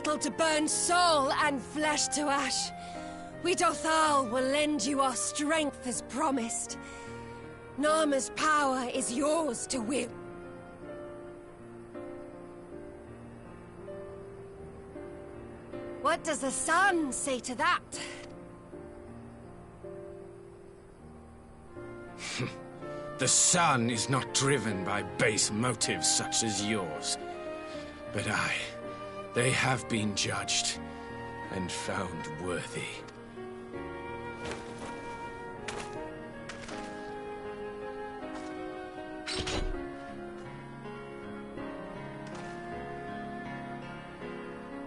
battle to burn soul and flesh to ash. We Dothal will lend you our strength as promised. Narma's power is yours to wield. What does the sun say to that? The sun is not driven by base motives such as yours. But they have been judged and found worthy.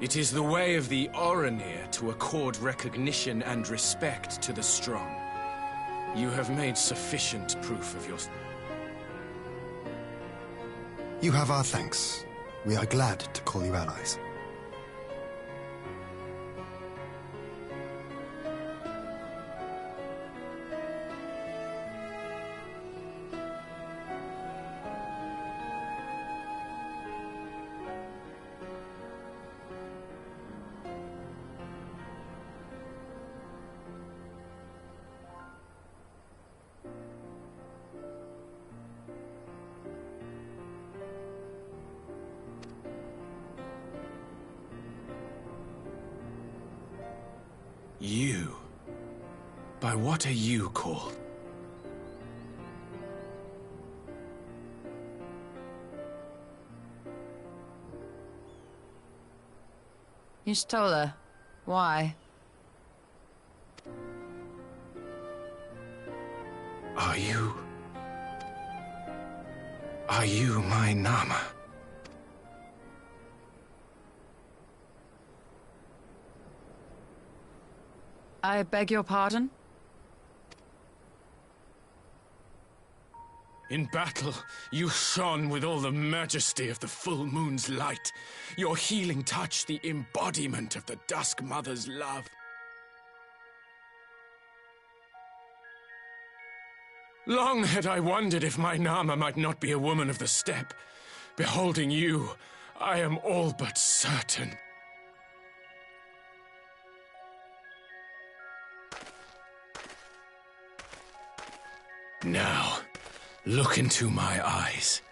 It is the way of the Oranir to accord recognition and respect to the strong. You have made sufficient proof of your... You have our thanks. We are glad to call you allies. You? By what are you called? Y'shtola. Why? Are you my Nama? I beg your pardon? In battle, you shone with all the majesty of the full moon's light. Your healing touch, the embodiment of the Dusk Mother's love. Long had I wondered if my Nama might not be a woman of the steppe. Beholding you, I am all but certain. Now, look into my eyes.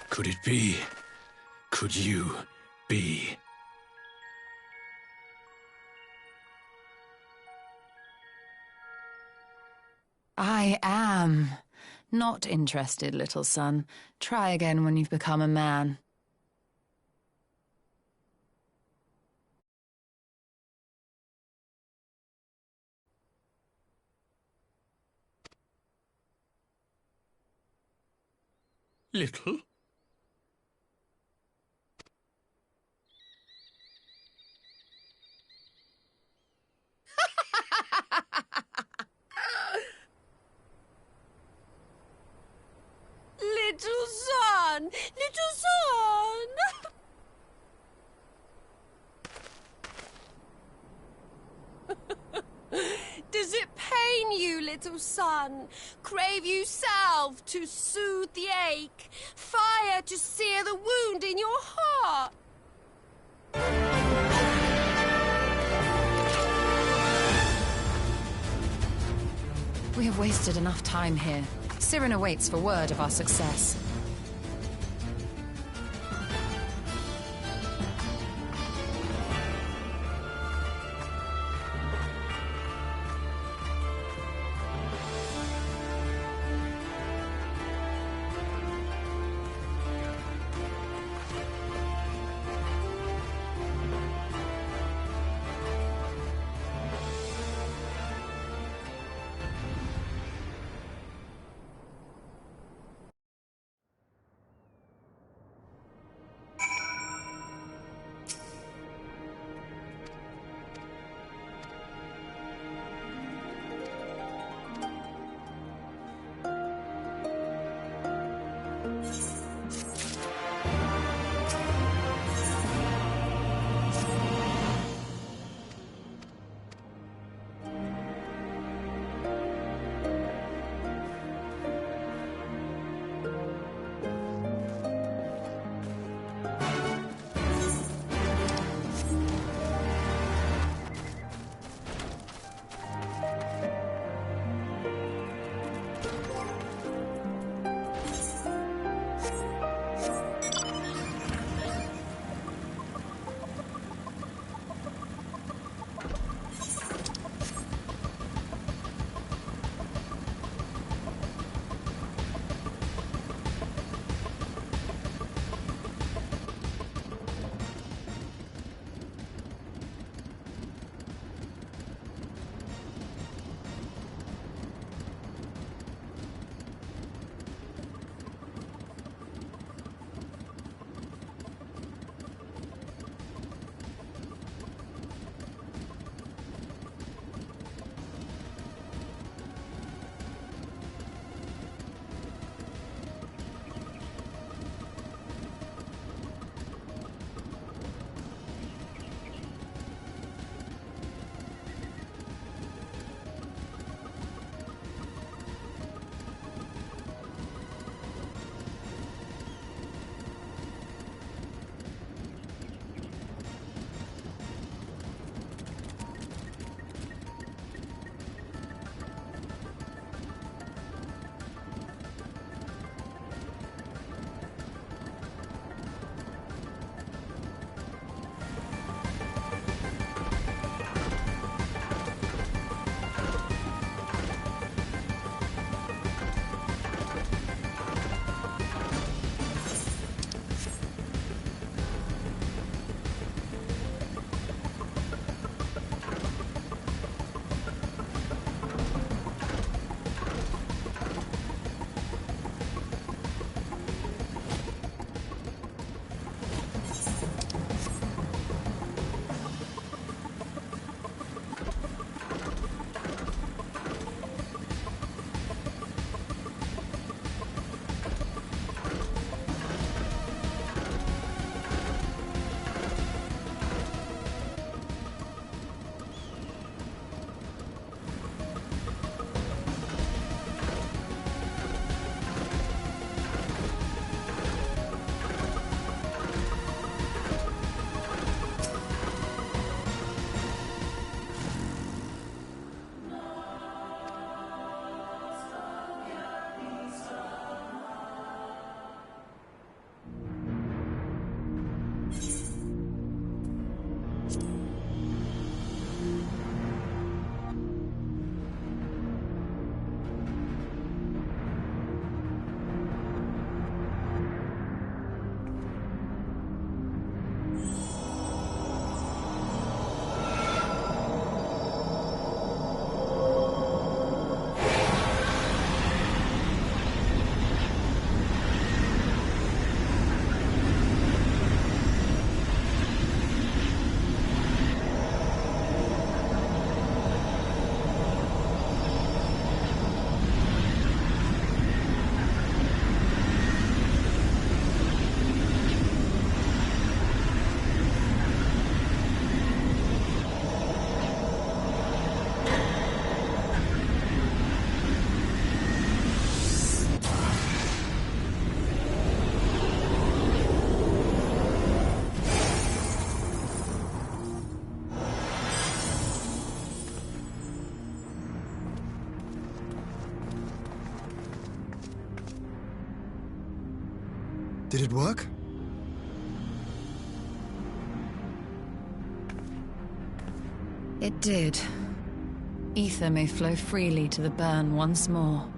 Could it be? Could you be? I am. Not interested, little son. Try again when you've become a man. Little? Little son! Little son! Does it pain you, little son? Crave you salve to soothe the ache? Fire to sear the wound in your heart? We have wasted enough time here. Sirin awaits for word of our success. Did it work? It did. Ether may flow freely to the burn once more.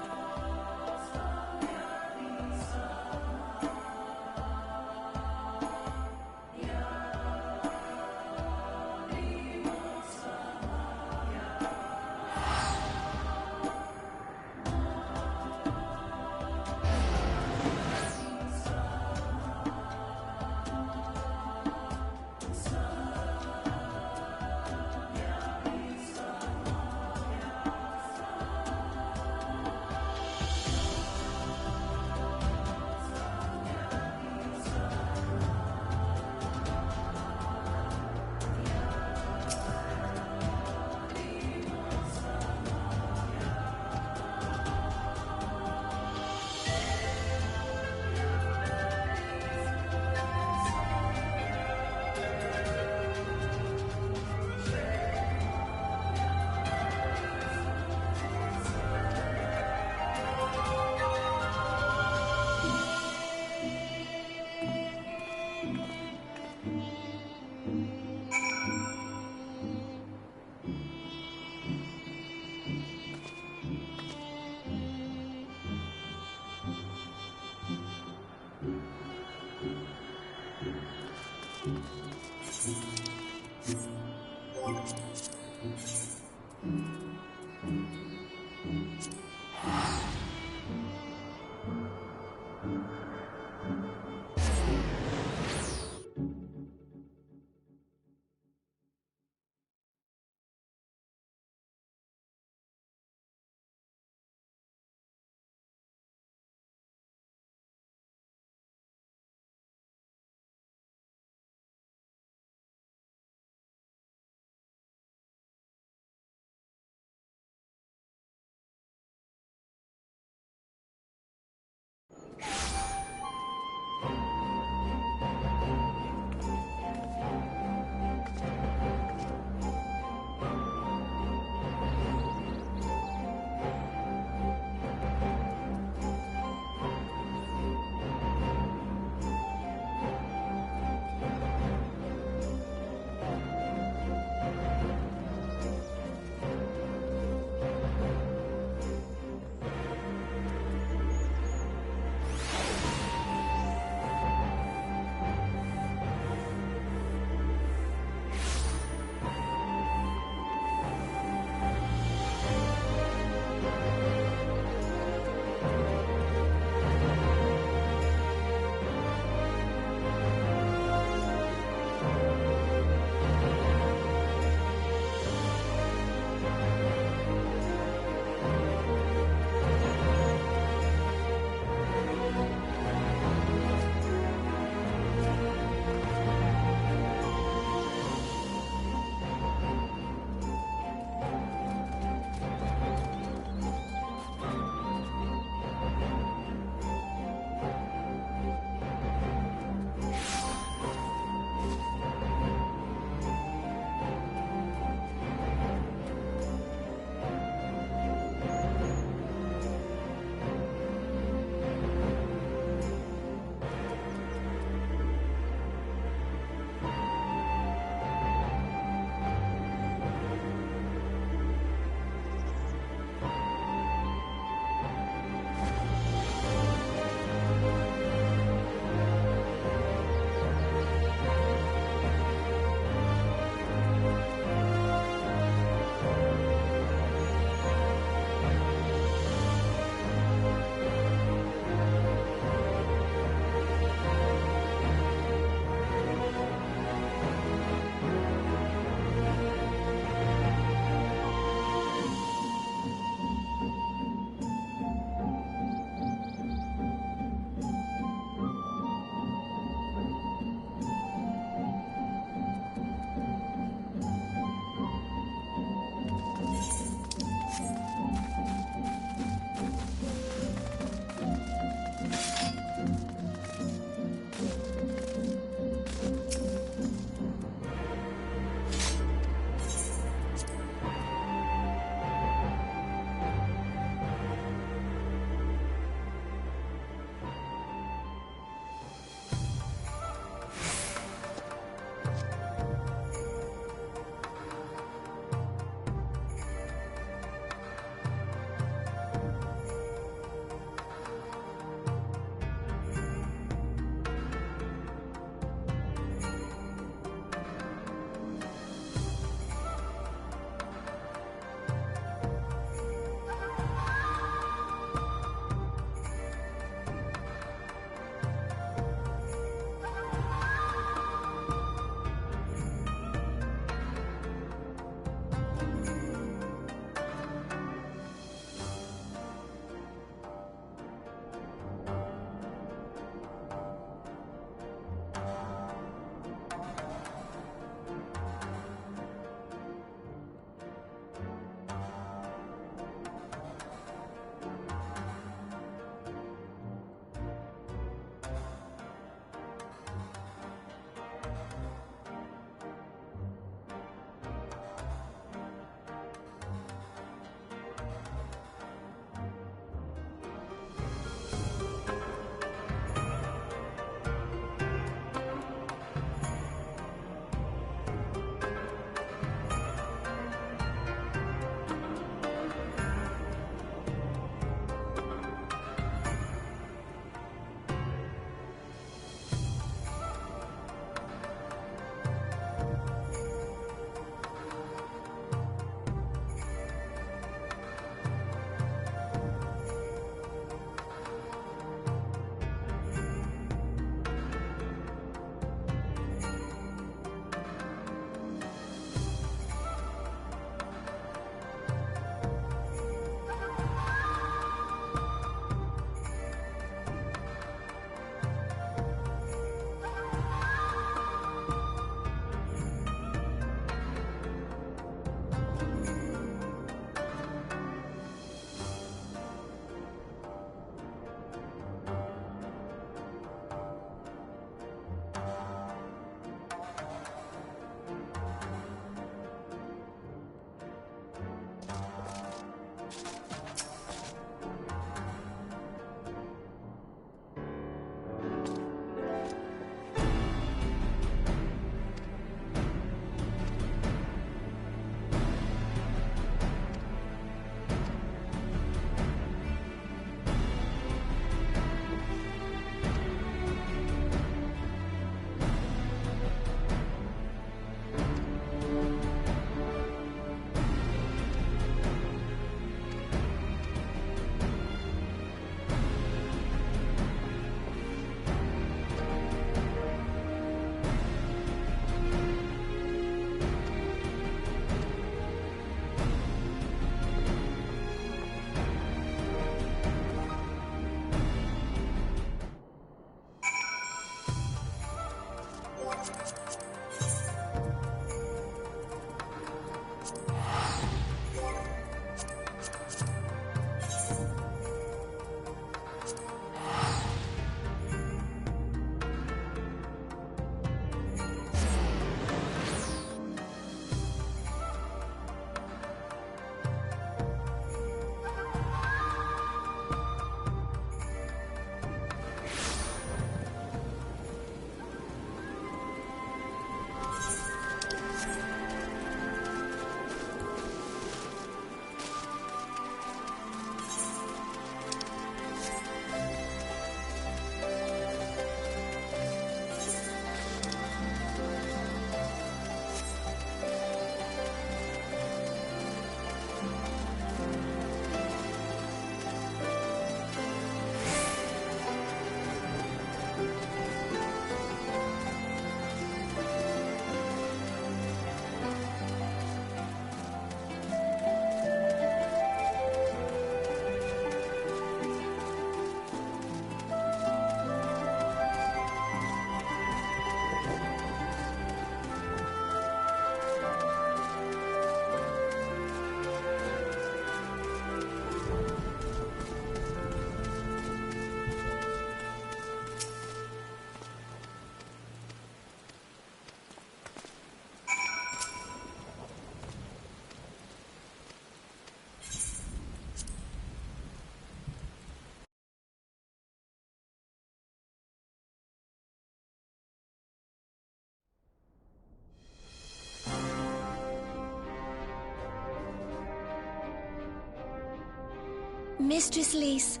Mistress Lys,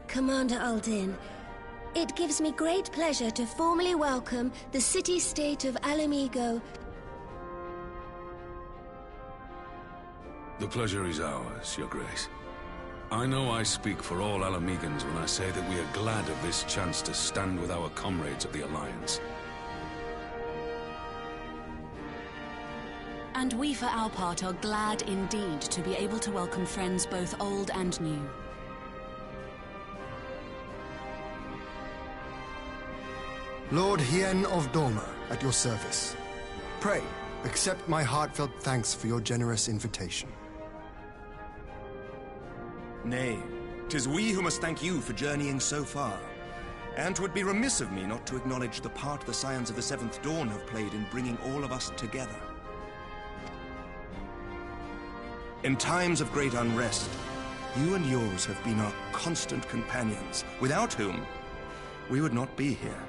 Commander Aldin, it gives me great pleasure to formally welcome the city-state of Alamigo. The pleasure is ours, Your Grace. I know I speak for all Alamegans when I say that we are glad of this chance to stand with our comrades of the Alliance. And we, for our part, are glad indeed to be able to welcome friends both old and new. Lord Hien of Doma, at your service. Pray, accept my heartfelt thanks for your generous invitation. Nay, 'tis we who must thank you for journeying so far. And 'twould be remiss of me not to acknowledge the part the Scions of the Seventh Dawn have played in bringing all of us together. In times of great unrest, you and yours have been our constant companions, without whom we would not be here.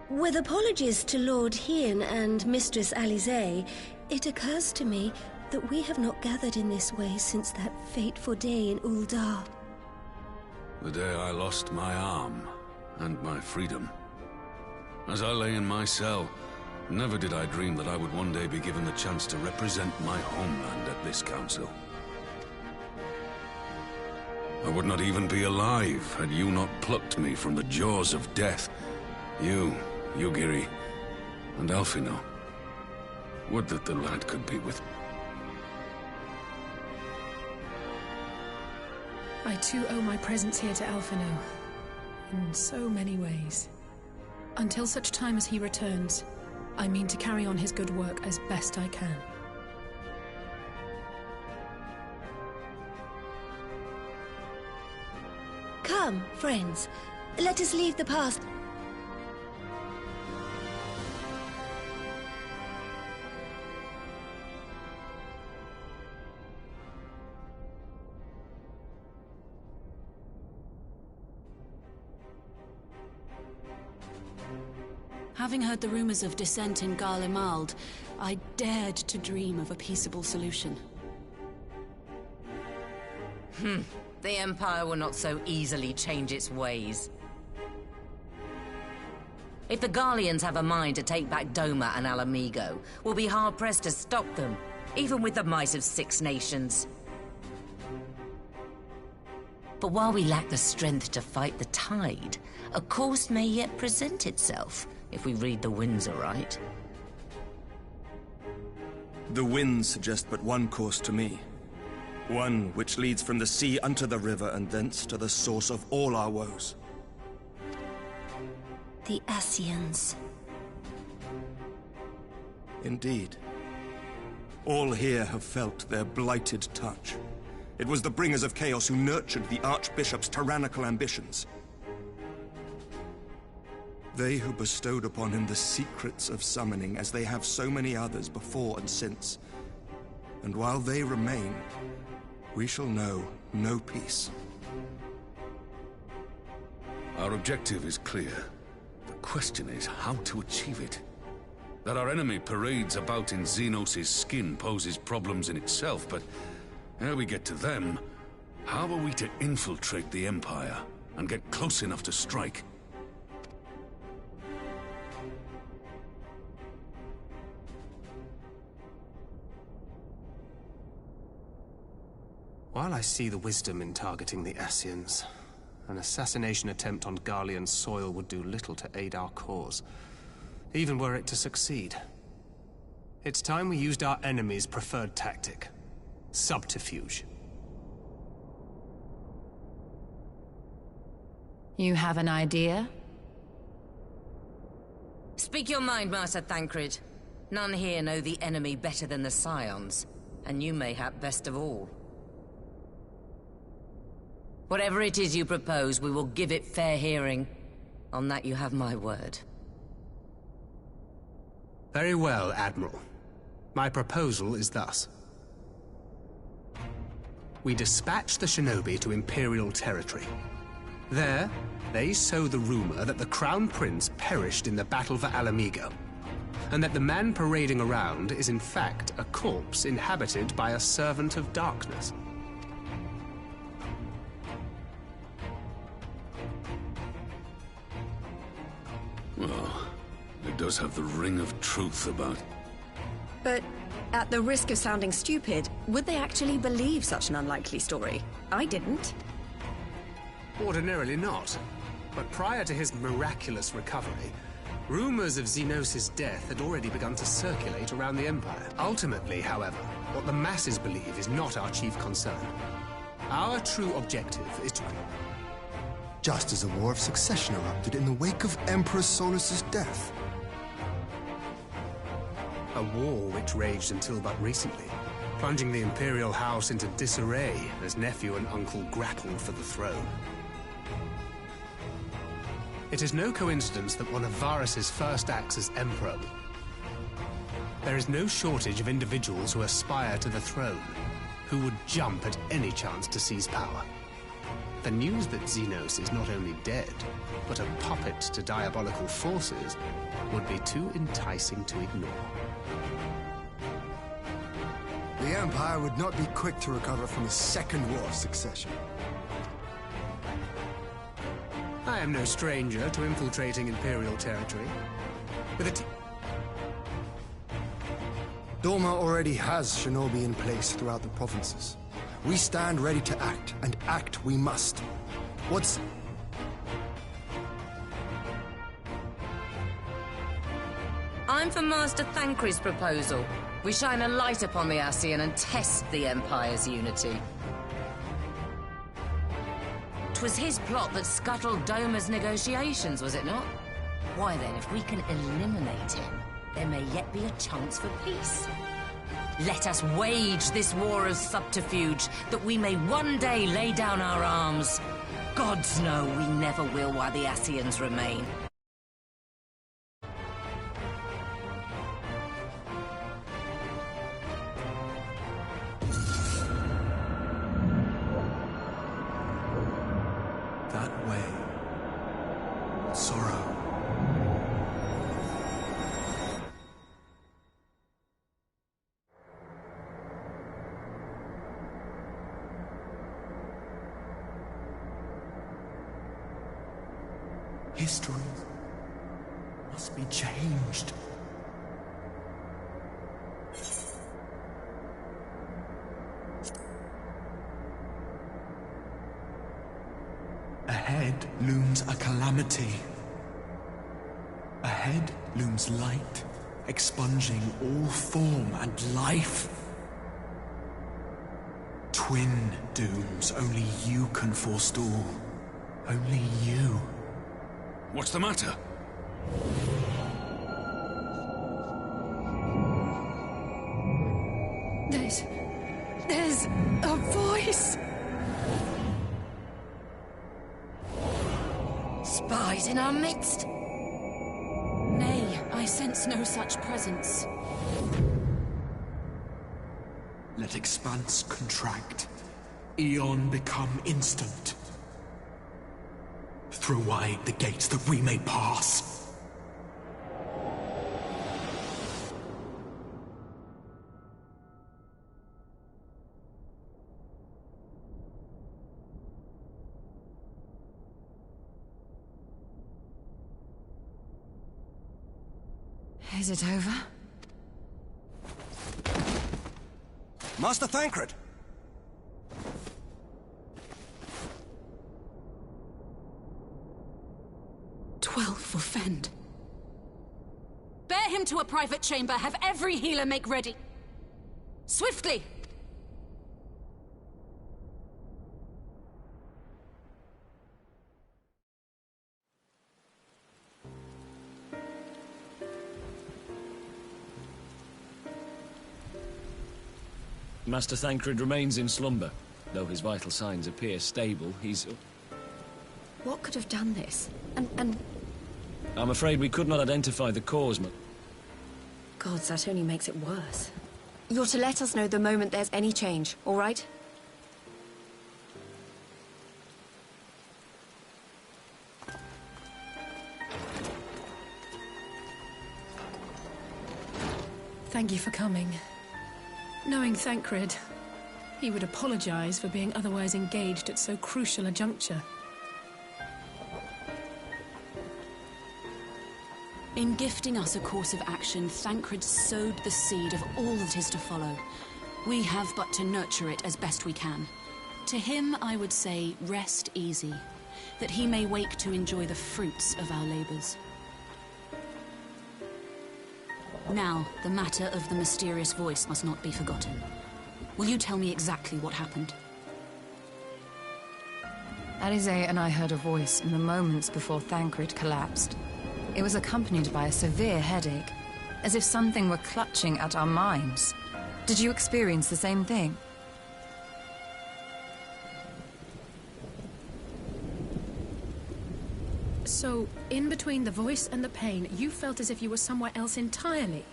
With apologies to Lord Hien and Mistress Alisaie, it occurs to me that we have not gathered in this way since that fateful day in Uldar. The day I lost my arm and my freedom. As I lay in my cell, never did I dream that I would one day be given the chance to represent my homeland at this council. I would not even be alive had you not plucked me from the jaws of death. You, Yugiri, and Alphino. Would that the lad could be with me. I too owe my presence here to Alphino, in so many ways. Until such time as he returns, I mean to carry on his good work as best I can. Come, friends, let us leave the past. Having heard the rumors of dissent in Garlemald, I dared to dream of a peaceable solution. The Empire will not so easily change its ways. If the Garleans have a mind to take back Doma and Alamigo, we'll be hard-pressed to stop them, even with the might of 6 nations. But while we lack the strength to fight the tide, a course may yet present itself, if we read the winds aright. The winds suggest but one course to me. One which leads from the sea unto the river and thence to the source of all our woes. the Ascians. Indeed. All here have felt their blighted touch. It was the Bringers of Chaos who nurtured the Archbishop's tyrannical ambitions. They who bestowed upon him the secrets of summoning, as they have so many others before and since. And while they remain, we shall know no peace. Our objective is clear. The question is how to achieve it. That our enemy parades about in Xenos' skin poses problems in itself, but ere we get to them, how are we to infiltrate the Empire and get close enough to strike? While I see the wisdom in targeting the Ascians, an assassination attempt on Garlean soil would do little to aid our cause, even were it to succeed. It's time we used our enemy's preferred tactic: subterfuge. You have an idea? Speak your mind, Master Thancred. None here know the enemy better than the Scions, and you mayhap best of all. Whatever it is you propose, we will give it fair hearing. On that you have my word. Very well, Admiral. My proposal is thus. We dispatch the shinobi to Imperial territory. There, they sow the rumor that the Crown Prince perished in the battle for Alamigo, and that the man parading around is in fact a corpse inhabited by a servant of darkness. Well, it does have the ring of truth about it. But at the risk of sounding stupid, would they actually believe such an unlikely story? I didn't. Ordinarily not. But prior to his miraculous recovery, rumors of Xenos' death had already begun to circulate around the Empire. Ultimately, however, what the masses believe is not our chief concern. Our true objective is to... Just as a war of succession erupted in the wake of Emperor Solus's death. A war which raged until but recently, plunging the Imperial House into disarray as nephew and uncle grappled for the throne. It is no coincidence that one of Varus's first acts as Emperor... There is no shortage of individuals who aspire to the throne, who would jump at any chance to seize power. The news that Xenos is not only dead, but a puppet to diabolical forces, would be too enticing to ignore. The Empire would not be quick to recover from a second war of succession. I am no stranger to infiltrating Imperial territory. With Doma already has shinobi in place throughout the provinces. We stand ready to act, and act we must. What's... I'm for Master Thancred's proposal. We shine a light upon the Ascian and test the Empire's unity. 'Twas his plot that scuttled Doma's negotiations, was it not? Why then, if we can eliminate him, there may yet be a chance for peace. Let us wage this war of subterfuge, that we may one day lay down our arms. Gods know we never will while the Ascians remain. That way. Sorrow. History must be changed. Ahead looms a calamity. Ahead looms light, expunging all form and life. Twin dooms only you can forestall. Only you. What's the matter? in our midst? Nay, I sense no such presence. Let expanse contract. Eon become instant. Throw wide the gates that we may pass. Is it over? Master Thancred! 12 for Fend. Bear him to a private chamber. Have every healer make ready. Swiftly! Master Thancred remains in slumber. Though his vital signs appear stable, he's... What could have done this? And... I'm afraid we could not identify the cause, Gods, that only makes it worse. You're to let us know the moment there's any change, all right? Thank you for coming. Knowing Thancred, he would apologize for being otherwise engaged at so crucial a juncture. In gifting us a course of action, Thancred sowed the seed of all that is to follow. We have but to nurture it as best we can. To him, I would say, rest easy, that he may wake to enjoy the fruits of our labors. Now, the matter of the mysterious voice must not be forgotten. Will you tell me exactly what happened? Alizé and I heard a voice in the moments before Thancred collapsed. It was accompanied by a severe headache, as if something were clutching at our minds. Did you experience the same thing? So, in between the voice and the pain, you felt as if you were somewhere else entirely?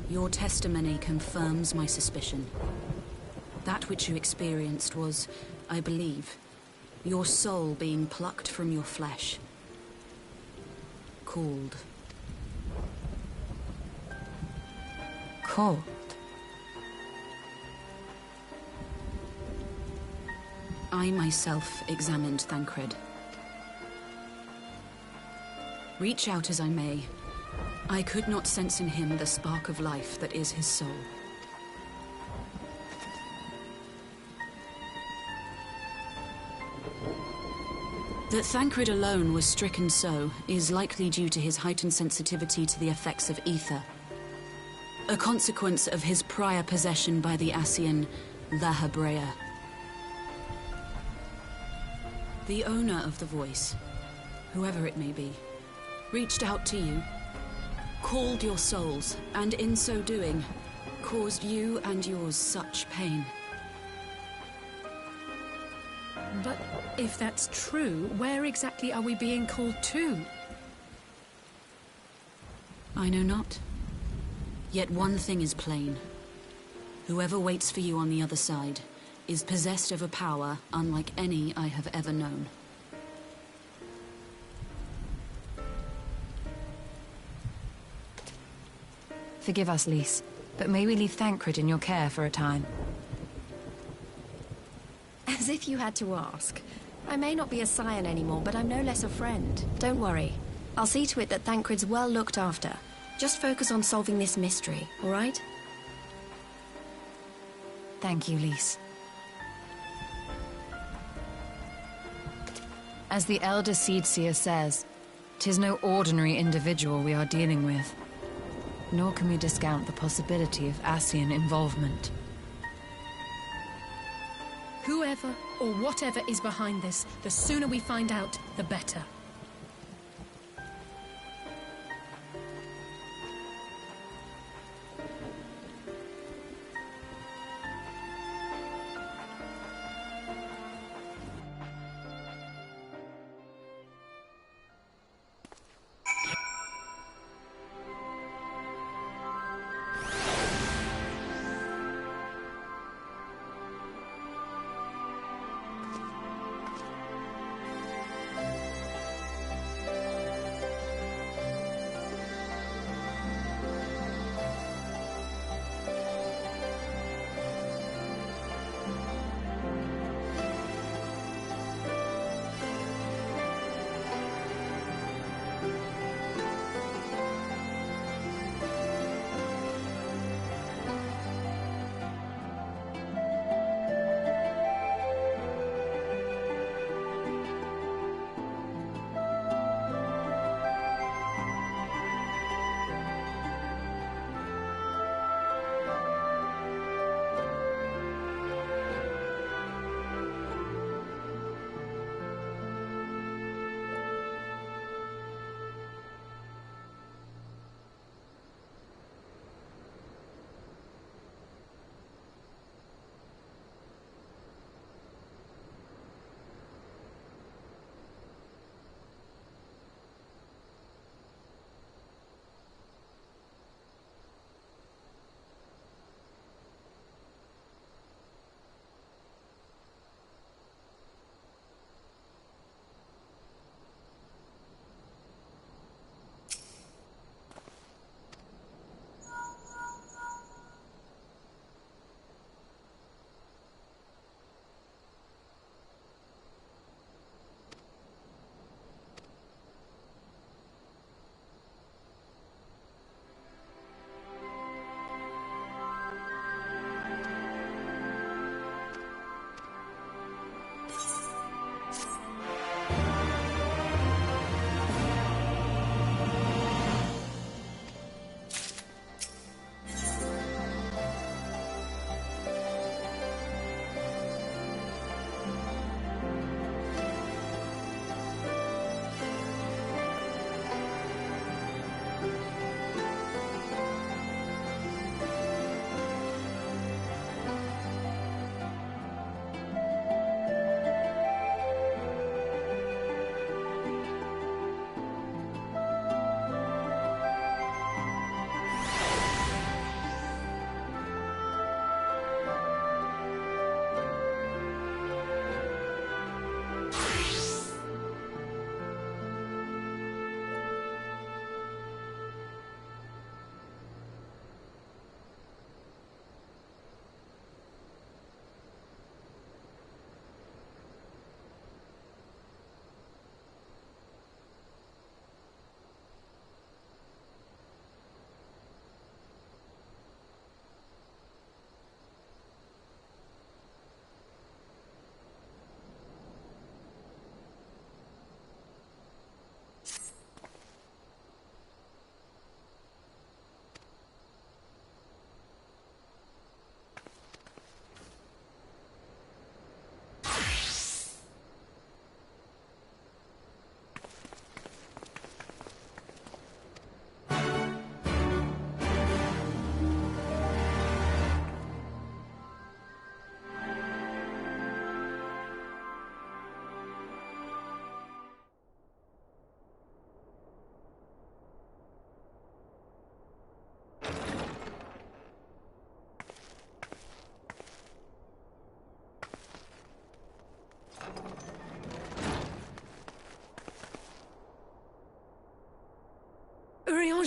Your testimony confirms my suspicion. That which you experienced was, I believe, your soul being plucked from your flesh. Called. Called? I myself examined Thancred. Reach out as I may, I could not sense in him the spark of life that is his soul. That Thancred alone was stricken so is likely due to his heightened sensitivity to the effects of ether, a consequence of his prior possession by the Ascian La Hebrea. The owner of the voice, whoever it may be, reached out to you, called your souls, and in so doing, caused you and yours such pain. But if that's true, where exactly are we being called to? I know not. Yet one thing is plain. Whoever waits for you on the other side is possessed of a power unlike any I have ever known. Forgive us, Lys, but may we leave Thancred in your care for a time? As if you had to ask. I may not be a scion anymore, but I'm no less a friend. Don't worry. I'll see to it that Thancred's well looked after. Just focus on solving this mystery, all right? Thank you, Lys. As the Elder Seedseer says, 'tis no ordinary individual we are dealing with. Nor can we discount the possibility of Ascian involvement. Whoever or whatever is behind this, the sooner we find out, the better.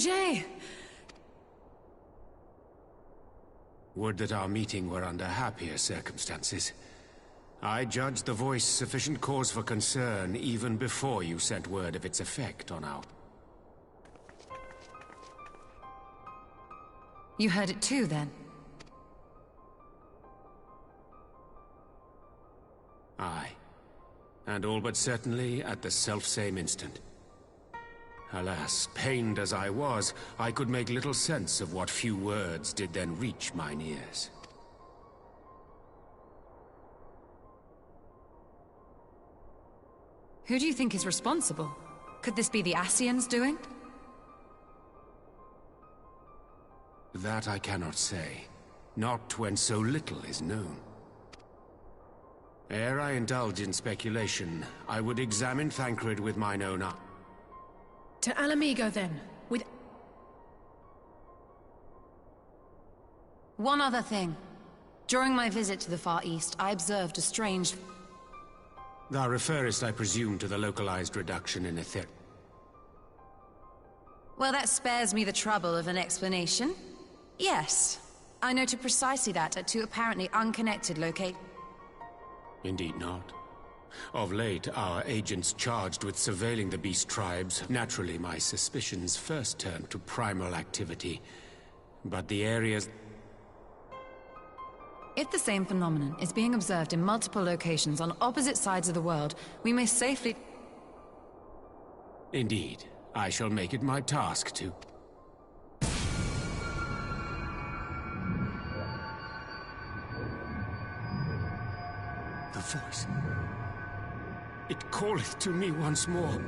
Roger! Would that our meeting were under happier circumstances. I judged the voice sufficient cause for concern even before you sent word of its effect on our... You heard it too, then? Aye. And all but certainly at the selfsame instant. Alas, pained as I was, I could make little sense of what few words did then reach mine ears. Who do you think is responsible? Could this be the Ascians doing? That I cannot say. Not when so little is known. Ere I indulge in speculation, I would examine Thancred with mine own eye. To Alamigo, then, with... One other thing. During my visit to the Far East, I observed a strange... Thou referrest, I presume, to the localized reduction in ether... Well, that spares me the trouble of an explanation. Yes, I noted precisely that at two apparently unconnected locations. Indeed not. Of late, our agents charged with surveilling the beast tribes. Naturally, my suspicions first turned to primal activity. But the areas... If the same phenomenon is being observed in multiple locations on opposite sides of the world, we may safely... Indeed. I shall make it my task to... The voice... It calleth to me once more.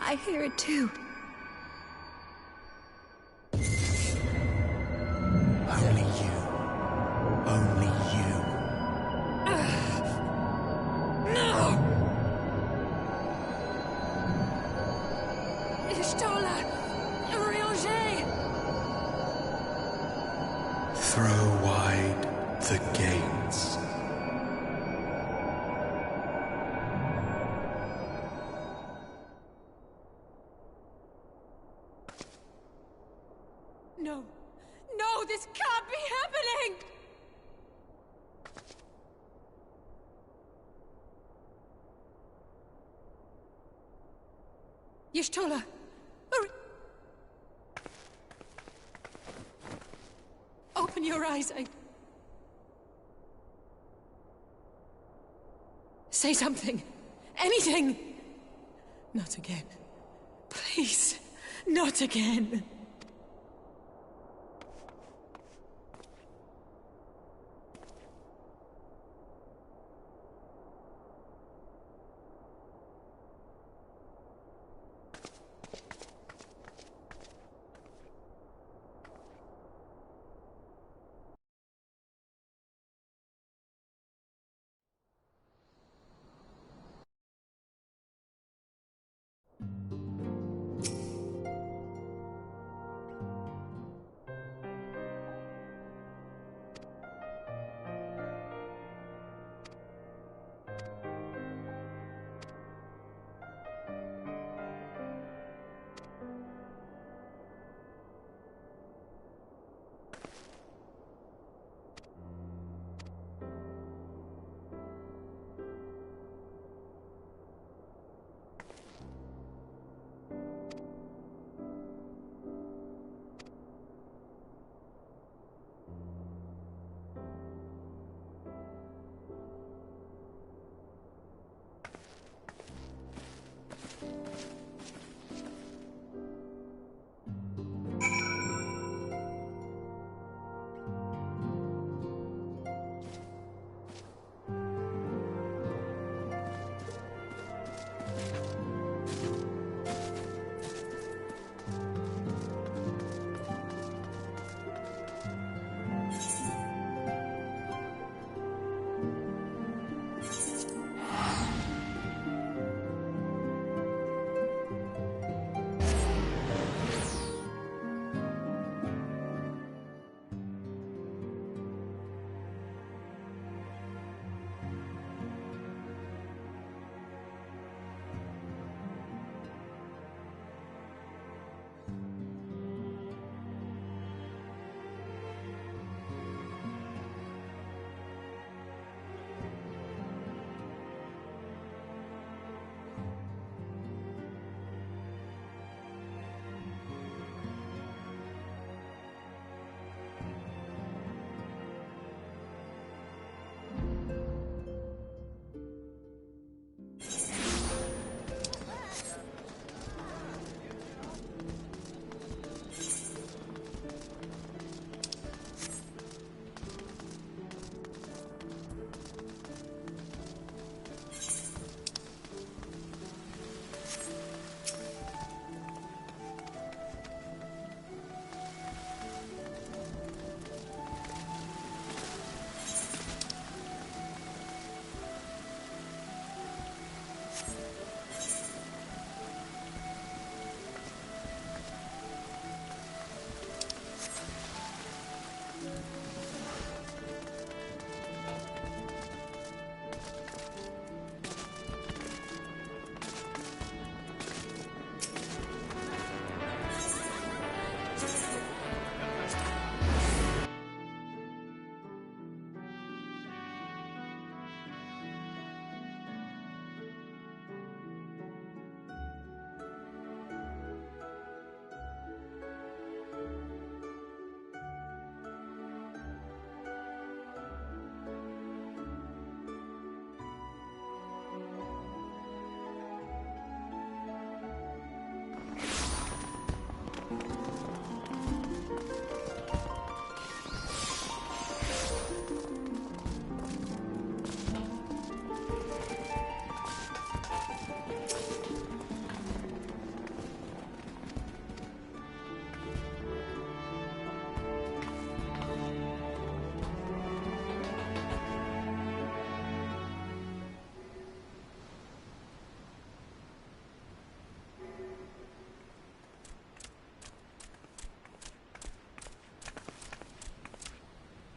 I hear it too. Only you. Only you. No! Ishtola! Roger! Throw wide the gates. No. No, this can't be happening! Y'shtola! Open your eyes, Say something. Anything! Not again. Please, not again.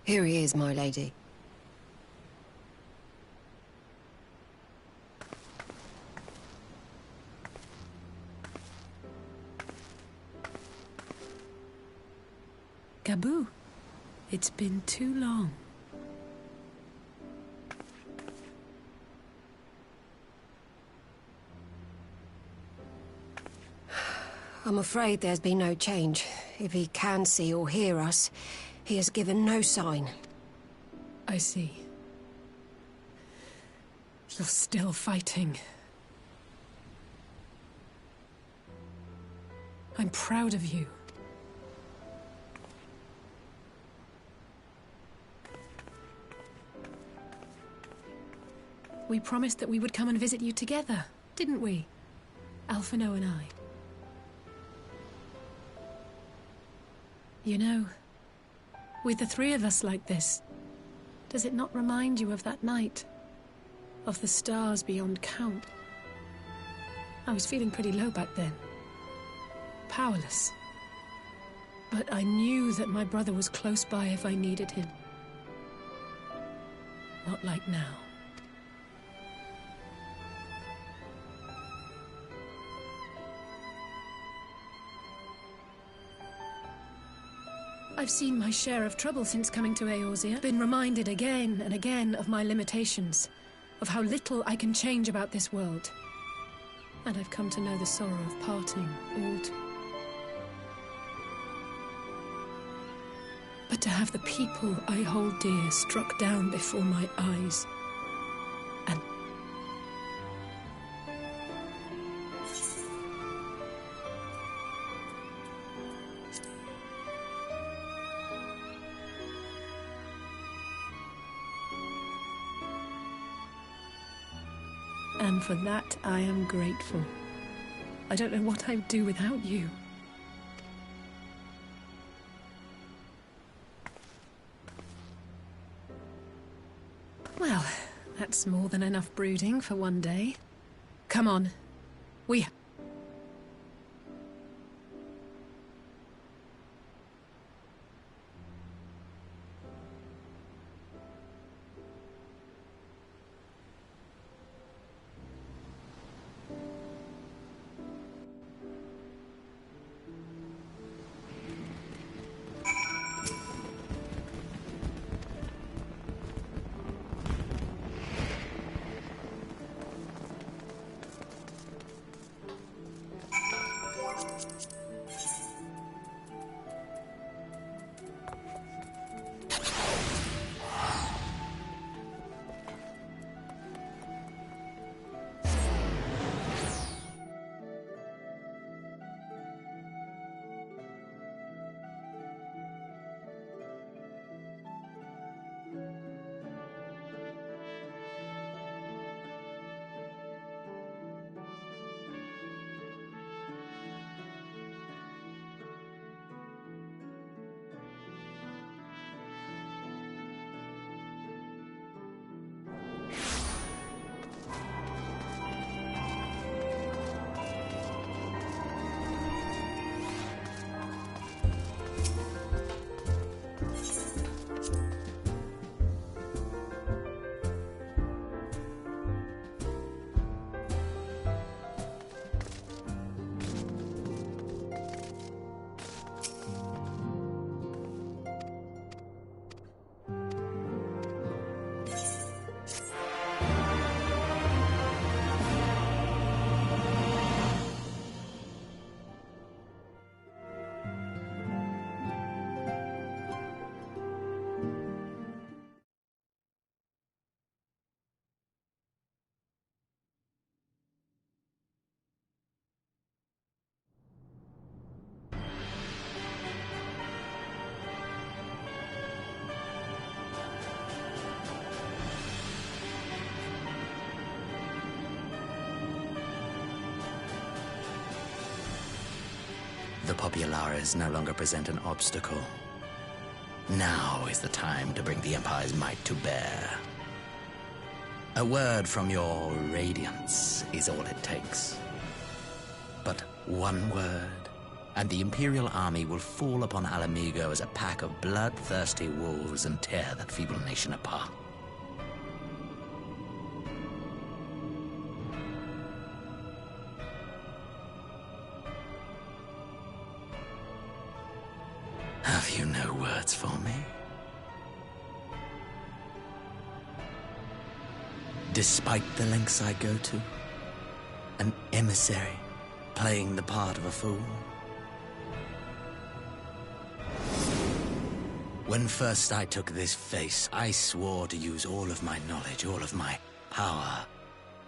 Here he is, my lady. Gabu, it's been too long. I'm afraid there's been no change. If he can see or hear us, he has given no sign. I see. You're still fighting. I'm proud of you. We promised that we would come and visit you together, didn't we? Alphino and I. You know, with the three of us like this, does it not remind you of that night? Of the stars beyond count? I was feeling pretty low back then. Powerless. But I knew that my brother was close by if I needed him. Not like now. I've seen my share of trouble since coming to Eorzea. Been reminded again and again of my limitations, of how little I can change about this world. And I've come to know the sorrow of parting all too. But to have the people I hold dear struck down before my eyes, and for that I am grateful. I don't know what I'd do without you. Well, that's more than enough brooding for one day. Come on. We... The Populares no longer present an obstacle. Now is the time to bring the Empire's might to bear. A word from your Radiance is all it takes. But one word and the Imperial army will fall upon Alamigo as a pack of bloodthirsty wolves and tear that feeble nation apart. Have you no words for me? Despite the lengths I go to, an emissary playing the part of a fool. When first I took this face, I swore to use all of my knowledge, all of my power,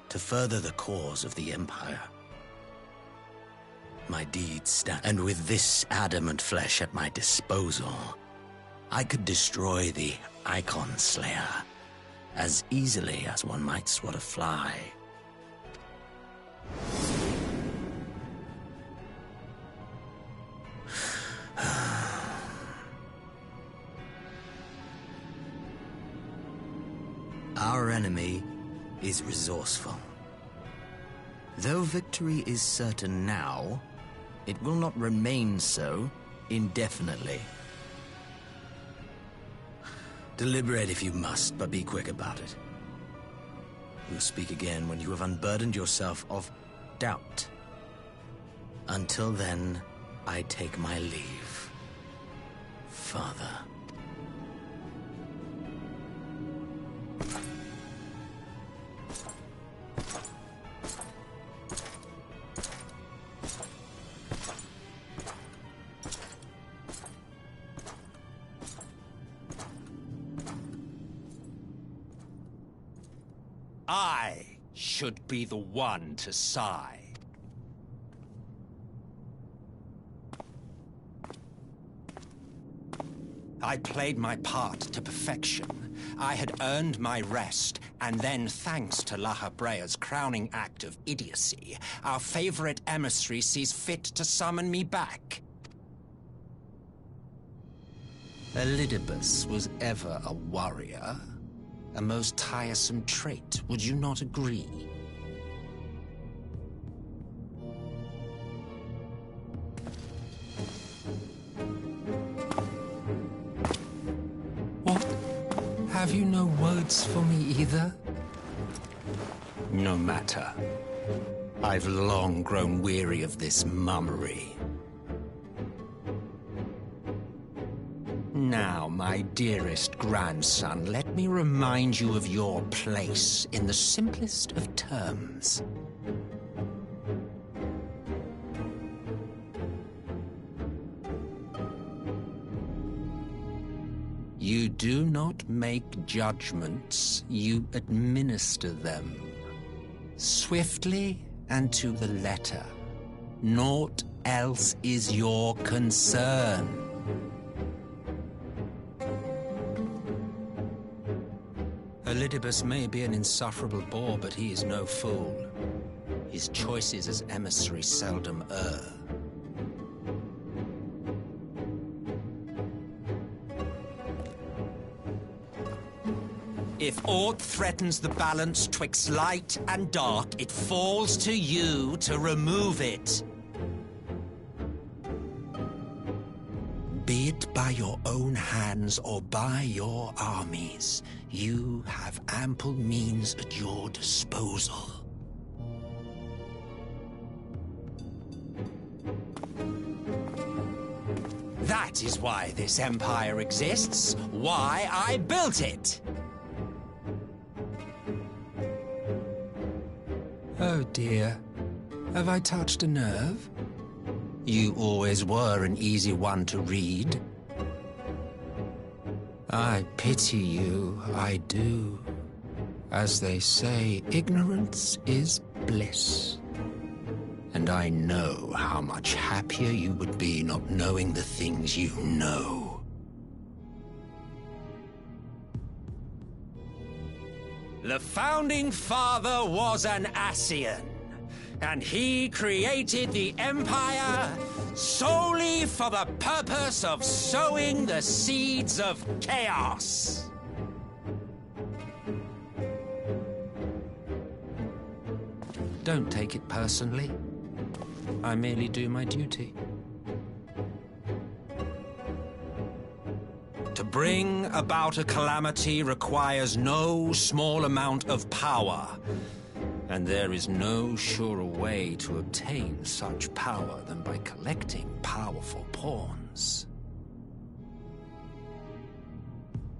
to further the cause of the Empire. My deeds stand, and with this adamant flesh at my disposal, I could destroy the Icon Slayer as easily as one might swat a fly. Our enemy is resourceful. Though victory is certain now, it will not remain so indefinitely. Deliberate if you must, but be quick about it. We'll speak again when you have unburdened yourself of doubt. Until then, I take my leave, Father. I should be the one to sigh. I played my part to perfection. I had earned my rest, and then, thanks to La Habrea's crowning act of idiocy, our favorite emissary sees fit to summon me back. Elidibus was ever a warrior. A most tiresome trait, would you not agree? What? Have you no words for me either? No matter. I've long grown weary of this mummery. Now, my dearest grandson, let me remind you of your place in the simplest of terms. You do not make judgments, you administer them. Swiftly and to the letter. Naught else is your concern. Elidibus may be an insufferable bore, but he is no fool. His choices as emissary seldom err. If aught threatens the balance twixt light and dark, it falls to you to remove it. Be it by your own hands or by your armies, you have ample means at your disposal. That is why this empire exists, why I built it. Oh dear, have I touched a nerve? You always were an easy one to read. I pity you, I do. As they say, ignorance is bliss. And I know how much happier you would be not knowing the things you know. The Founding Father was an Ascian, and he created the Empire solely for the purpose of sowing the seeds of chaos. Don't take it personally. I merely do my duty. To bring about a calamity requires no small amount of power. And there is no surer way to obtain such power than by collecting powerful pawns.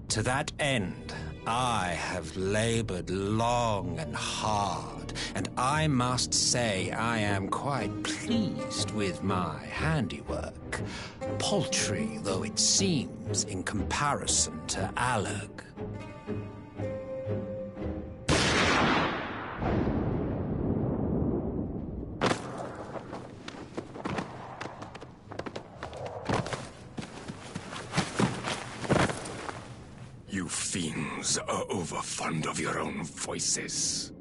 To that end, I have labored long and hard, and I must say I am quite pleased with my handiwork, paltry though it seems in comparison to Alag. You fiends are overfond of your own voices.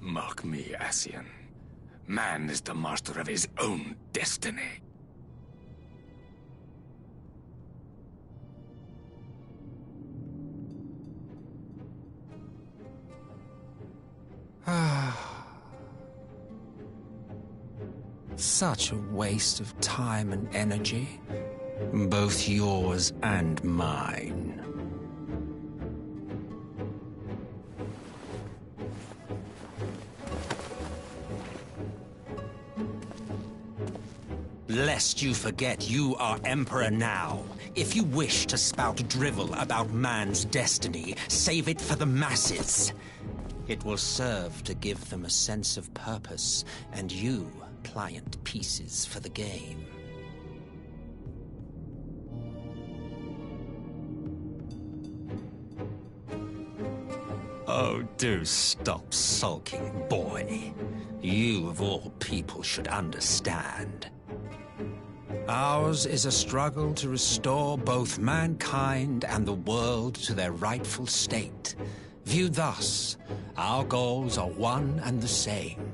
Mark me, Ascian. Man is the master of his own destiny. Such a waste of time and energy, both yours and mine. Lest you forget you are Emperor now. If you wish to spout drivel about man's destiny, save it for the masses. It will serve to give them a sense of purpose, and you pliant pieces for the game. Oh, do stop sulking, boy. You, of all people, should understand. Ours is a struggle to restore both mankind and the world to their rightful state. Viewed thus, our goals are one and the same.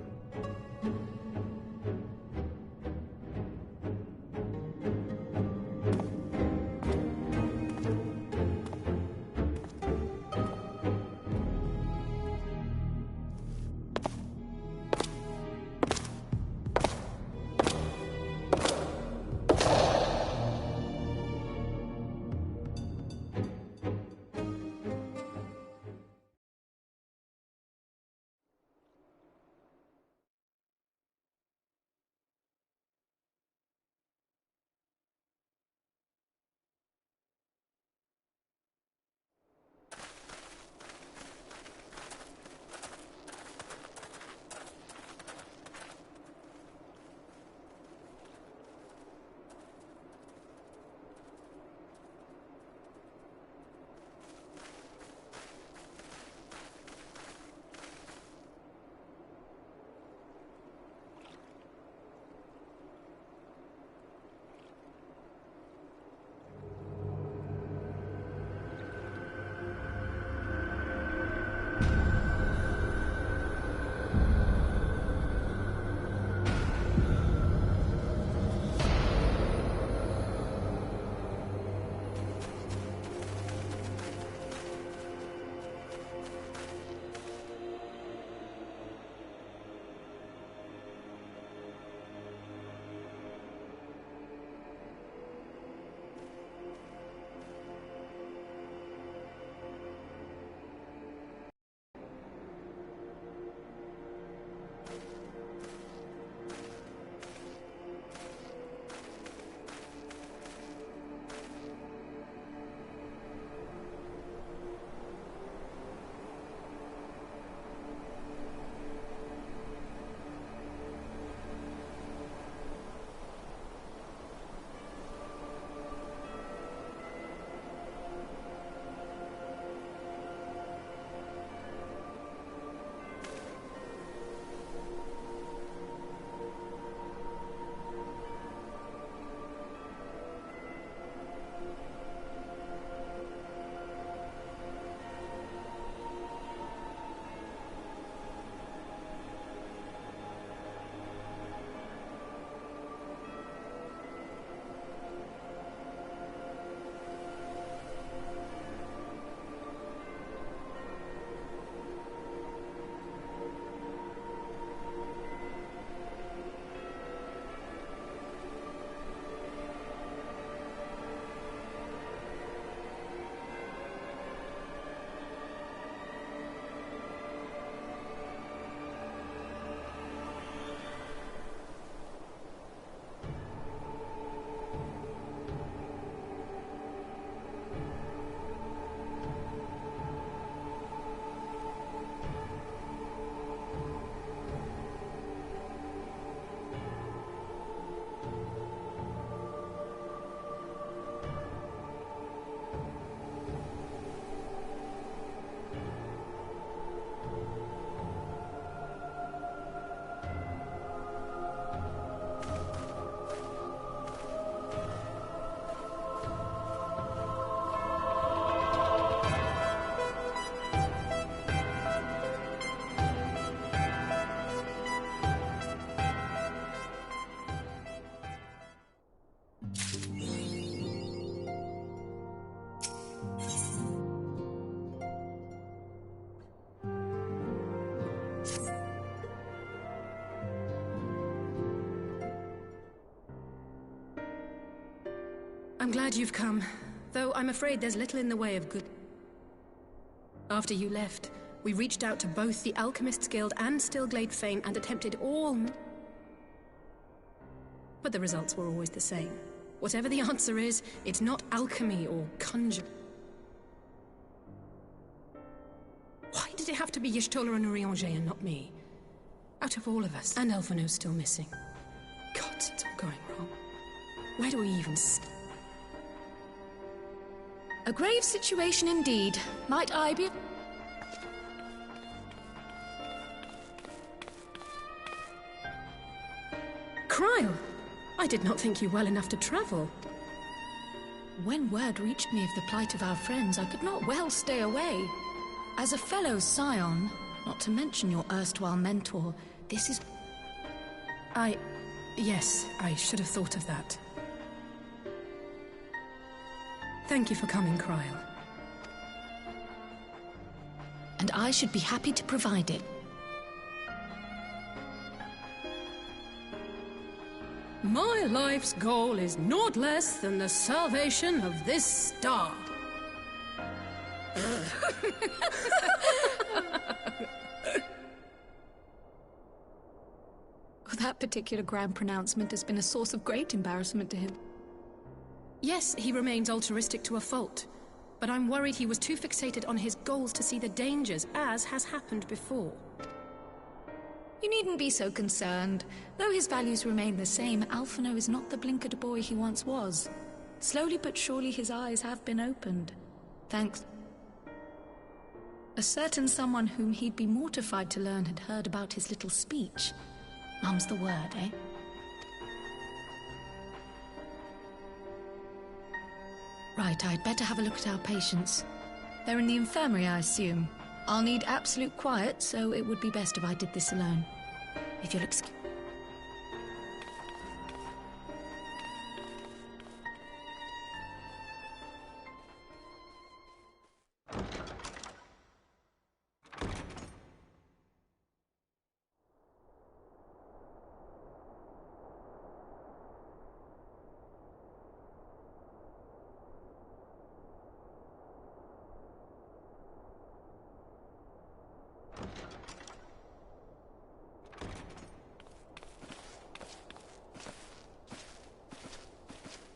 I'm glad you've come, though I'm afraid there's little in the way of good. After you left, we reached out to both the Alchemists Guild and Stillglade Fane and attempted all... But the results were always the same. Whatever the answer is, it's not alchemy or conjure. Why did it have to be Y'shtola and Urianger and not me? Out of all of us, and Elfino's still missing. God, it's all going wrong. Where do we even start? A grave situation indeed. Might I be... Cryle! I did not think you well enough to travel. When word reached me of the plight of our friends, I could not well stay away. As a fellow scion, not to mention your erstwhile mentor, this is... Yes, I should have thought of that. Thank you for coming, Cryle. And I should be happy to provide it. My life's goal is naught less than the salvation of this star. That particular grand pronouncement has been a source of great embarrassment to him. Yes, he remains altruistic to a fault, but I'm worried he was too fixated on his goals to see the dangers, as has happened before. You needn't be so concerned. Though his values remain the same, Alphino is not the blinkered boy he once was. Slowly but surely his eyes have been opened. Thanks. A certain someone whom he'd be mortified to learn had heard about his little speech. Mum's the word, eh? Right, I'd better have a look at our patients. They're in the infirmary, I assume. I'll need absolute quiet, so it would be best if I did this alone. If you'll excuse...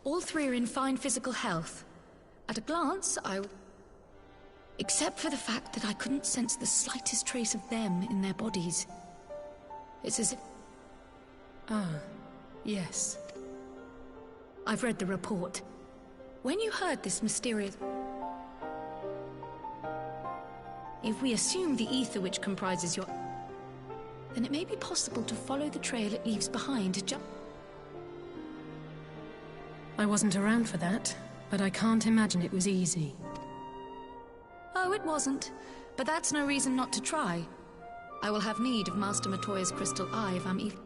All three are in fine physical health. At a glance, except for the fact that I couldn't sense the slightest trace of them in their bodies. It's as if... Ah, yes. I've read the report. When you heard this mysterious... If we assume the ether which comprises your... then it may be possible to follow the trail it leaves behind, I wasn't around for that, but I can't imagine it was easy. Oh, it wasn't. But that's no reason not to try. I will have need of Master Matoya's crystal eye if I'm even...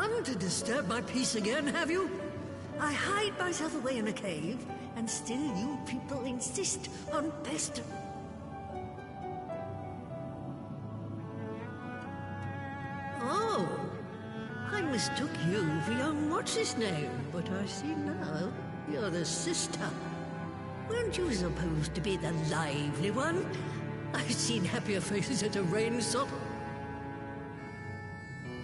begun to disturb my peace again, have you? I hide myself away in a cave, and still you people insist on pestering. Oh, I mistook you for young what's-his-name, but I see now you're the sister. Weren't you supposed to be the lively one? I've seen happier faces at a rain sop.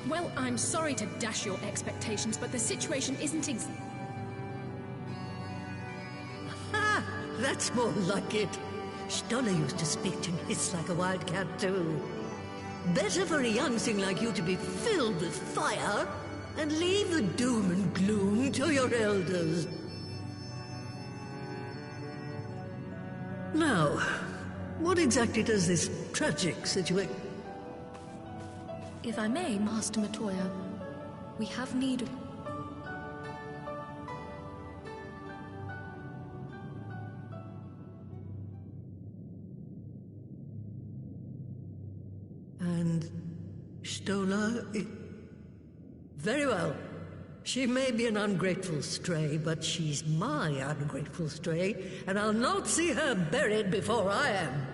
Well, I'm sorry to dash your expectations, but the situation isn't Ha! That's more like it. Stoller used to spit and hiss like a wildcat too. Better for a young thing like you to be filled with fire and leave the doom and gloom to your elders. Now, what exactly does this tragic situation... If I may, Master Matoya, we have need of... And Stoller... Very well. She may be an ungrateful stray, but she's my ungrateful stray, and I'll not see her buried before I am.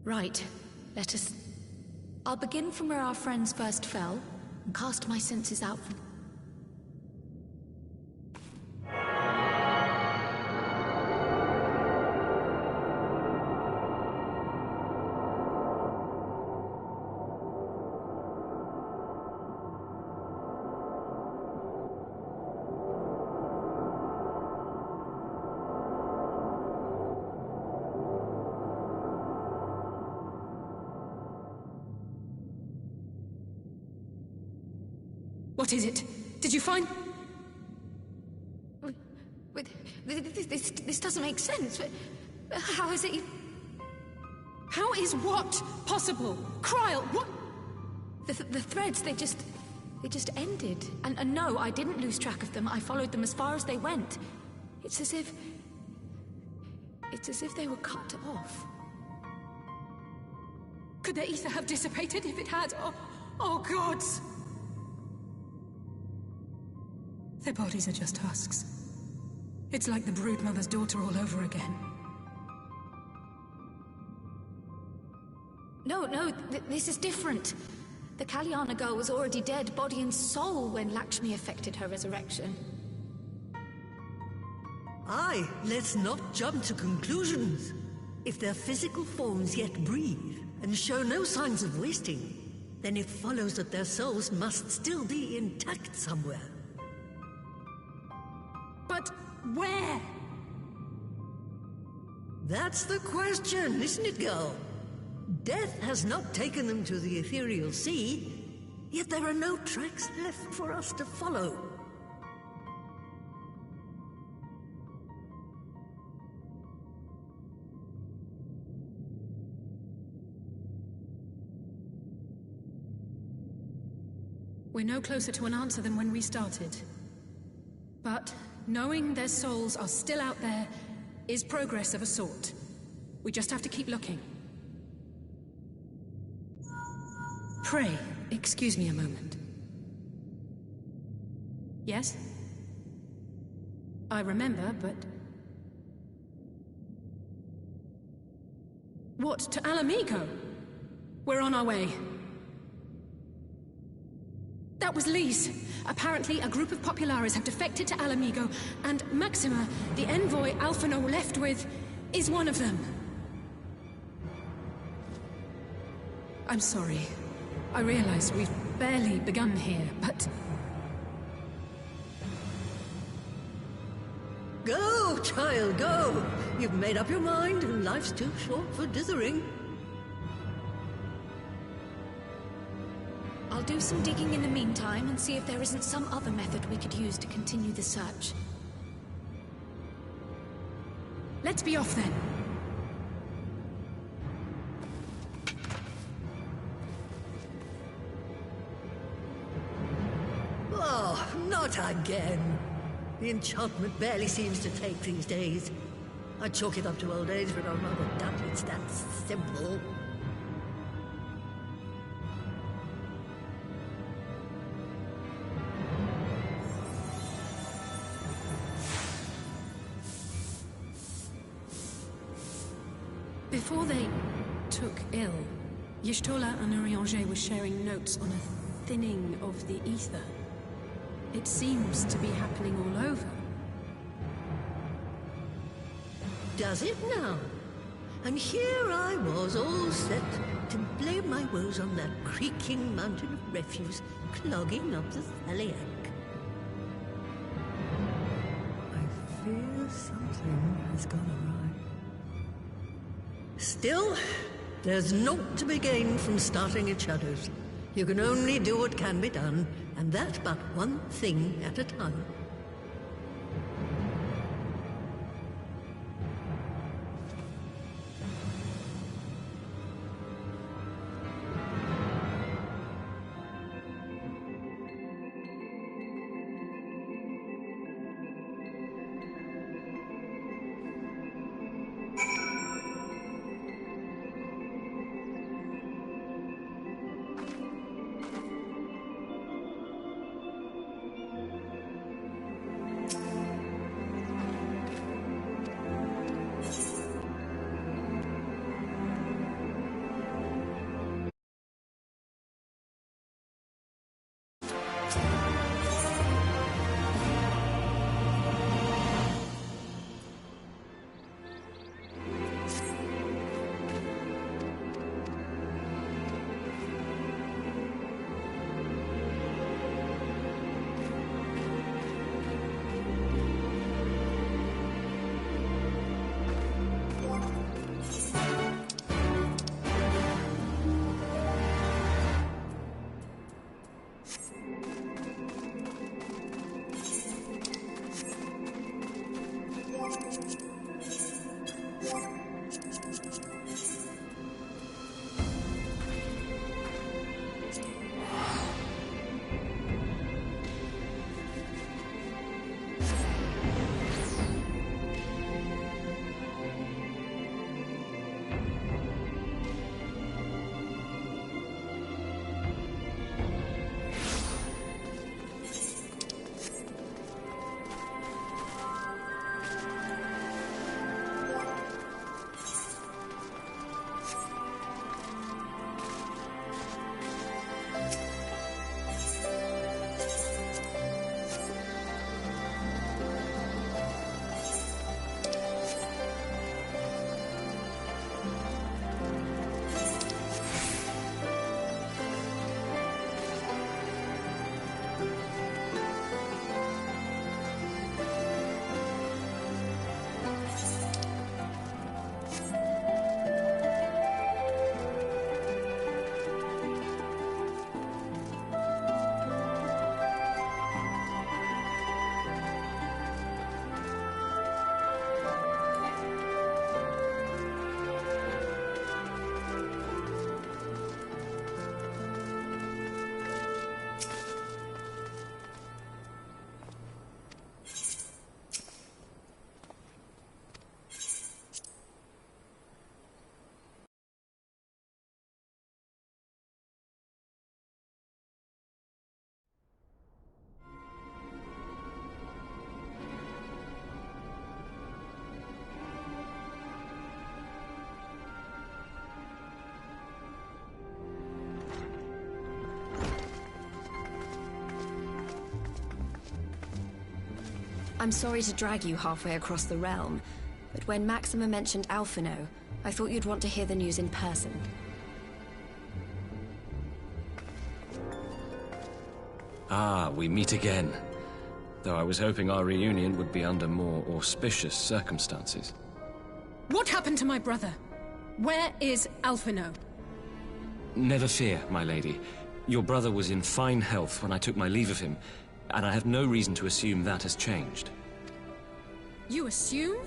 Right. Let us... I'll begin from where our friends first fell, and cast my senses out from... What is it? Did you find... This doesn't make sense. How is it... How is what possible? Kryl, what... The threads, they just ended. And no, I didn't lose track of them. I followed them as far as they went. It's as if they were cut off. Could the ether have dissipated if it had? Oh gods! Their bodies are just husks. It's like the broodmother's daughter all over again. No, this is different. The Kalyana girl was already dead, body and soul, when Lakshmi effected her resurrection. Aye, let's not jump to conclusions. If their physical forms yet breathe and show no signs of wasting, then it follows that their souls must still be intact somewhere. But where? That's the question, isn't it, girl? Death has not taken them to the ethereal sea, yet there are no tracks left for us to follow. We're no closer to an answer than when we started. But knowing their souls are still out there is progress of a sort. We just have to keep looking. Pray, excuse me a moment. Yes? I remember, but... What, to Alamigo? We're on our way. That was Lise. Apparently, a group of Populares have defected to Alamigo, and Maxima, the envoy Alphino left with, is one of them. I'm sorry. I realize we've barely begun here, but... Go, child, go! You've made up your mind, and life's too short for dithering. I'll do some digging in the meantime and see if there isn't some other method we could use to continue the search. Let's be off then. Oh, not again. The enchantment barely seems to take these days. I chalk it up to old age, but I'm not doubt it's that simple. Before they took ill, Y'shtola and Urianger were sharing notes on a thinning of the ether. It seems to be happening all over. Does it now? And here I was, all set to blame my woes on that creaking mountain of refuse clogging up the Thaliak. I fear something has gone awry. Still, there's naught to be gained from starting at shadows. You can only do what can be done, and that but one thing at a time. I'm sorry to drag you halfway across the realm, but when Maxima mentioned Alphino, I thought you'd want to hear the news in person. Ah, we meet again. Though I was hoping our reunion would be under more auspicious circumstances. What happened to my brother? Where is Alphino? Never fear, my lady. Your brother was in fine health when I took my leave of him, and I have no reason to assume that has changed. You assume?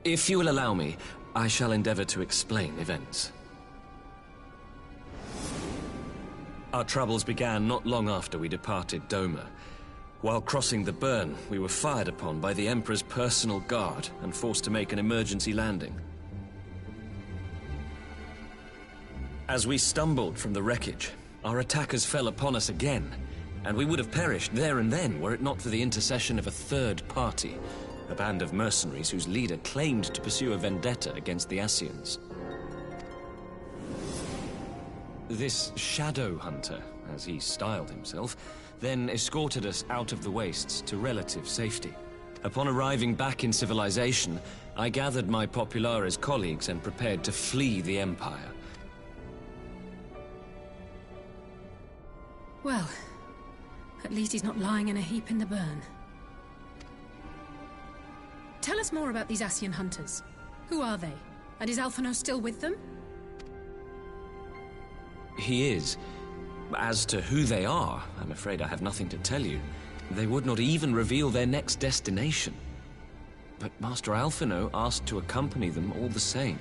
If you will allow me, I shall endeavor to explain events. Our troubles began not long after we departed Doma. While crossing the burn, we were fired upon by the Emperor's personal guard and forced to make an emergency landing. As we stumbled from the wreckage, our attackers fell upon us again, and we would have perished there and then were it not for the intercession of a third party, a band of mercenaries whose leader claimed to pursue a vendetta against the Ascians. This Shadow Hunter, as he styled himself, then escorted us out of the wastes to relative safety. Upon arriving back in civilization, I gathered my Populares colleagues and prepared to flee the Empire. Well, at least he's not lying in a heap in the burn. Tell us more about these Ascian hunters. Who are they? And is Alphino still with them? He is. As to who they are, I'm afraid I have nothing to tell you. They would not even reveal their next destination. But Master Alphino asked to accompany them all the same.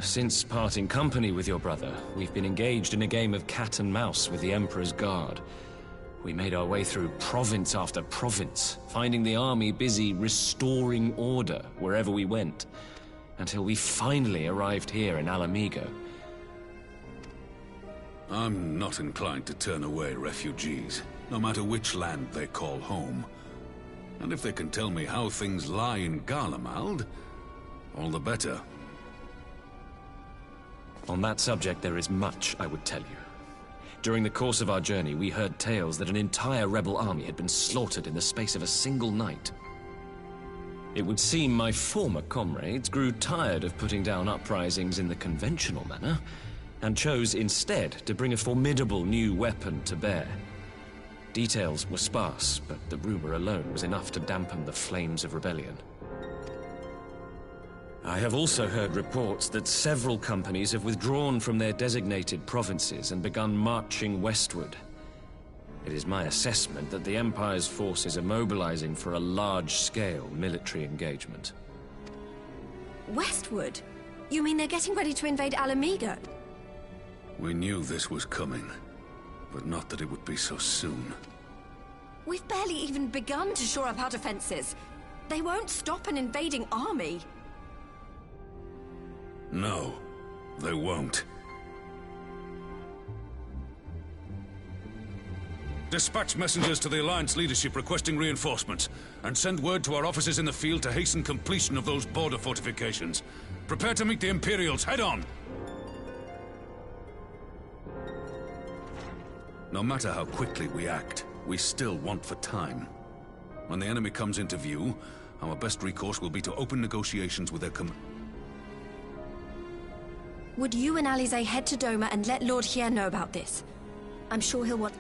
Since parting company with your brother, we've been engaged in a game of cat and mouse with the Emperor's guard. We made our way through province after province, finding the army busy restoring order wherever we went, until we finally arrived here in Alamigo. I'm not inclined to turn away refugees, no matter which land they call home. And if they can tell me how things lie in Garlemald, all the better. On that subject, there is much I would tell you. During the course of our journey, we heard tales that an entire rebel army had been slaughtered in the space of a single night. It would seem my former comrades grew tired of putting down uprisings in the conventional manner, and chose instead to bring a formidable new weapon to bear. Details were sparse, but the rumor alone was enough to dampen the flames of rebellion. I have also heard reports that several companies have withdrawn from their designated provinces and begun marching westward. It is my assessment that the Empire's forces are mobilizing for a large-scale military engagement. Westward? You mean they're getting ready to invade Alamigo? We knew this was coming, but not that it would be so soon. We've barely even begun to shore up our defenses. They won't stop an invading army. No, they won't. Dispatch messengers to the Alliance leadership requesting reinforcements, and send word to our officers in the field to hasten completion of those border fortifications. Prepare to meet the Imperials head on! No matter how quickly we act, we still want for time. When the enemy comes into view, our best recourse will be to open negotiations with their Would you and Alize head to Doma and let Lord Hier know about this? I'm sure he'll want...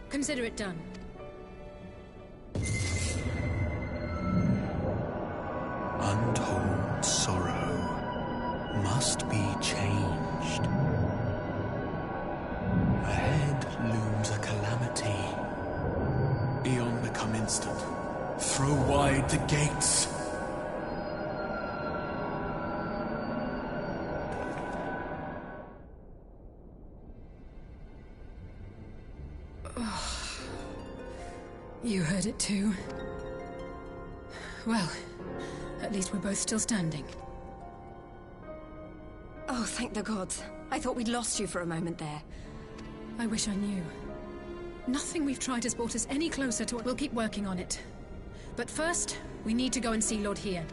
Consider it done. Untold sorrow must be changed. Ahead looms a calamity. Eon become instant. Throw wide the gates. You heard it too. Well, at least we're both still standing. Oh, thank the gods. I thought we'd lost you for a moment there. I wish I knew. Nothing we've tried has brought us any closer to it. We'll keep working on it. But first, we need to go and see Lord Hier.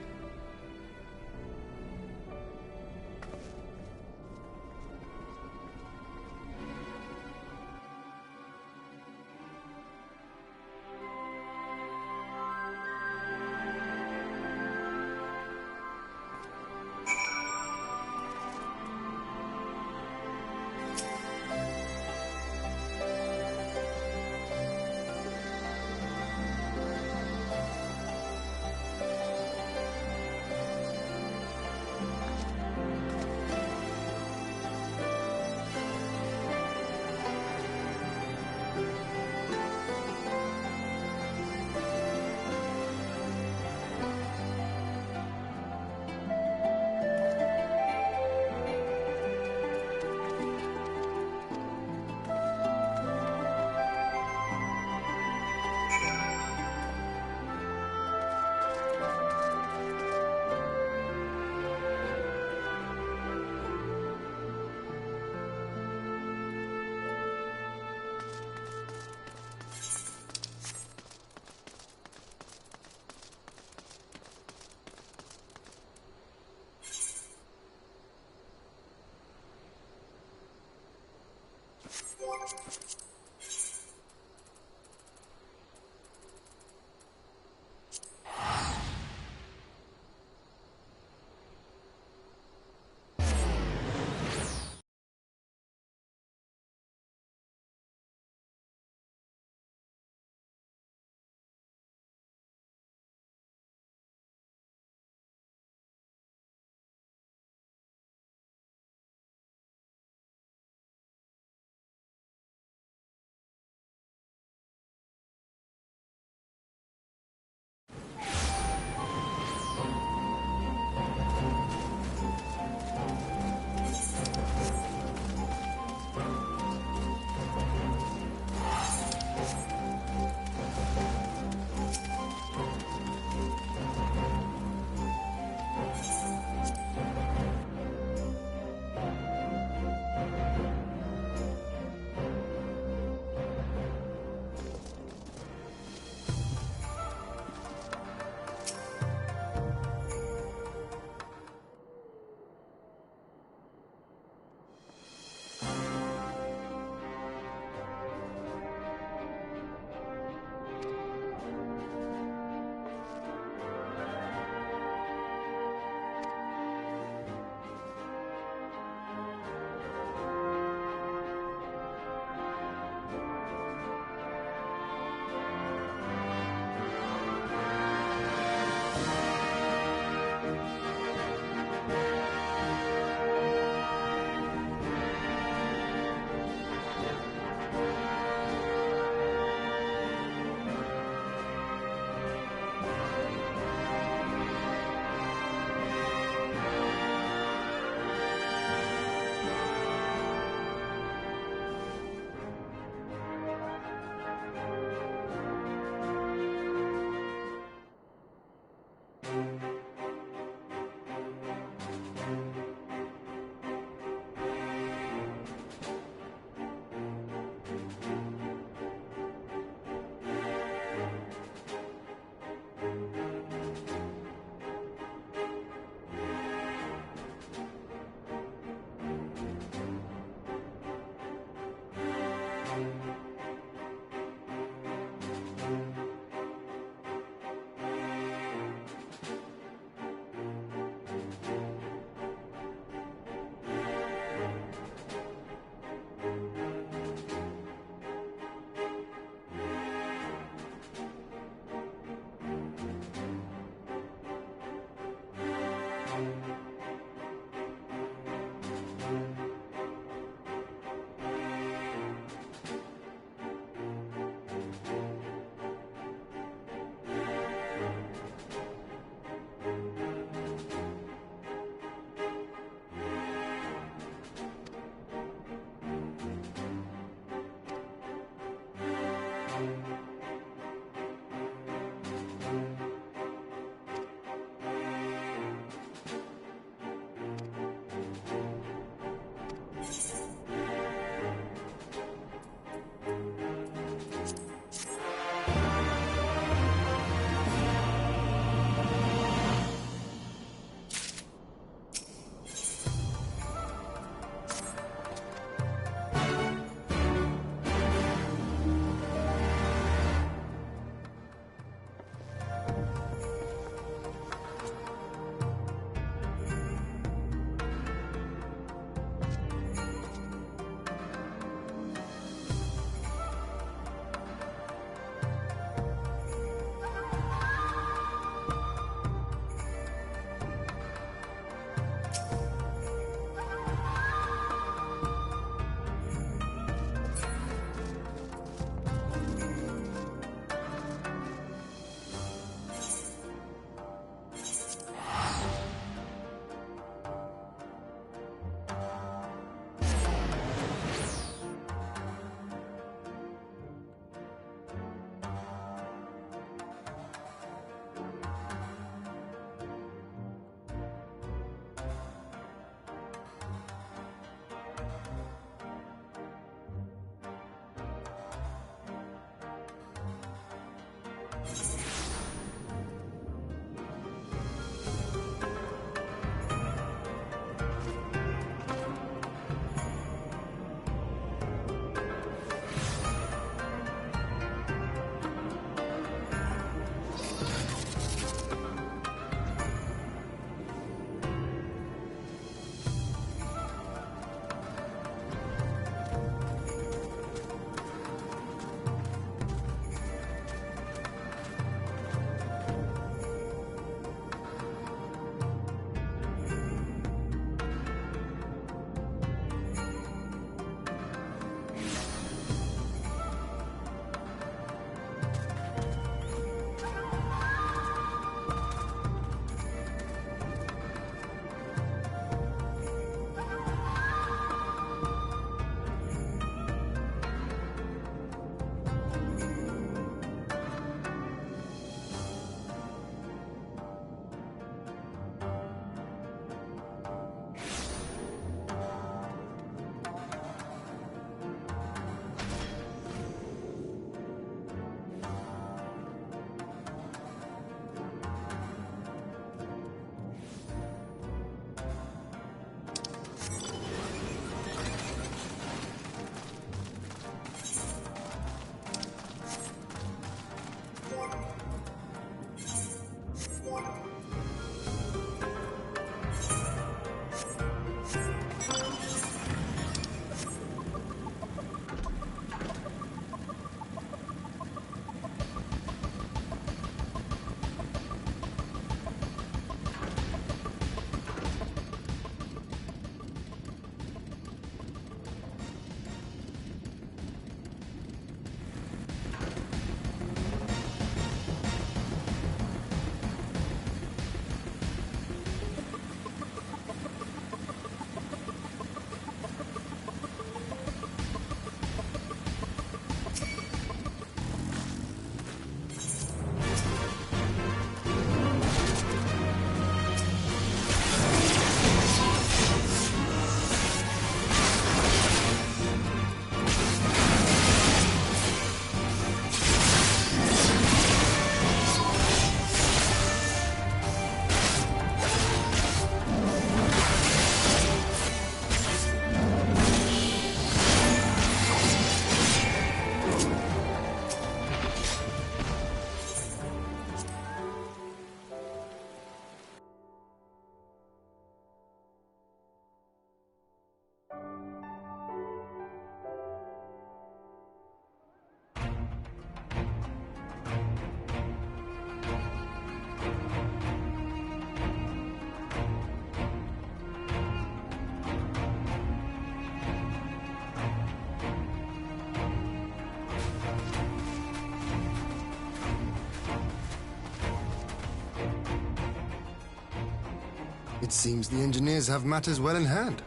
It seems the engineers have matters well in hand.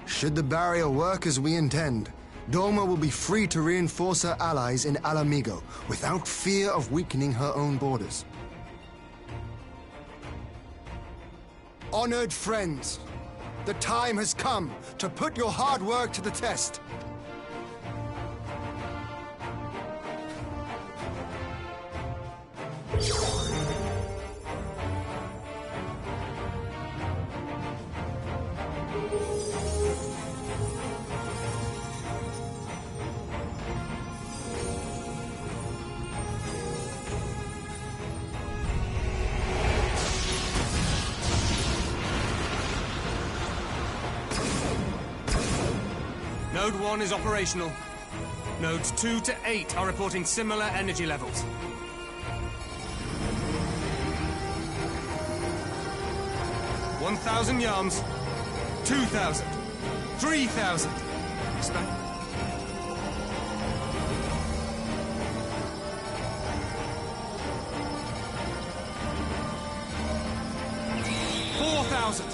Should the barrier work as we intend, Doma will be free to reinforce her allies in Alamigo without fear of weakening her own borders. Honored friends, the time has come to put your hard work to the test. Node 1 is operational. Nodes 2 to 8 are reporting similar energy levels. $1,000 yards. 2,000. 3,000. Expect. 4,000.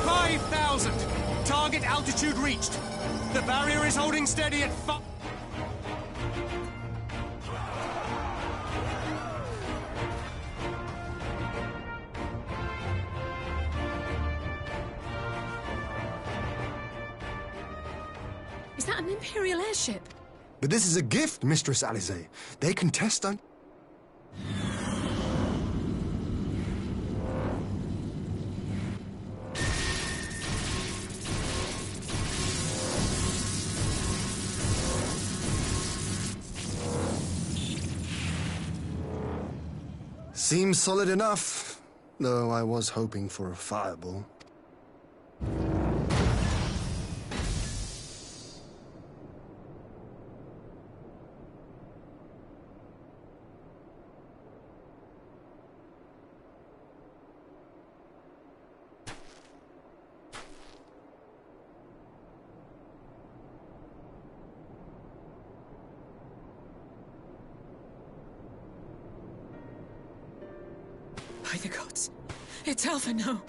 5,000. Target altitude reached. The barrier is holding steady at 5. Is that an Imperial airship? But this is a gift, Mistress Alize. They can test on... Seems solid enough, though I was hoping for a fireball. By the gods, it's Alphino.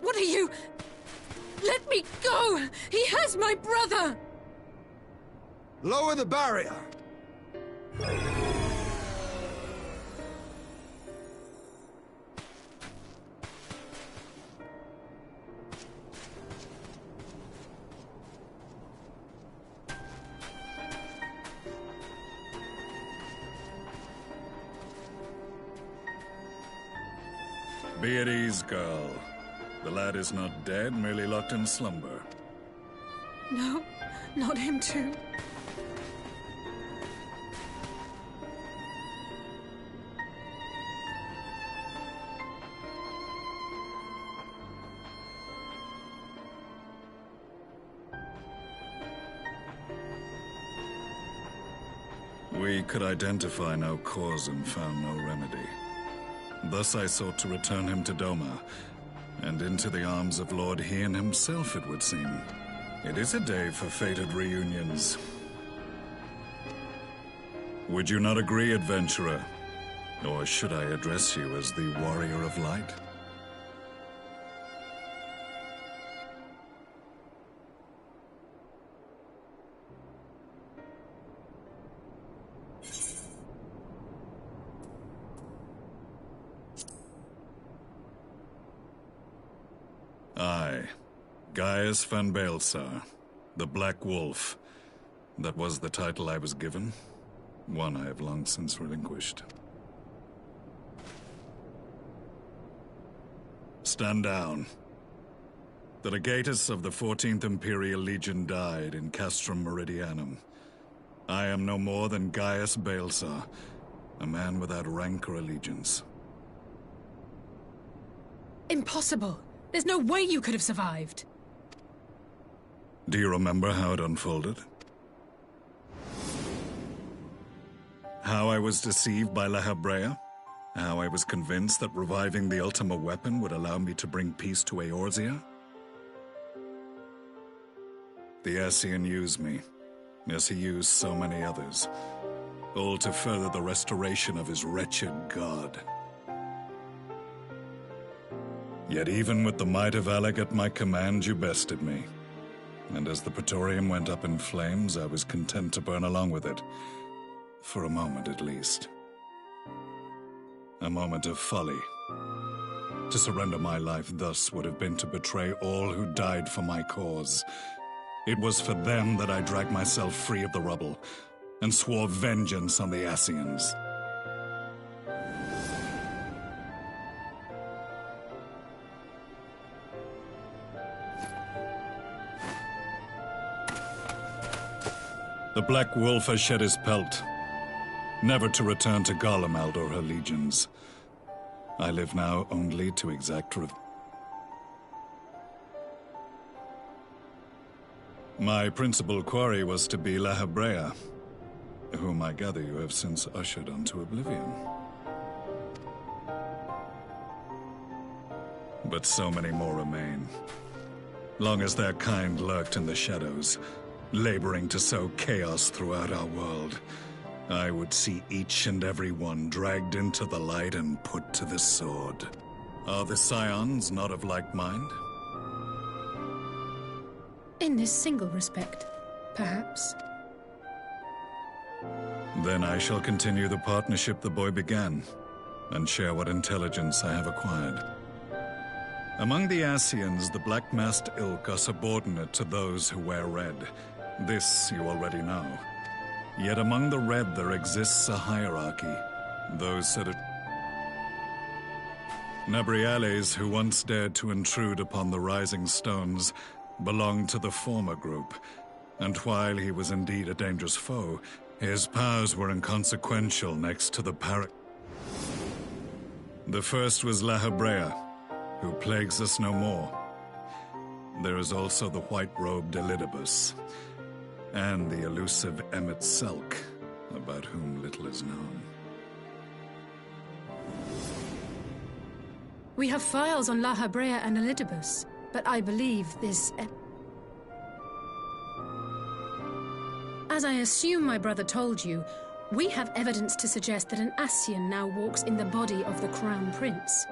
What are you? Let me go! He has my brother! Lower the barrier! Be at ease, girl. The lad is not dead, merely locked in slumber. No, not him too. We could identify no cause and found no remedy. Thus I sought to return him to Doma, and into the arms of Lord Hien himself, it would seem. It is a day for fated reunions. Would you not agree, adventurer? Or should I address you as the Warrior of Light? I, Gaius van Baelsar, the Black Wolf. That was the title I was given, one I have long since relinquished. Stand down. The legatus of the 14th Imperial Legion died in Castrum Meridianum. I am no more than Gaius Baelsar, a man without rank or allegiance. Impossible! There's no way you could have survived! Do you remember how it unfolded? How I was deceived by La Habrea? How I was convinced that reviving the Ultima weapon would allow me to bring peace to Eorzea? The Ascian used me, as he used so many others, all to further the restoration of his wretched god. Yet even with the might of Alec at my command, you bested me. And as the Praetorium went up in flames, I was content to burn along with it. For a moment, at least. A moment of folly. To surrender my life thus would have been to betray all who died for my cause. It was for them that I dragged myself free of the rubble, and swore vengeance on the Ascians. The Black Wolf has shed his pelt, never to return to Garlemald or her legions. I live now only to exact revenge. My principal quarry was to be La Habrea, whom I gather you have since ushered onto oblivion. But so many more remain. Long as their kind lurked in the shadows, laboring to sow chaos throughout our world, I would see each and every one dragged into the light and put to the sword. Are the Scions not of like mind? In this single respect, perhaps. Then I shall continue the partnership the boy began, and share what intelligence I have acquired. Among the Ascians, the Black-Masked Ilk are subordinate to those who wear red. This you already know. Yet among the Red there exists a hierarchy. Those set Nabriales, who once dared to intrude upon the Rising Stones, belonged to the former group, and while he was indeed a dangerous foe, his powers were inconsequential next to the The first was La Habrea, who plagues us no more. There is also the white-robed Elidibus, and the elusive Emmet Selk, about whom little is known. We have files on La Habrea and Elidibus, but I believe this... As I assume my brother told you, we have evidence to suggest that an Ascian now walks in the body of the Crown Prince.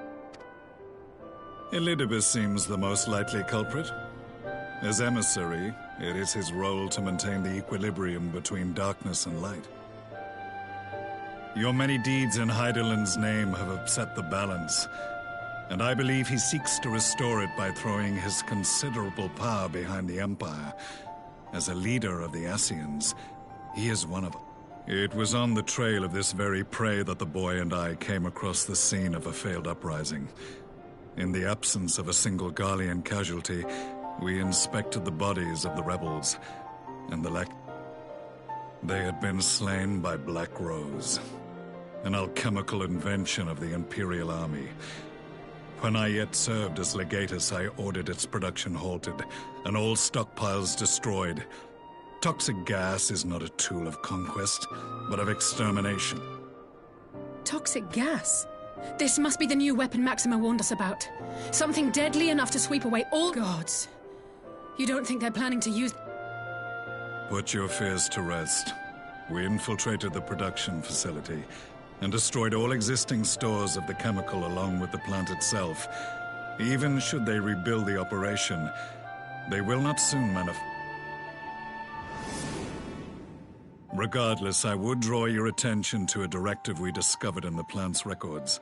Elidibus seems the most likely culprit. As emissary, it is his role to maintain the equilibrium between darkness and light. Your many deeds in Hydaelyn's name have upset the balance, and I believe he seeks to restore it by throwing his considerable power behind the Empire. As a leader of the Ascians, he is one of them. It was on the trail of this very prey that the boy and I came across the scene of a failed uprising. In the absence of a single Garlean casualty, we inspected the bodies of the rebels, and they had been slain by Black Rose, an alchemical invention of the Imperial Army. When I yet served as legatus, I ordered its production halted, and all stockpiles destroyed. Toxic gas is not a tool of conquest, but of extermination. Toxic gas? This must be the new weapon Maxima warned us about. Something deadly enough to sweep away all gods. You don't think they're planning to use... Put your fears to rest. We infiltrated the production facility and destroyed all existing stores of the chemical along with the plant itself. Even should they rebuild the operation, they will not soon Regardless, I would draw your attention to a directive we discovered in the plant's records.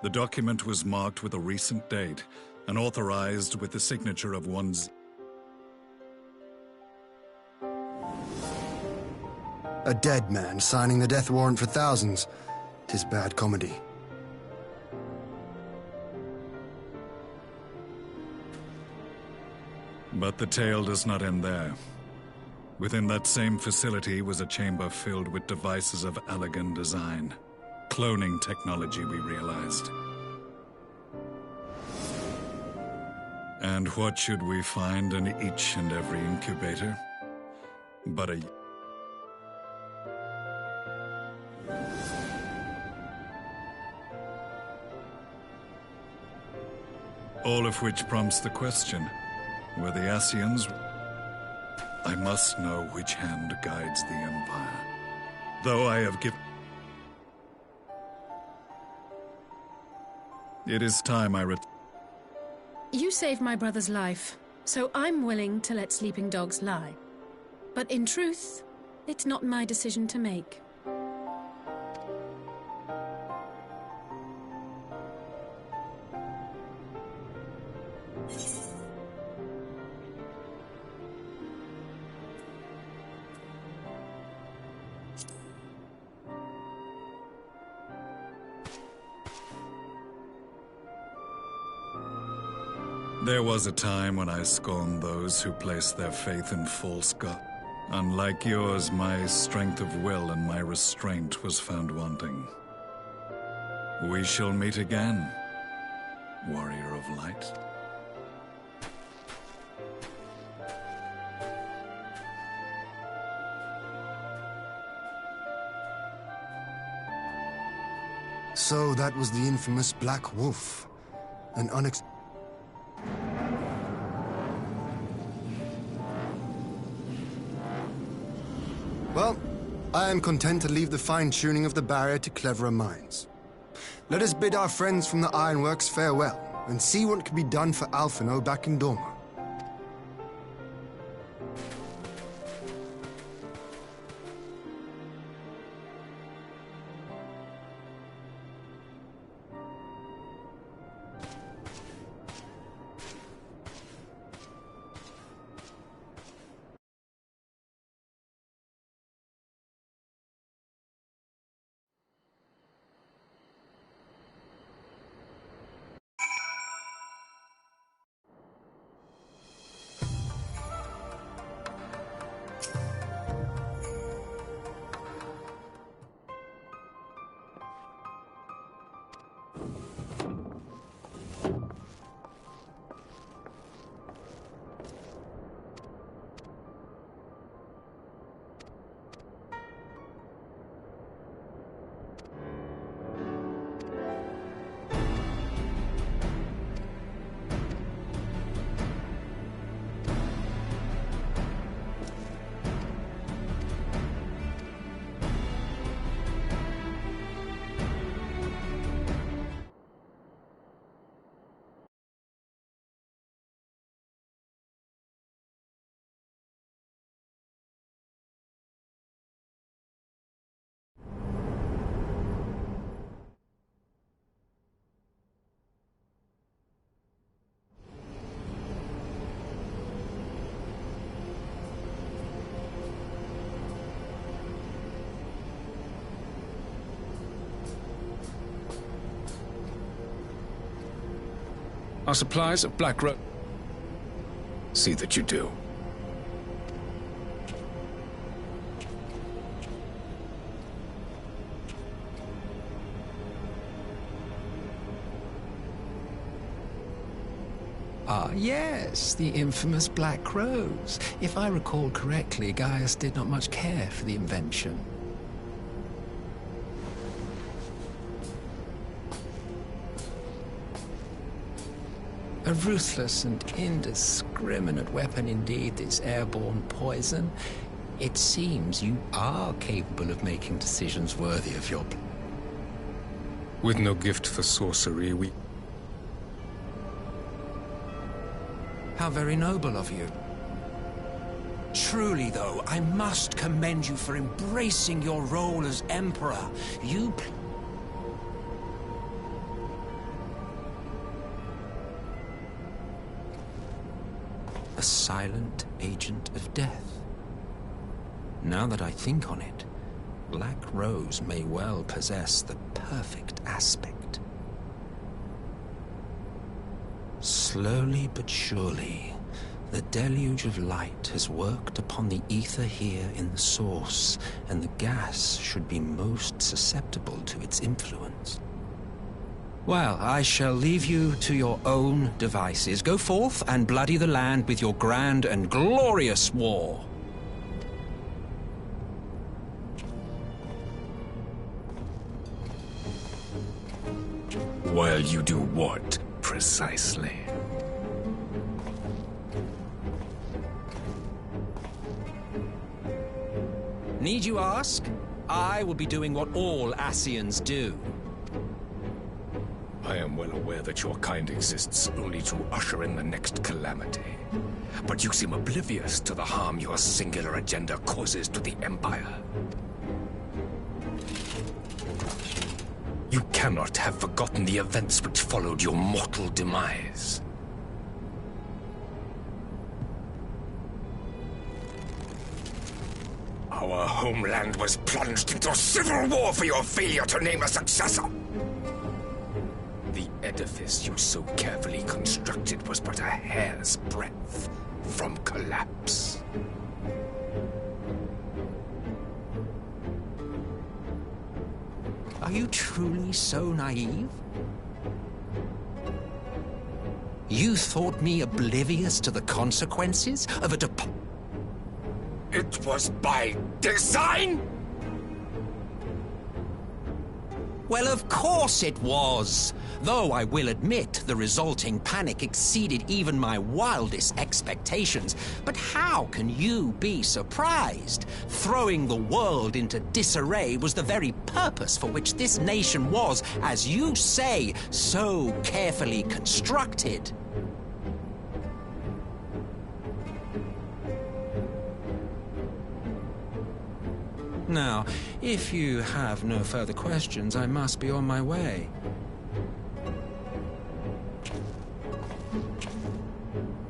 The document was marked with a recent date and authorized with the signature of one's... A dead man signing the death warrant for thousands. 'Tis bad comedy. But the tale does not end there. Within that same facility was a chamber filled with devices of elegant design. Cloning technology, we realized. And what should we find in each and every incubator? But a... All of which prompts the question, were the Ascians... I must know which hand guides the Empire. Though I have given... It is time I You saved my brother's life, so I'm willing to let sleeping dogs lie. But in truth, it's not my decision to make. There was a time when I scorned those who placed their faith in false gods. Unlike yours, my strength of will and my restraint was found wanting. We shall meet again, warrior of light. So that was the infamous Black Wolf. An Well, I am content to leave the fine-tuning of the barrier to cleverer minds. Let us bid our friends from the Ironworks farewell, and see what can be done for Alphino back in Dorma. Our supplies of Black Ro... See that you do. Ah, yes, the infamous Black Rose. If I recall correctly, Gaius did not much care for the invention. A ruthless and indiscriminate weapon indeed, this airborne poison. It seems you are capable of making decisions worthy of your... With no gift for sorcery, we... How very noble of you. Truly, though, I must commend you for embracing your role as Emperor. You... A silent agent of death. Now that I think on it, Black Rose may well possess the perfect aspect. Slowly but surely, the deluge of light has worked upon the ether here in the source, and the gas should be most susceptible to its influence. Well, I shall leave you to your own devices. Go forth and bloody the land with your grand and glorious war. While you do what, precisely? Need you ask? I will be doing what all Ascians do. I am well aware that your kind exists only to usher in the next calamity. But you seem oblivious to the harm your singular agenda causes to the Empire. You cannot have forgotten the events which followed your mortal demise. Our homeland was plunged into civil war for your failure to name a successor. The edifice you so carefully constructed was but a hair's breadth from collapse. Are you truly so naive? You thought me oblivious to the consequences of a It was by design? Well, of course it was. Though I will admit the resulting panic exceeded even my wildest expectations. But how can you be surprised? Throwing the world into disarray was the very purpose for which this nation was, as you say, so carefully constructed. Now, if you have no further questions, I must be on my way.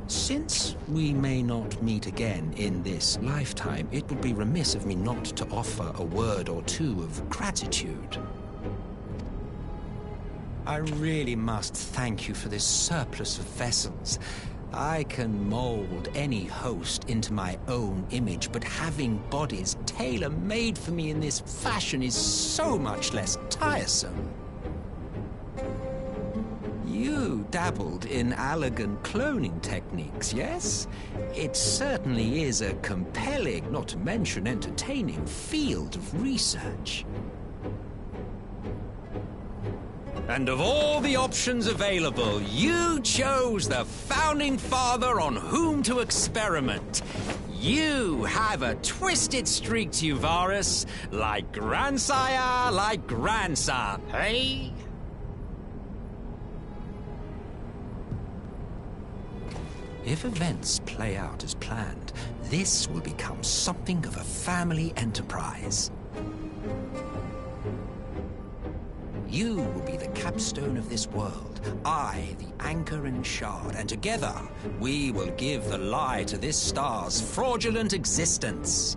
Since we may not meet again in this lifetime, it would be remiss of me not to offer a word or two of gratitude. I really must thank you for this surplus of vessels. I can mold any host into my own image, but having bodies tailor-made for me in this fashion is so much less tiresome. You dabbled in elegant cloning techniques, yes? It certainly is a compelling, not to mention entertaining, field of research. And of all the options available, you chose the Founding Father on whom to experiment. You have a twisted streak to you, Varus, like grandsire, like grandson, hey? If events play out as planned, this will become something of a family enterprise. You will be the capstone of this world, I the anchor and shard, and together we will give the lie to this star's fraudulent existence.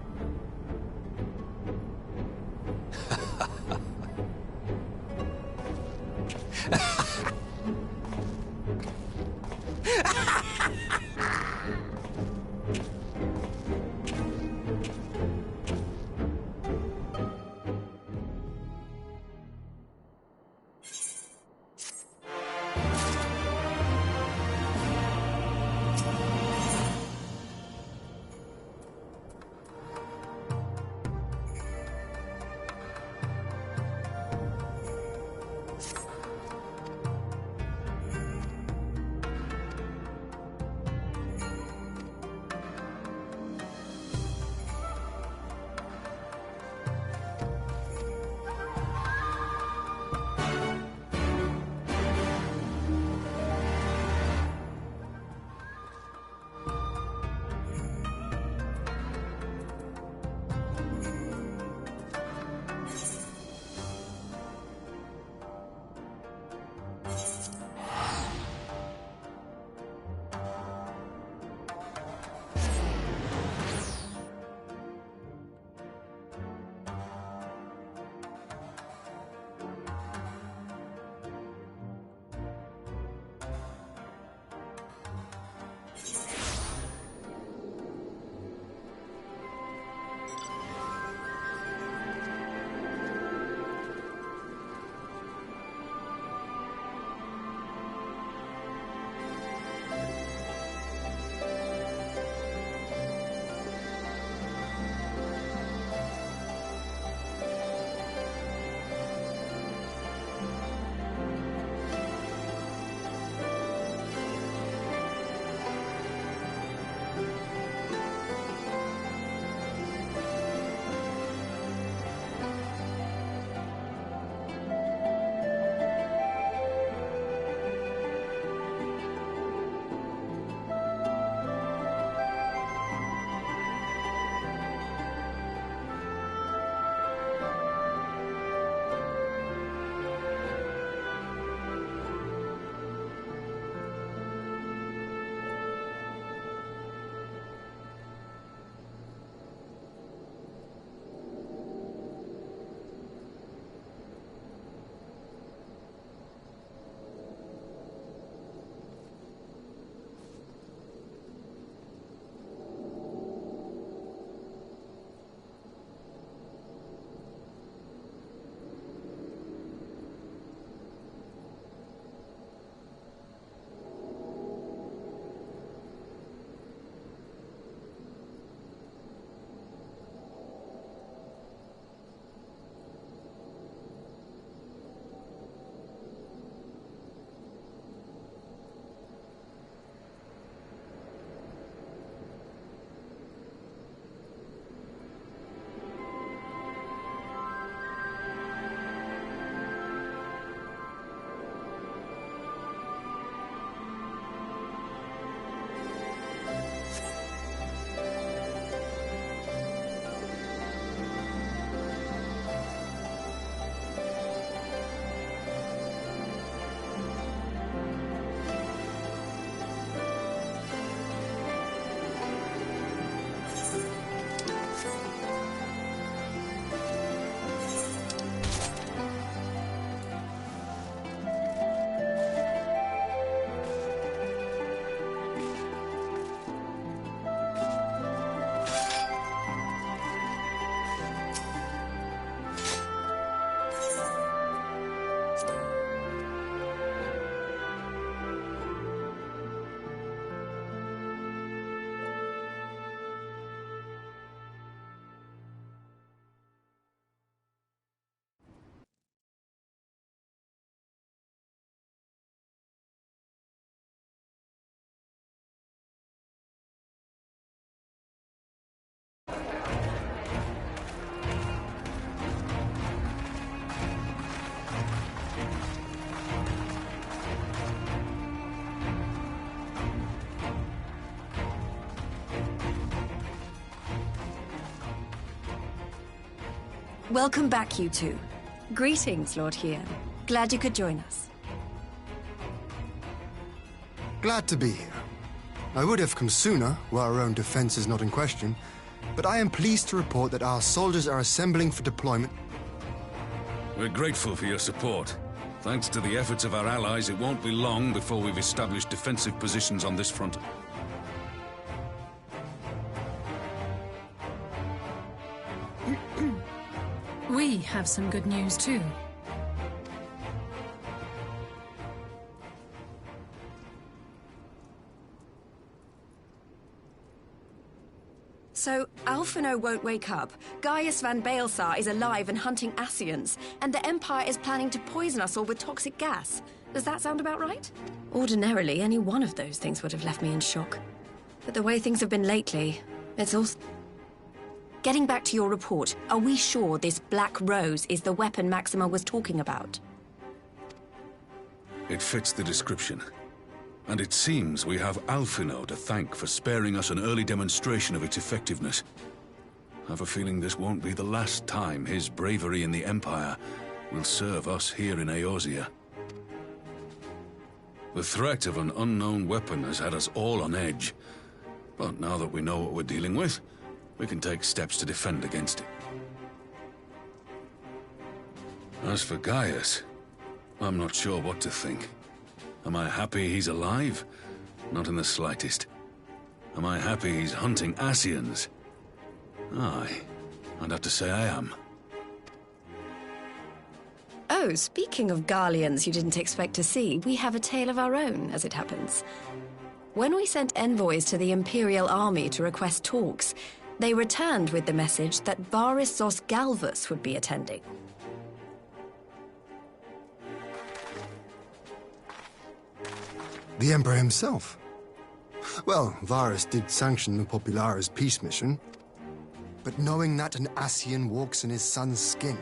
Welcome back, you two. Greetings, Lord Hien. Glad you could join us. Glad to be here. I would have come sooner, were our own defense is not in question, but I am pleased to report that our soldiers are assembling for deployment. We're grateful for your support. Thanks to the efforts of our allies, it won't be long before we've established defensive positions on this front. We have some good news too. So, Alphino won't wake up, Gaius van Baelsar is alive and hunting Ascians, and the Empire is planning to poison us all with toxic gas. Does that sound about right? Ordinarily, any one of those things would have left me in shock. But the way things have been lately, it's all... Getting back to your report, are we sure this Black Rose is the weapon Maxima was talking about? It fits the description. And it seems we have Alphino to thank for sparing us an early demonstration of its effectiveness. I have a feeling this won't be the last time his bravery in the Empire will serve us here in Eorzea. The threat of an unknown weapon has had us all on edge. But now that we know what we're dealing with, we can take steps to defend against it. As for Gaius, I'm not sure what to think. Am I happy he's alive? Not in the slightest. Am I happy he's hunting Ascians? Aye, I'd have to say I am. Oh, speaking of Garleans you didn't expect to see, we have a tale of our own, as it happens. When we sent envoys to the Imperial Army to request talks, they returned with the message that Varys Zos Galvus would be attending. The Emperor himself. Well, Varys did sanction the Popularis peace mission. But knowing that an Ascian walks in his son's skin,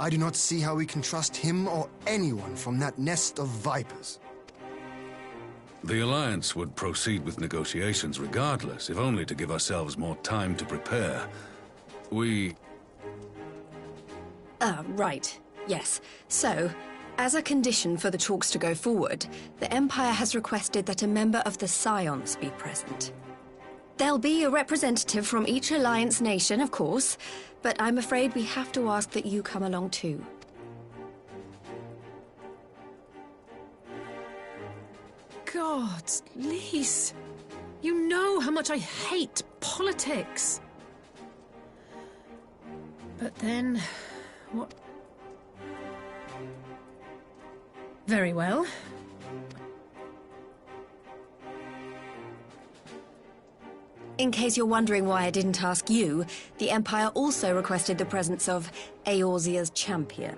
I do not see how we can trust him or anyone from that nest of vipers. The Alliance would proceed with negotiations regardless, if only to give ourselves more time to prepare. We... Right. Yes. So, as a condition for the talks to go forward, the Empire has requested that a member of the Scions be present. There'll be a representative from each Alliance nation, of course, but I'm afraid we have to ask that you come along too. God, Lise, you know how much I hate politics. But then, what? Very well. In case you're wondering why I didn't ask you, the Empire also requested the presence of Eorzea's champion.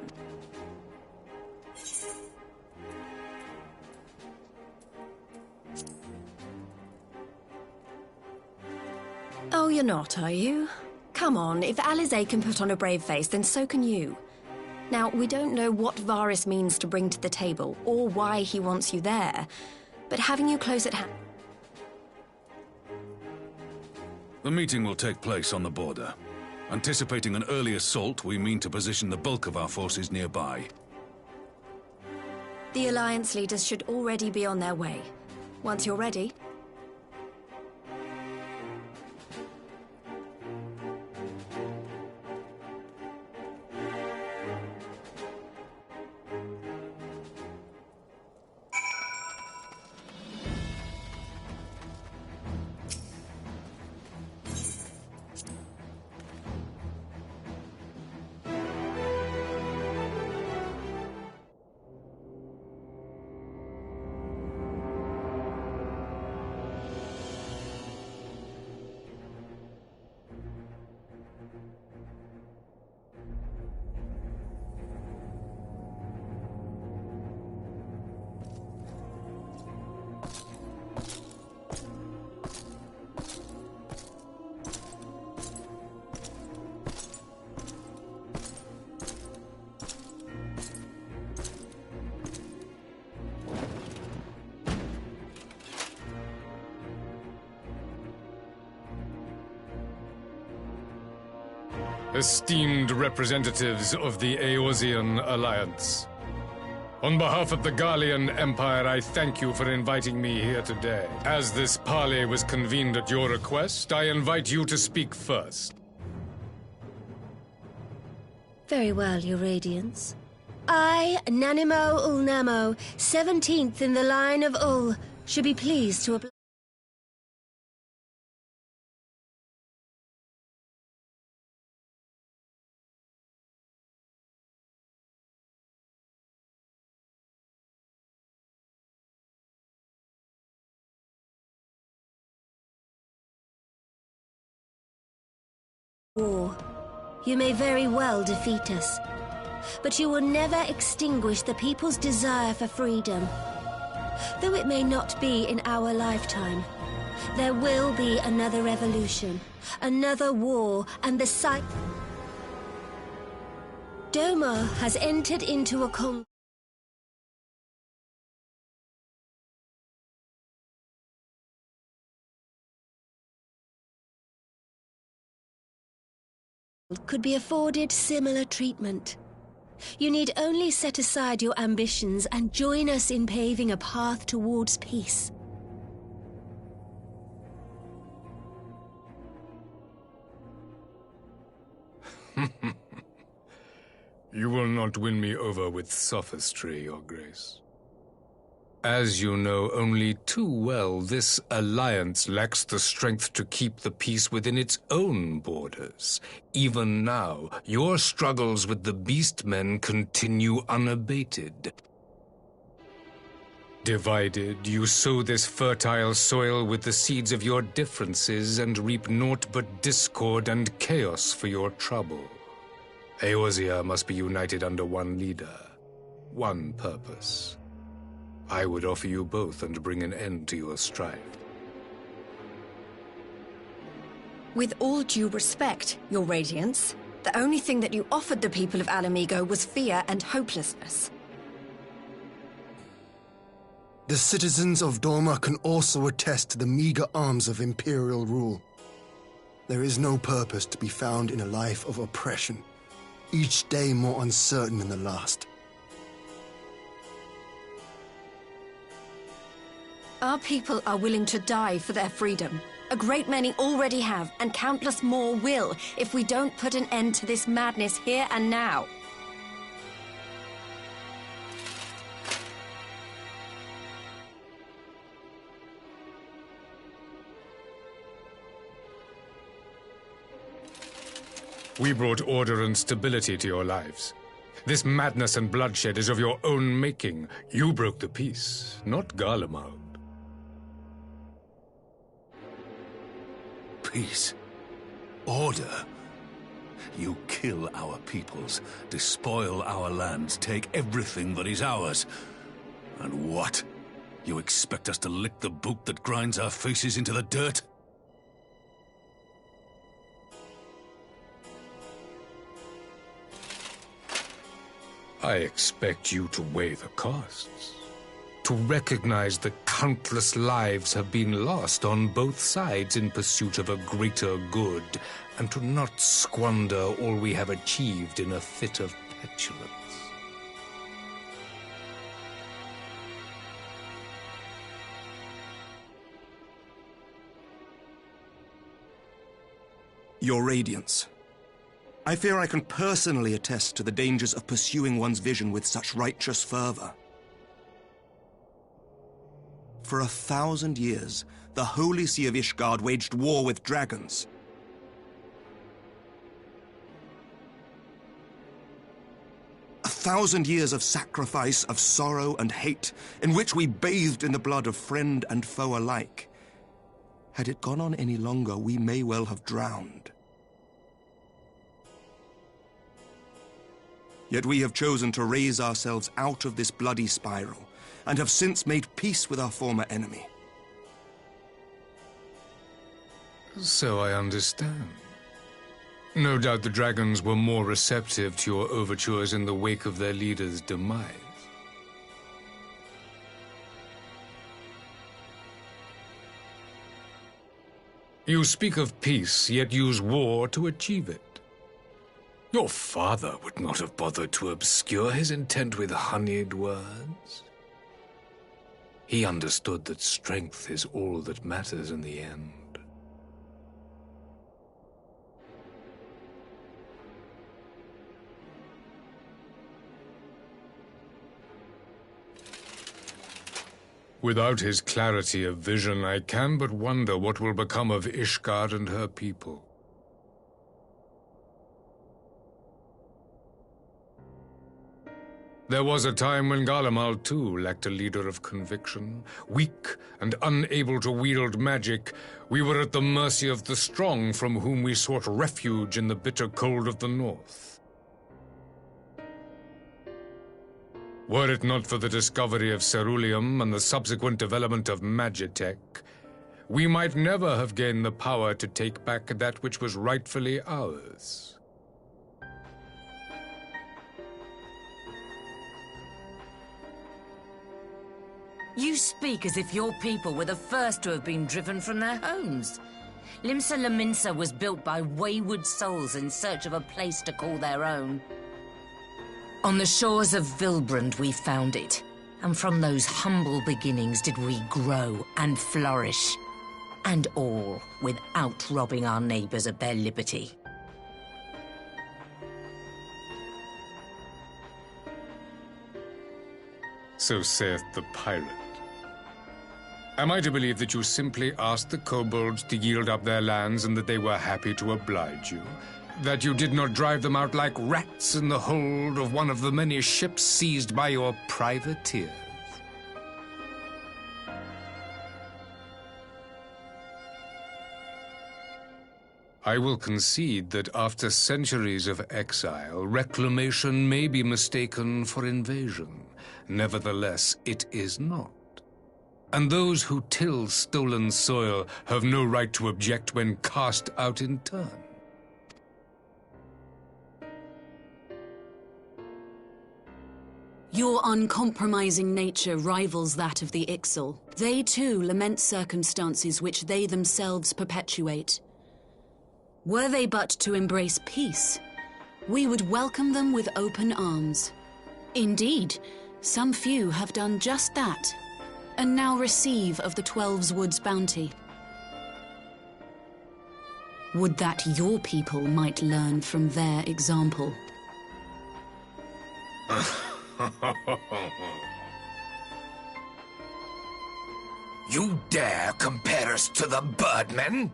Oh, you're not, are you? Come on, if Alisaie can put on a brave face, then so can you. Now, we don't know what Varys means to bring to the table, or why he wants you there, but having you close at hand... The meeting will take place on the border. Anticipating an early assault, we mean to position the bulk of our forces nearby. The Alliance leaders should already be on their way. Once you're ready... Esteemed representatives of the Eorzean Alliance, on behalf of the Gallian Empire, I thank you for inviting me here today. As this parley was convened at your request, I invite you to speak first. Very well, Your Radiance. I, Nanimo Ulnamo, 17th in the line of Ul, should be pleased to apply. War. You may very well defeat us, but you will never extinguish the people's desire for freedom. Though it may not be in our lifetime, there will be another revolution, another war, and the Doma has entered into a could be afforded similar treatment. You need only set aside your ambitions and join us in paving a path towards peace. You will not win me over with sophistry, Your Grace. As you know only too well, this alliance lacks the strength to keep the peace within its own borders. Even now, your struggles with the Beastmen continue unabated. Divided, you sow this fertile soil with the seeds of your differences and reap naught but discord and chaos for your trouble. Eorzea must be united under one leader, one purpose. I would offer you both and bring an end to your strife. With all due respect, Your Radiance, the only thing that you offered the people of Alamigo was fear and hopelessness. The citizens of Doma can also attest to the meager arms of Imperial rule. There is no purpose to be found in a life of oppression, each day more uncertain than the last. Our people are willing to die for their freedom. A great many already have, and countless more will, if we don't put an end to this madness here and now. We brought order and stability to your lives. This madness and bloodshed is of your own making. You broke the peace, not Garlemald. Peace. Order. You kill our peoples, despoil our lands, take everything that is ours. And what? You expect us to lick the boot that grinds our faces into the dirt? I expect you to weigh the costs. To recognize the countless lives have been lost on both sides in pursuit of a greater good, and to not squander all we have achieved in a fit of petulance. Your Radiance, I fear I can personally attest to the dangers of pursuing one's vision with such righteous fervor. For 1,000 years, the Holy See of Ishgard waged war with dragons. A 1,000 years of sacrifice, of sorrow and hate, in which we bathed in the blood of friend and foe alike. Had it gone on any longer, we may well have drowned. Yet we have chosen to raise ourselves out of this bloody spiral, and have since made peace with our former enemy. So I understand. No doubt the dragons were more receptive to your overtures in the wake of their leader's demise. You speak of peace, yet use war to achieve it. Your father would not have bothered to obscure his intent with honeyed words. He understood that strength is all that matters in the end. Without his clarity of vision, I can but wonder what will become of Ishgard and her people. There was a time when Garlemald too lacked a leader of conviction. Weak and unable to wield magic, we were at the mercy of the strong from whom we sought refuge in the bitter cold of the north. Were it not for the discovery of ceruleum and the subsequent development of magitech, we might never have gained the power to take back that which was rightfully ours. You speak as if your people were the first to have been driven from their homes. Limsa Lominsa was built by wayward souls in search of a place to call their own. On the shores of Vilbrand we found it, and from those humble beginnings did we grow and flourish. And all without robbing our neighbors of their liberty. So saith the pirate. Am I to believe that you simply asked the kobolds to yield up their lands and that they were happy to oblige you? That you did not drive them out like rats in the hold of one of the many ships seized by your privateers? I will concede that after centuries of exile, reclamation may be mistaken for invasion. Nevertheless, it is not. And those who till stolen soil have no right to object when cast out in turn. Your uncompromising nature rivals that of the Ixal. They too lament circumstances which they themselves perpetuate. Were they but to embrace peace, we would welcome them with open arms. Indeed, some few have done just that, and now receive of the 12's Wood's bounty. Would that your people might learn from their example. You dare compare us to the Birdmen?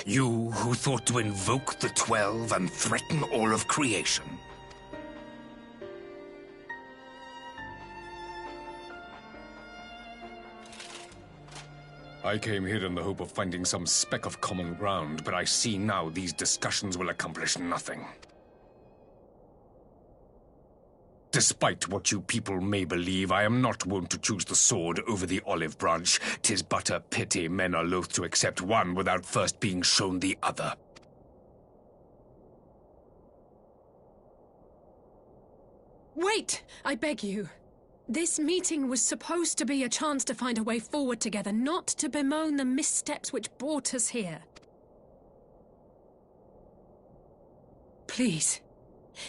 You who thought to invoke the 12 and threaten all of creation? I came here in the hope of finding some speck of common ground, but I see now these discussions will accomplish nothing. Despite what you people may believe, I am not wont to choose the sword over the olive branch. 'Tis but a pity men are loath to accept one without first being shown the other. Wait! I beg you. This meeting was supposed to be a chance to find a way forward together, not to bemoan the missteps which brought us here. Please.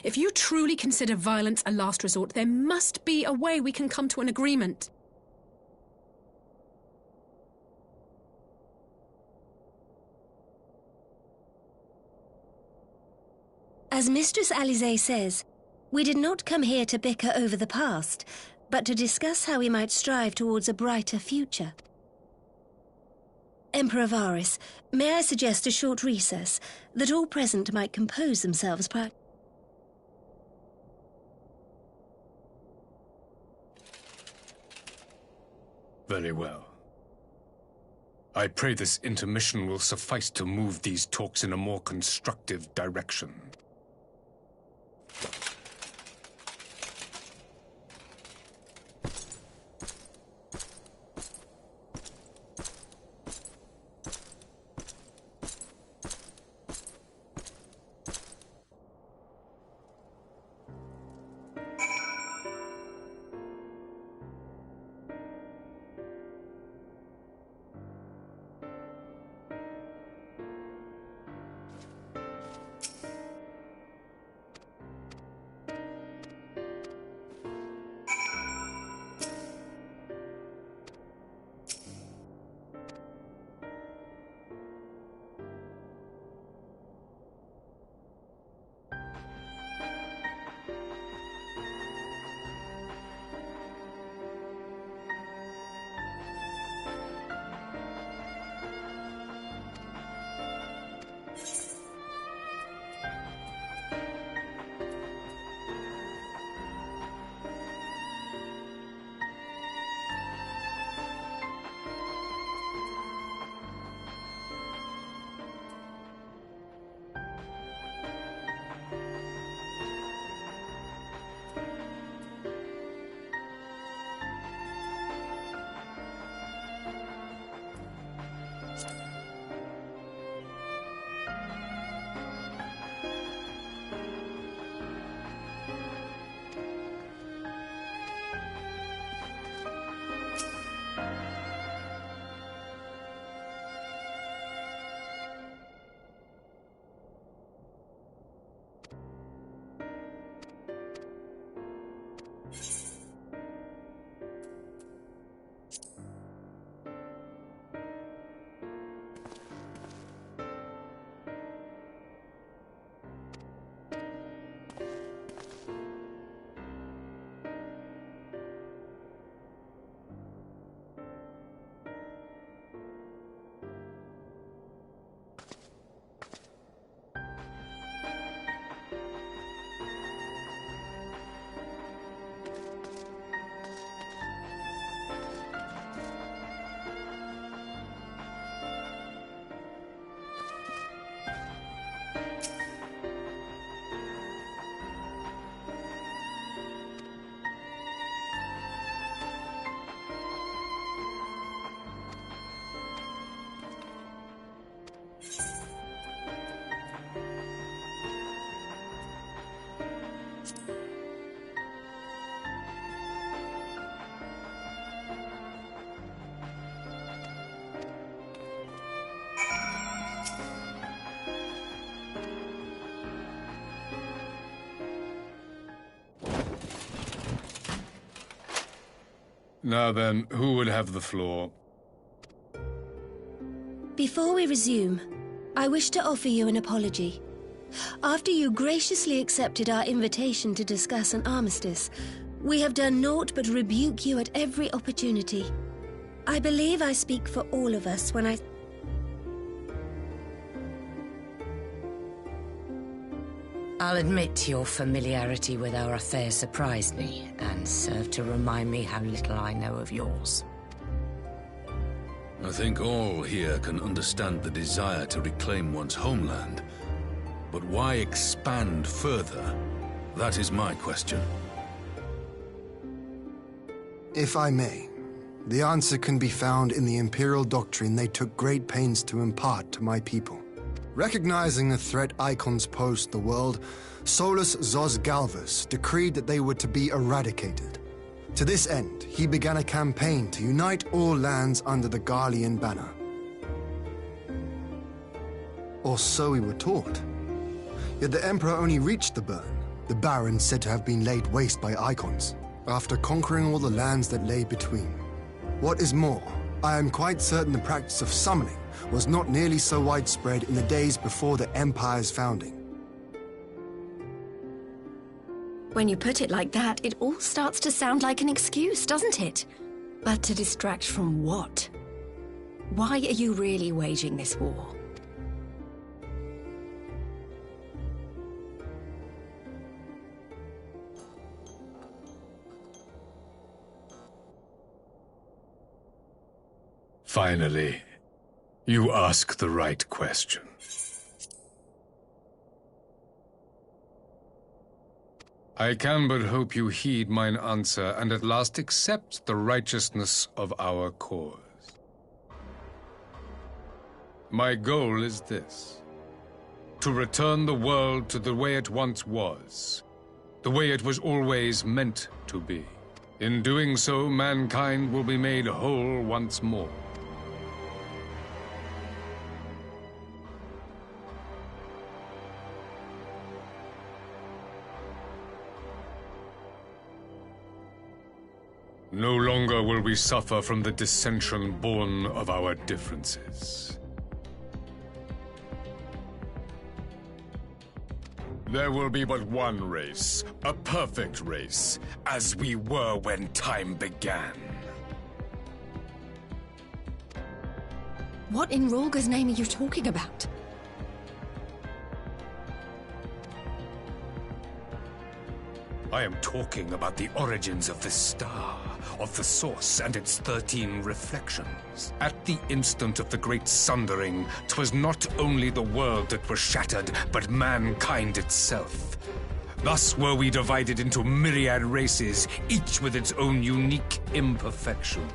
If you truly consider violence a last resort, there must be a way we can come to an agreement. As Mistress Alisaie says, we did not come here to bicker over the past, but to discuss how we might strive towards a brighter future. Emperor Varys, may I suggest a short recess, that all present might compose themselves prior... Very well. I pray this intermission will suffice to move these talks in a more constructive direction. Now then, who would have the floor? Before we resume, I wish to offer you an apology. After you graciously accepted our invitation to discuss an armistice, we have done naught but rebuke you at every opportunity. I believe I speak for all of us when I... I'll admit your familiarity with our affair surprised me, and served to remind me how little I know of yours. I think all here can understand the desire to reclaim one's homeland. But why expand further? That is my question. If I may, the answer can be found in the Imperial doctrine they took great pains to impart to my people. Recognizing the threat icons posed to the world, Solus Zos Galvus decreed that they were to be eradicated. To this end, he began a campaign to unite all lands under the Garlean banner. Or so we were taught. Yet the Emperor only reached the burn, the Baron said to have been laid waste by icons, after conquering all the lands that lay between. What is more, I am quite certain the practice of summoning was not nearly so widespread in the days before the Empire's founding. When you put it like that, it all starts to sound like an excuse, doesn't it? But to distract from what? Why are you really waging this war? Finally, you ask the right question. I can but hope you heed mine answer and at last accept the righteousness of our cause. My goal is this: to return the world to the way it once was, the way it was always meant to be. In doing so, mankind will be made whole once more. No longer will we suffer from the dissension born of our differences. There will be but one race, a perfect race, as we were when time began. What in Rorga's name are you talking about? I am talking about the origins of the star, of the source and its 13 reflections. At the instant of the great sundering, 'twas not only the world that was shattered, but mankind itself. Thus were we divided into myriad races, each with its own unique imperfection.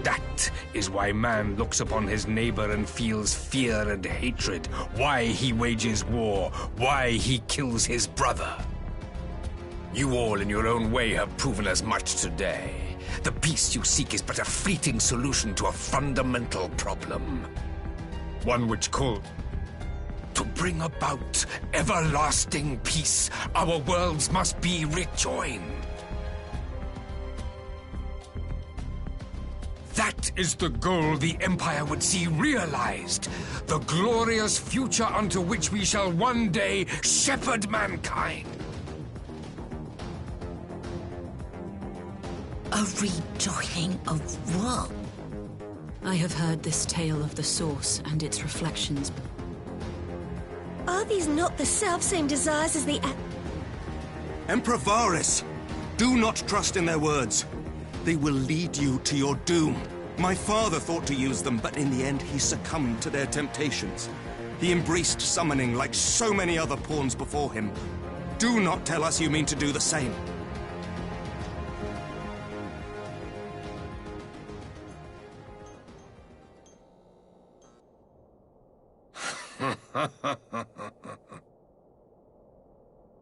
That is why man looks upon his neighbor and feels fear and hatred, why he wages war, why he kills his brother. You all in your own way have proven as much today. The peace you seek is but a fleeting solution to a fundamental problem. One which calls to bring about everlasting peace, our worlds must be rejoined. That is the goal the Empire would see realized. The glorious future unto which we shall one day shepherd mankind. A rejoining of what? I have heard this tale of the Source and its reflections. Are these not the self-same desires as the... Emperor Varys! Do not trust in their words. They will lead you to your doom. My father thought to use them, but in the end he succumbed to their temptations. He embraced summoning like so many other pawns before him. Do not tell us you mean to do the same.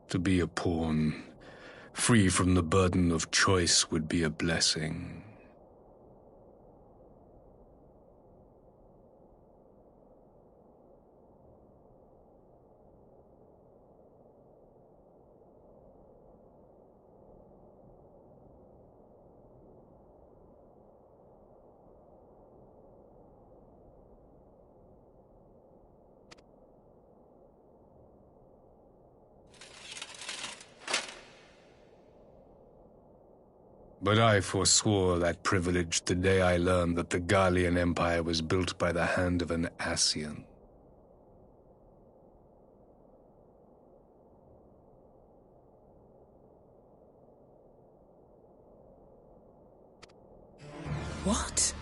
To be a pawn, free from the burden of choice, would be a blessing. But I forswore that privilege the day I learned that the Garlean Empire was built by the hand of an Ascian. What?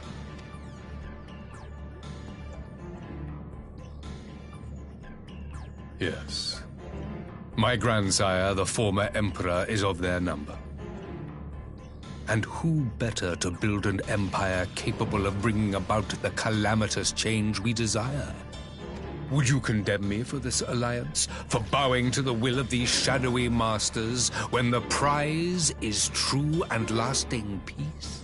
Yes. My grandsire, the former Emperor, is of their number. And who better to build an empire capable of bringing about the calamitous change we desire? Would you condemn me for this alliance? For bowing to the will of these shadowy masters, when the prize is true and lasting peace?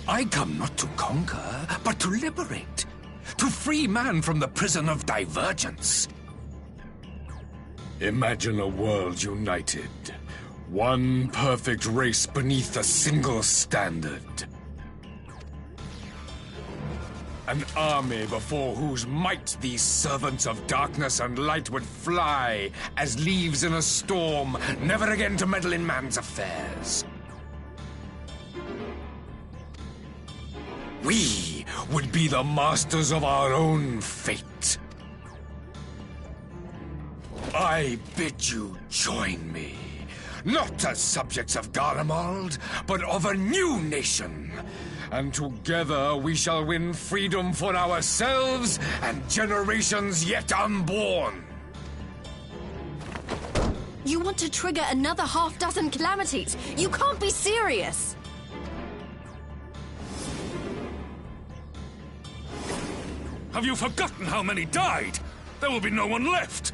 I come not to conquer, but to liberate. To free man from the prison of divergence. Imagine a world united. One perfect race beneath a single standard. An army before whose might these servants of darkness and light would fly as leaves in a storm, never again to meddle in man's affairs. We would be the masters of our own fate. I bid you join me, not as subjects of Garlemald, but of a new nation. And together we shall win freedom for ourselves and generations yet unborn. You want to trigger another half-dozen calamities? You can't be serious! Have you forgotten how many died? There will be no one left!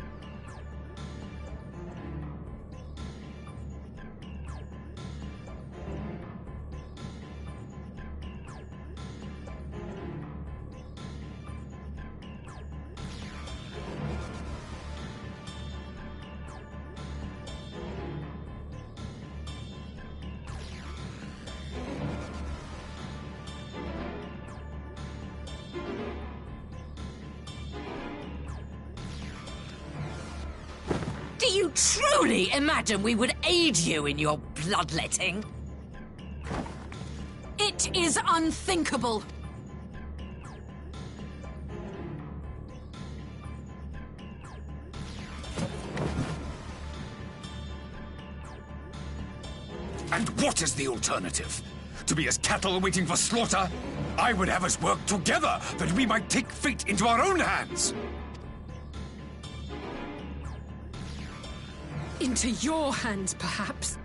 Do you truly imagine we would aid you in your bloodletting? It is unthinkable. And what is the alternative? To be as cattle waiting for slaughter? I would have us work together that we might take fate into our own hands. Into your hands, perhaps.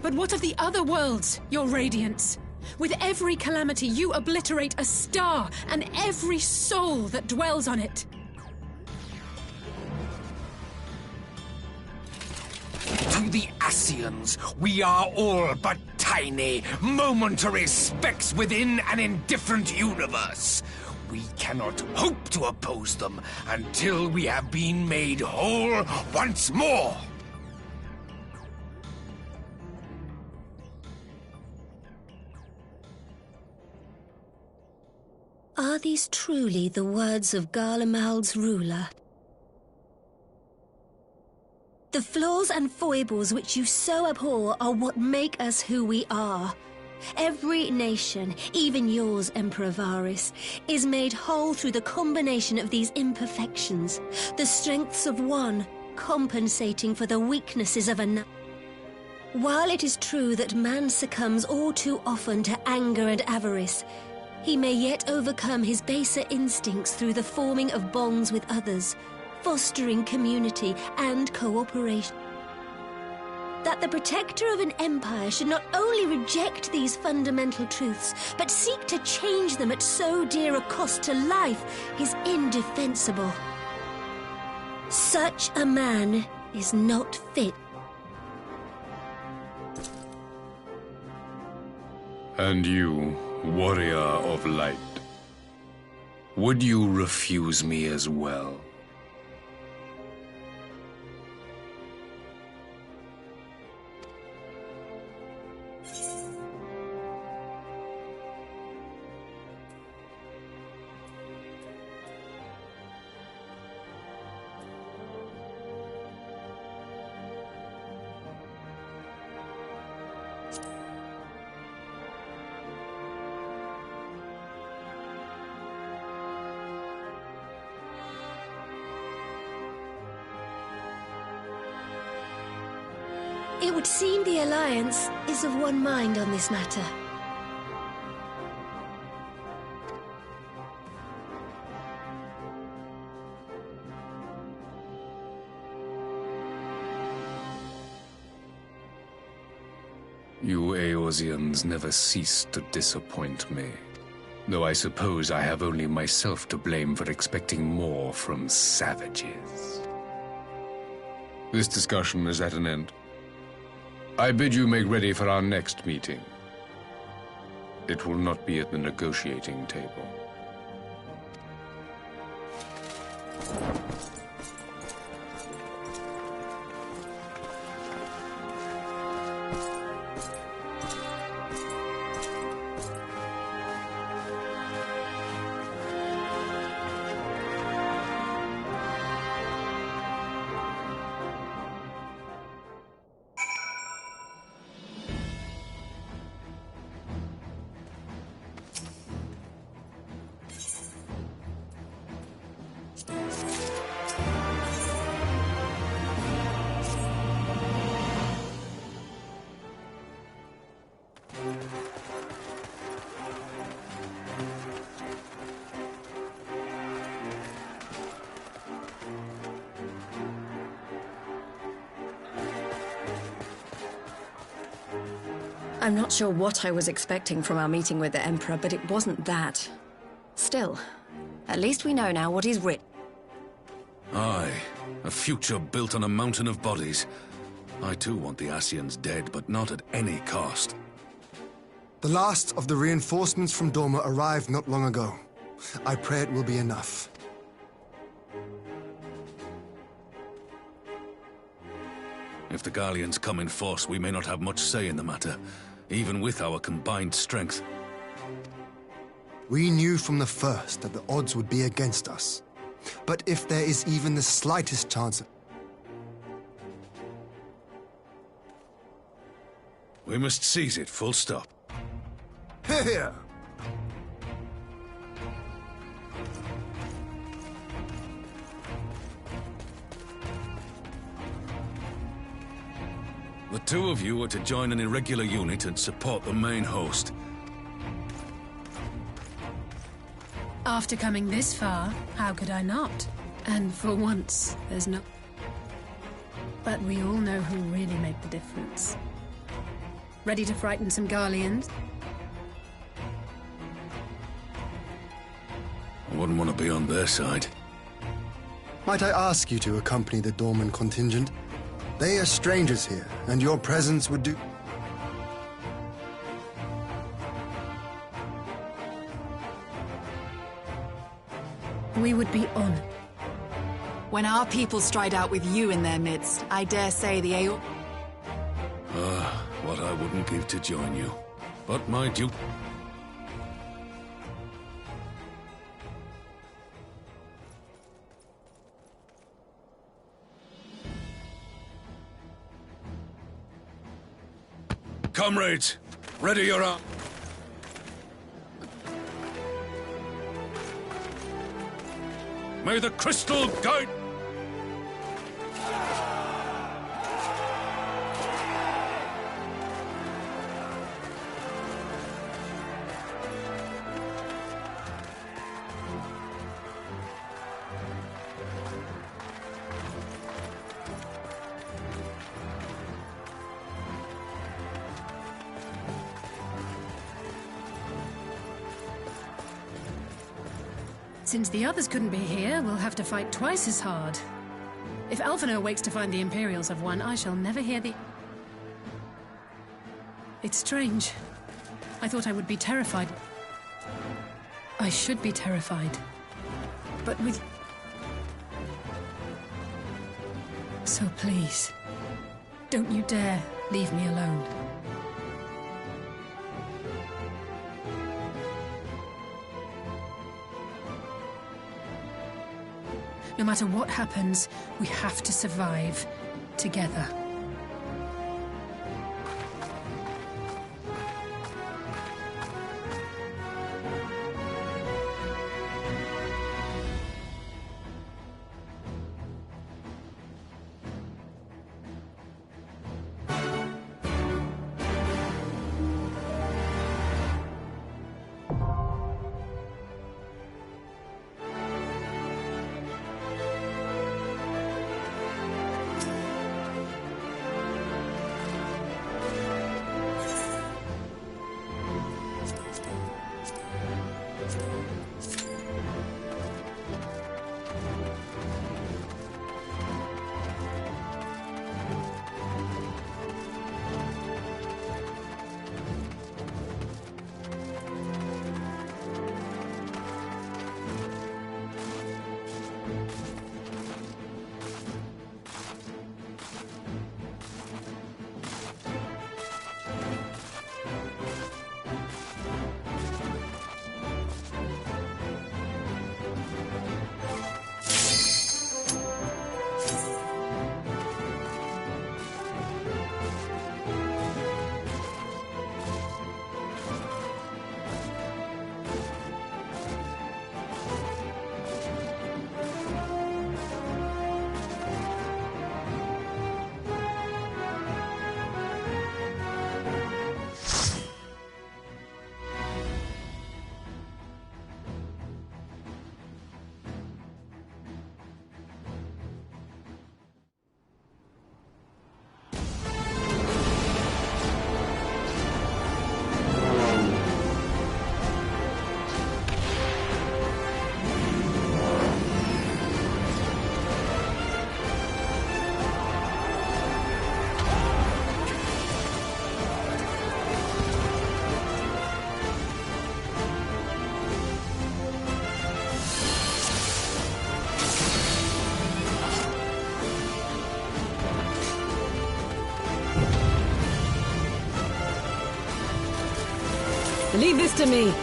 But what of the other worlds, your radiance? With every calamity, you obliterate a star and every soul that dwells on it. To the Ascians, we are all but tiny, momentary specks within an indifferent universe. We cannot hope to oppose them until we have been made whole once more. Are these truly the words of Garlemald's ruler? The flaws and foibles which you so abhor are what make us who we are. Every nation, even yours, Emperor Varys, is made whole through the combination of these imperfections, the strengths of one compensating for the weaknesses of another. While it is true that man succumbs all too often to anger and avarice, he may yet overcome his baser instincts through the forming of bonds with others, fostering community and cooperation. That the protector of an empire should not only reject these fundamental truths, but seek to change them at so dear a cost to life is indefensible. Such a man is not fit. And you, warrior of light, would you refuse me as well? It would seem the Alliance is of one mind on this matter. You Eorzeans never cease to disappoint me. Though I suppose I have only myself to blame for expecting more from savages. This discussion is at an end. I bid you make ready for our next meeting. It will not be at the negotiating table. I'm not sure what I was expecting from our meeting with the Emperor, but it wasn't that. Still, at least we know now what he's written. Aye, a future built on a mountain of bodies. I too want the Ascians dead, but not at any cost. The last of the reinforcements from Dorma arrived not long ago. I pray it will be enough. If the Garleans come in force, we may not have much say in the matter, even with our combined strength. We knew from the first that the odds would be against us. But if there is even the slightest chance... We must seize it, full stop. Hear, hear! The two of you are to join an irregular unit and support the main host. After coming this far, how could I not? And for once, there's no... But we all know who really make the difference. Ready to frighten some Garleans? I wouldn't want to be on their side. Might I ask you to accompany the Dorman contingent? They are strangers here, and your presence would do... We would be honored. When our people stride out with you in their midst, I dare say the Aeor... What I wouldn't give to join you. But my duty... Comrades, ready your arm. May the crystal guide... Since the others couldn't be here, we'll have to fight twice as hard. If Alphino wakes to find the Imperials have won, I shall never hear the... It's strange. I thought I would be terrified. I should be terrified. But with... So please, don't you dare leave me alone. No matter what happens, we have to survive together. Leave this to me.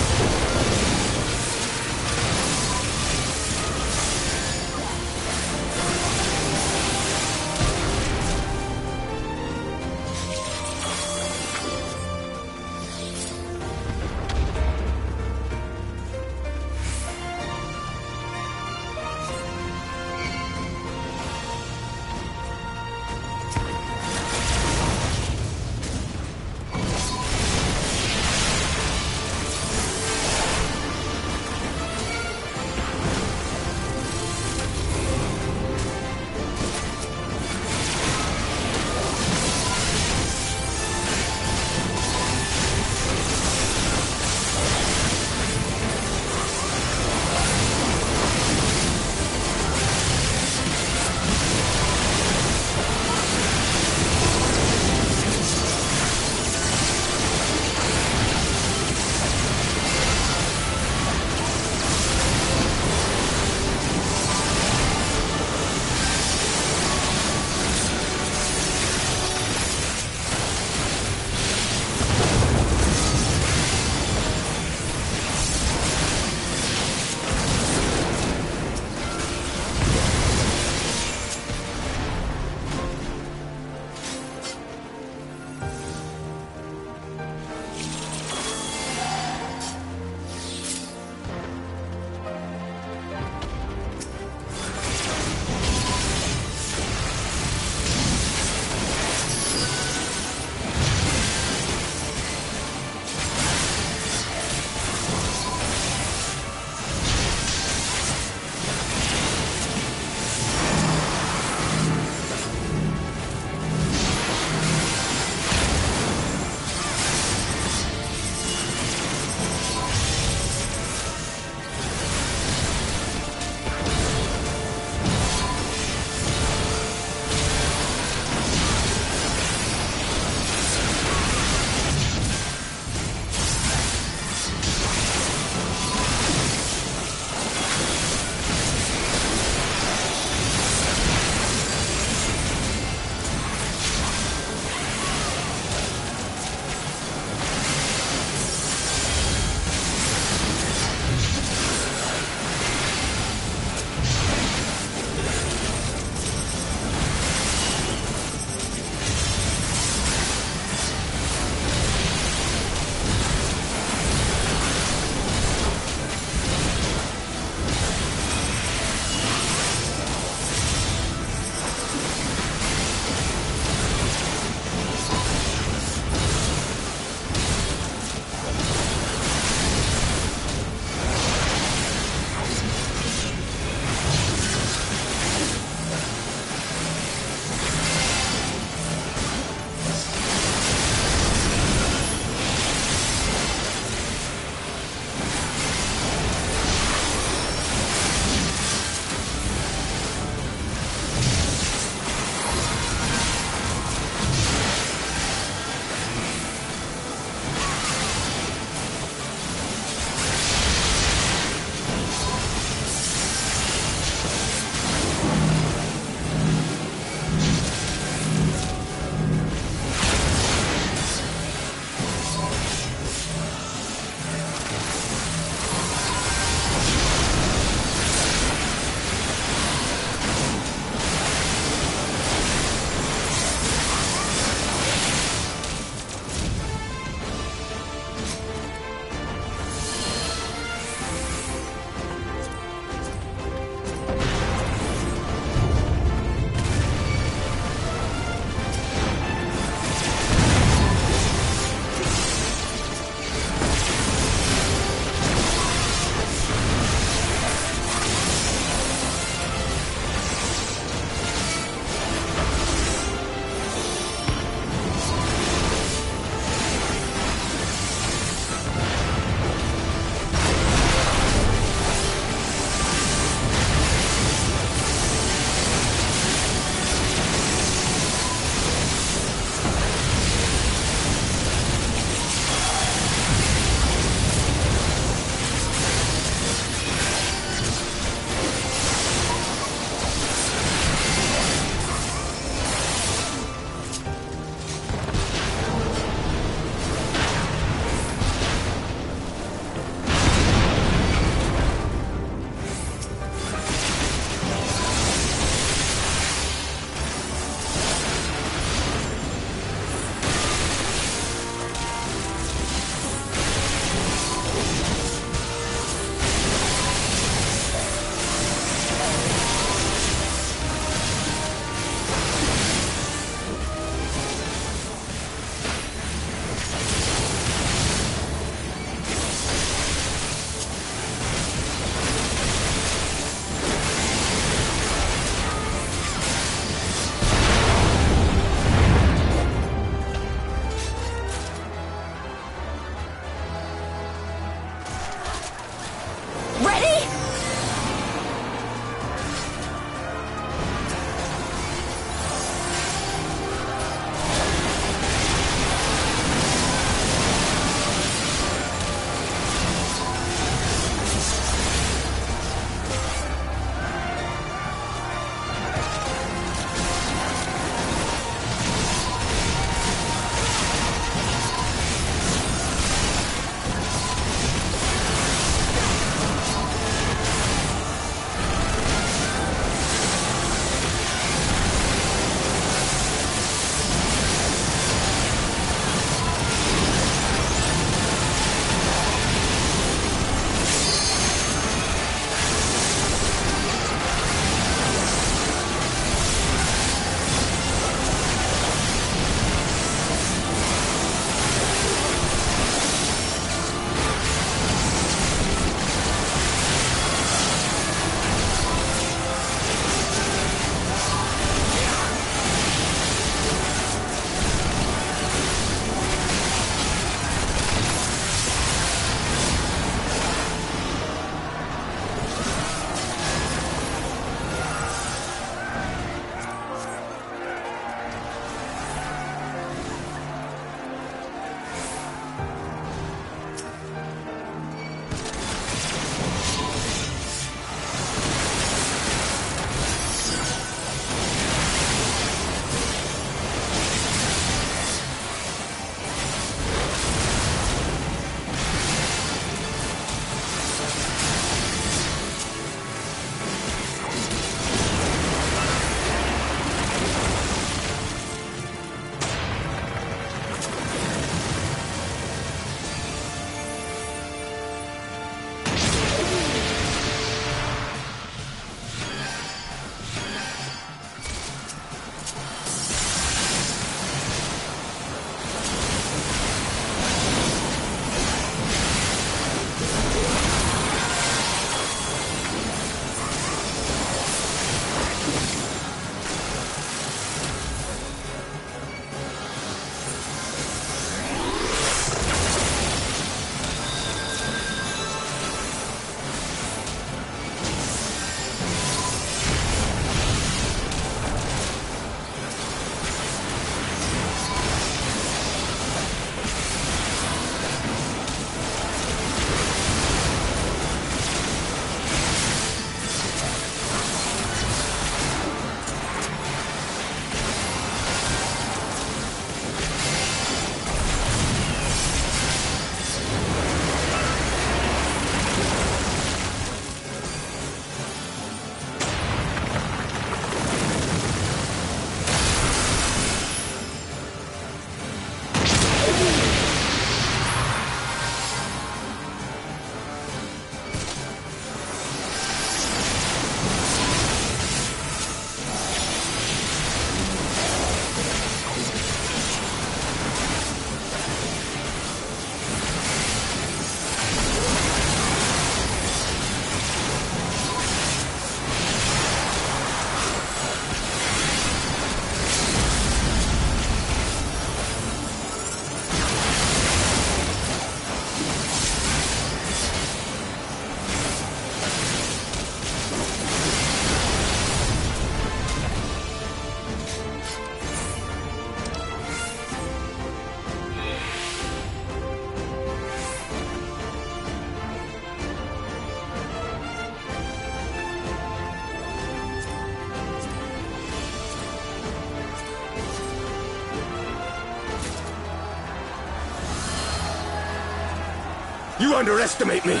You underestimate me!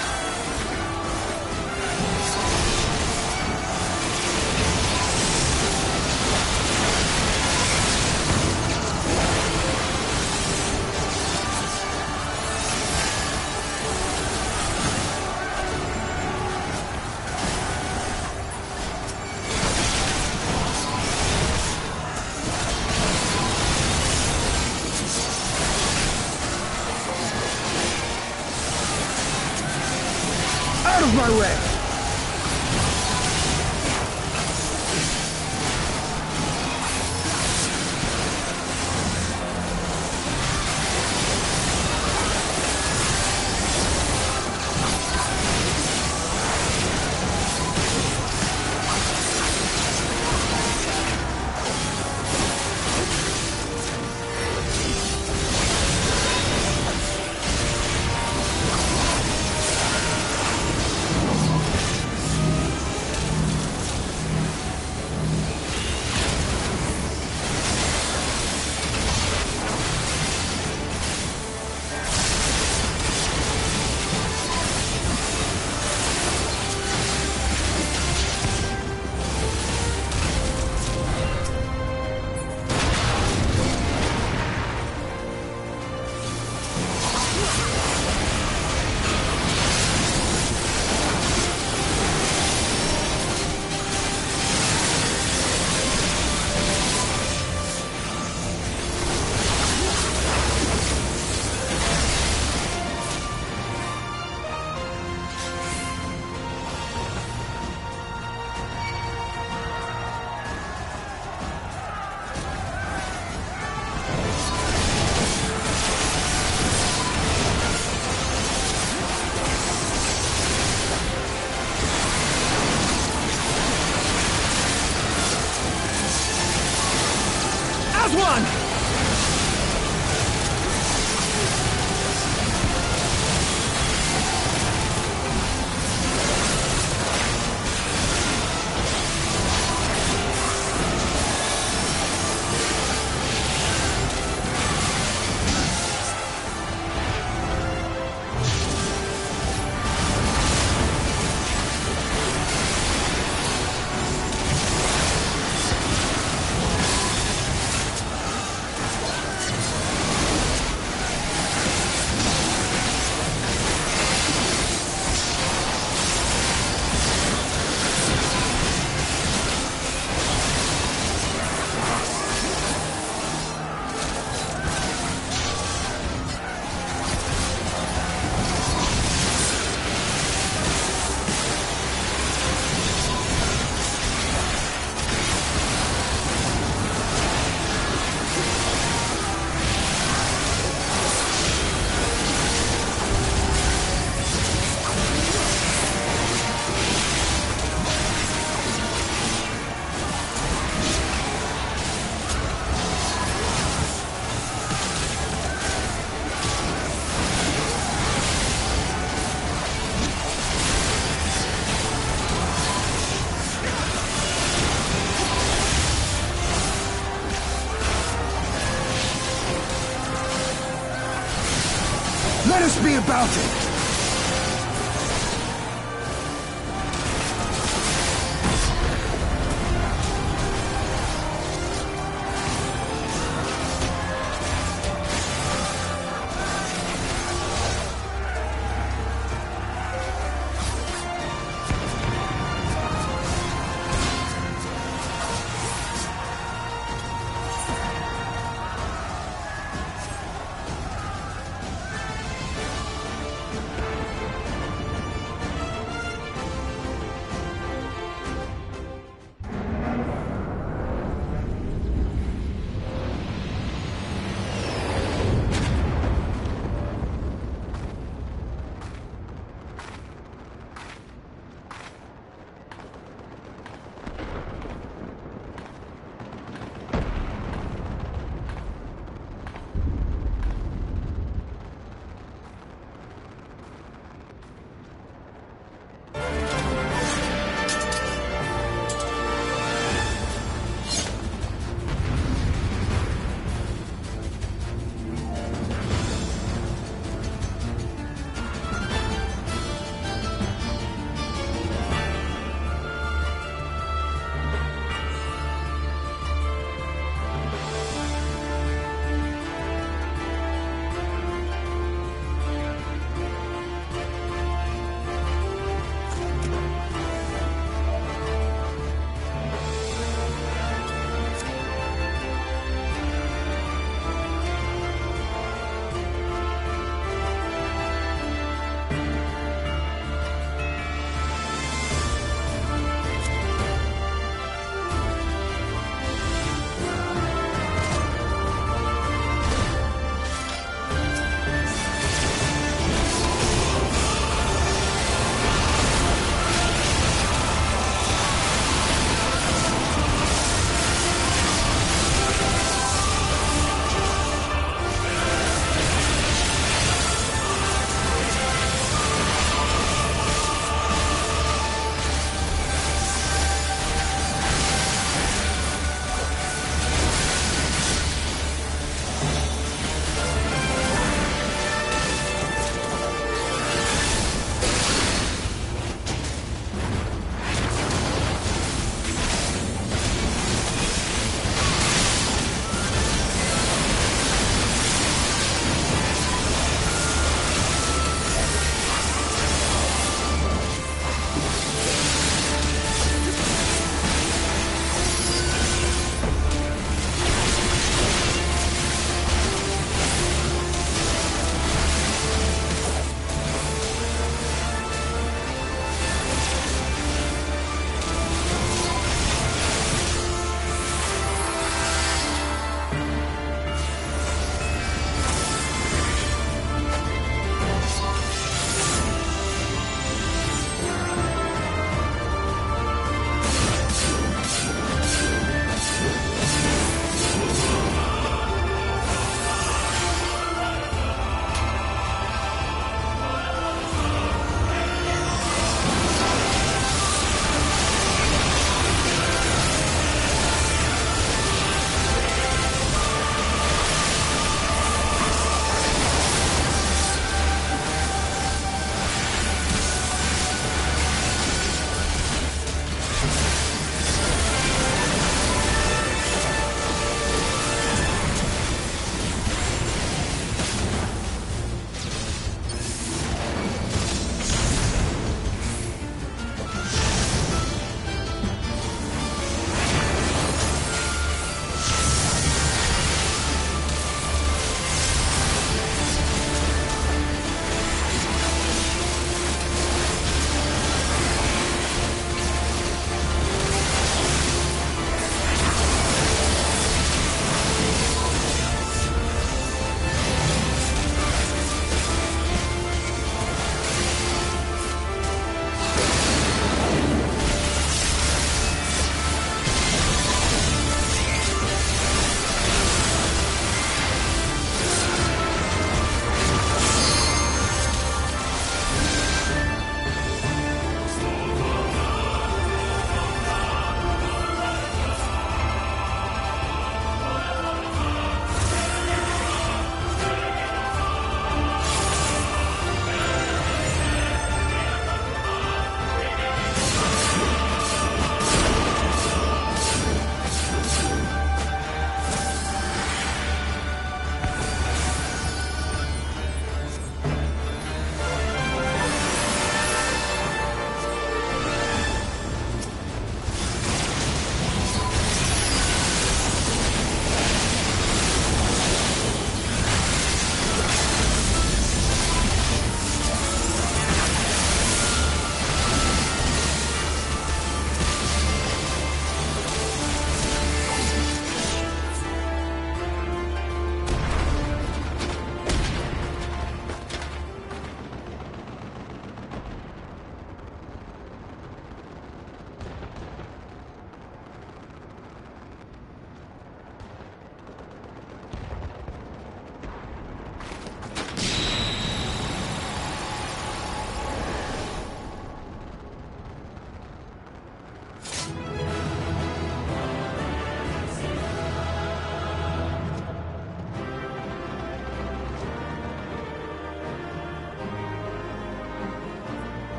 Out of my way! One! Let us be about it!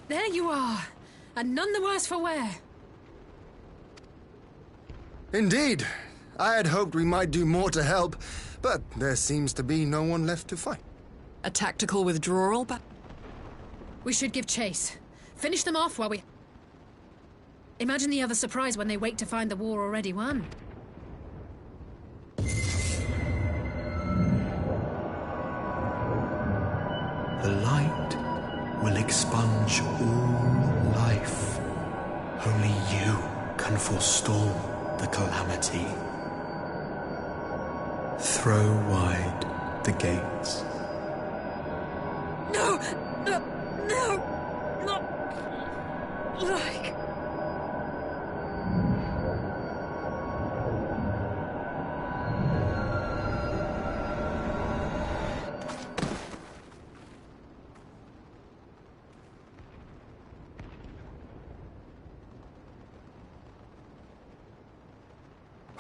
There you are, and none the worse for wear. Indeed. I had hoped we might do more to help, but there seems to be no one left to fight. A tactical withdrawal, but... We should give chase. Finish them off while we... Imagine the other surprise when they wake to find the war already won. The light will expunge all life. Only you can forestall the calamity. Throw wide the gates. No! No! No! Not... like...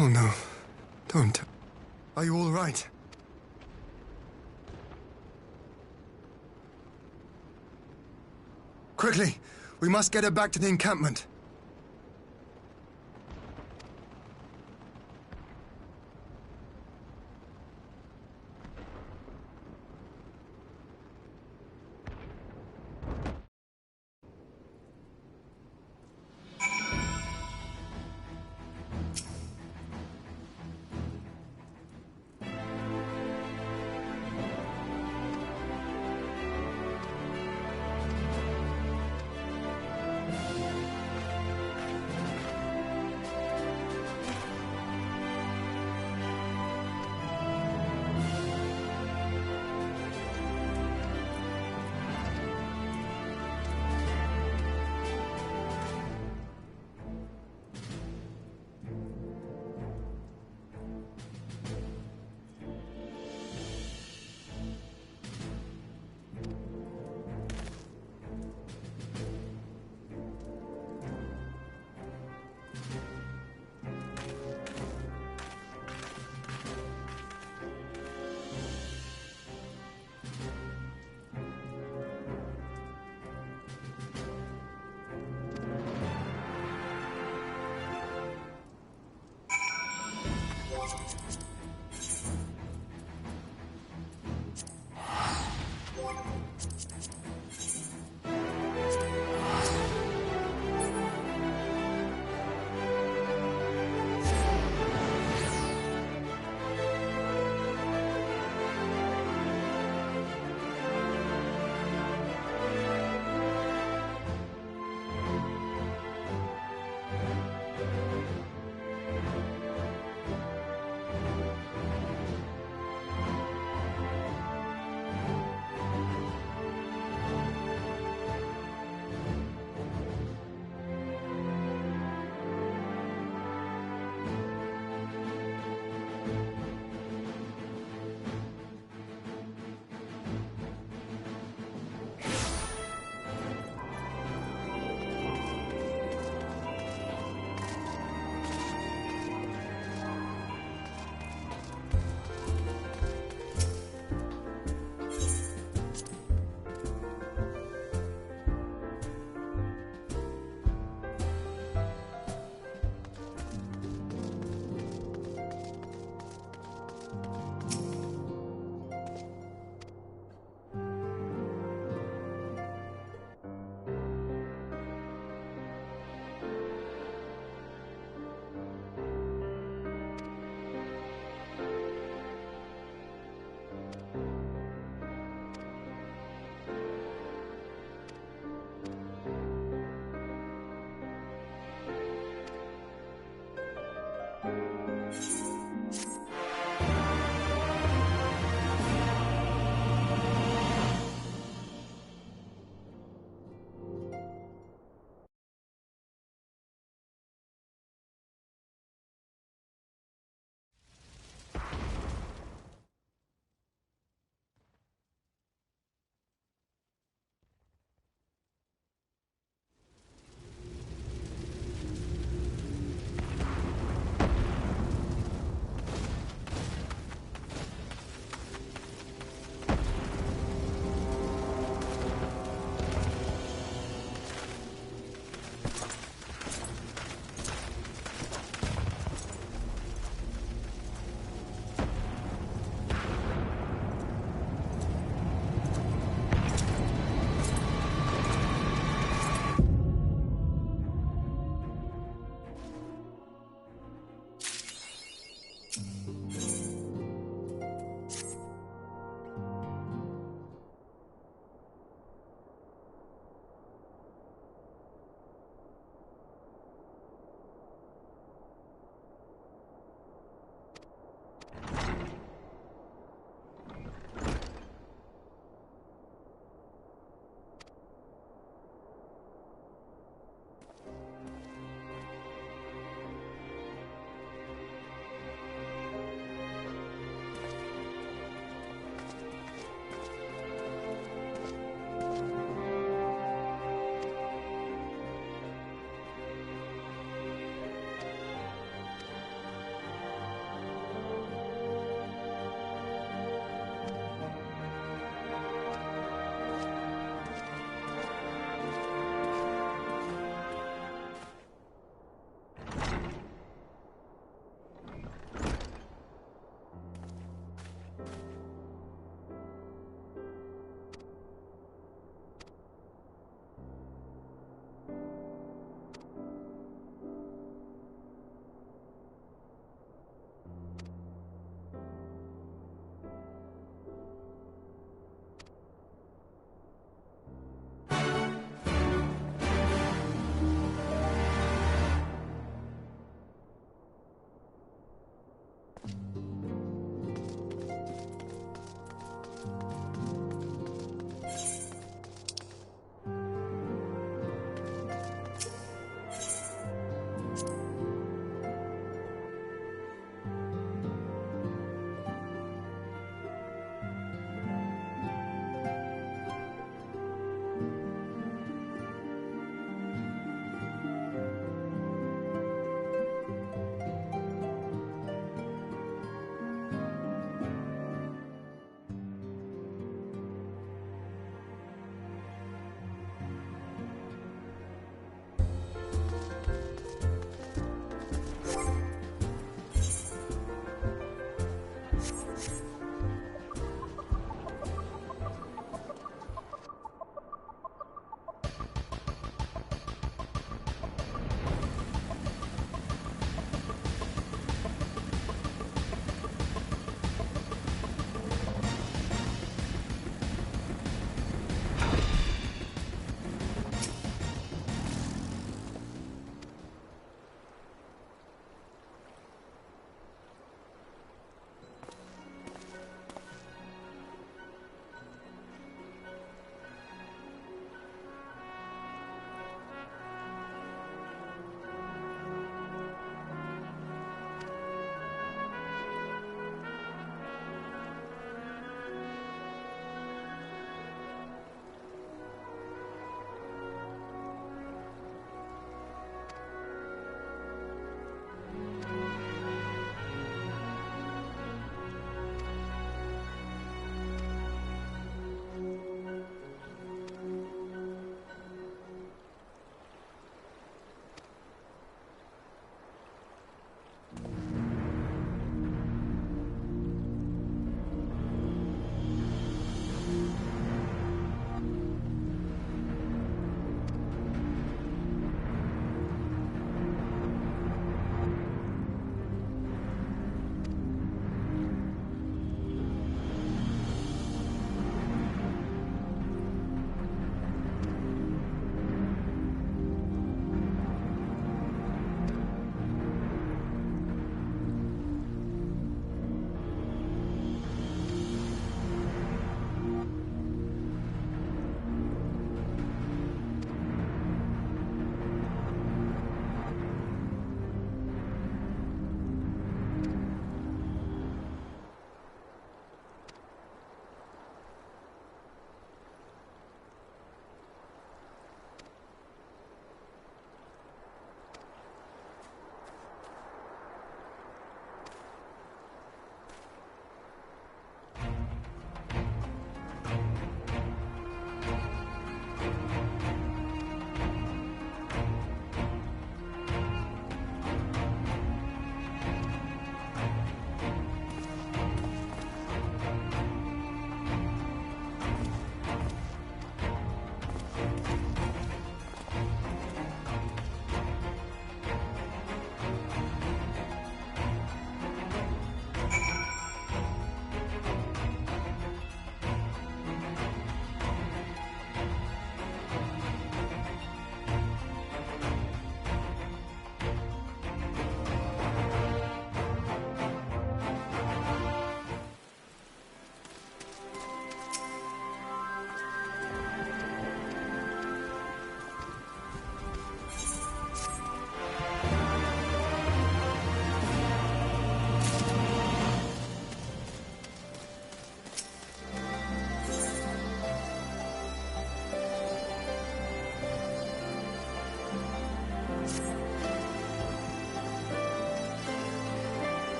Oh no. Don't. Are you all right? Quickly! We must get her back to the encampment.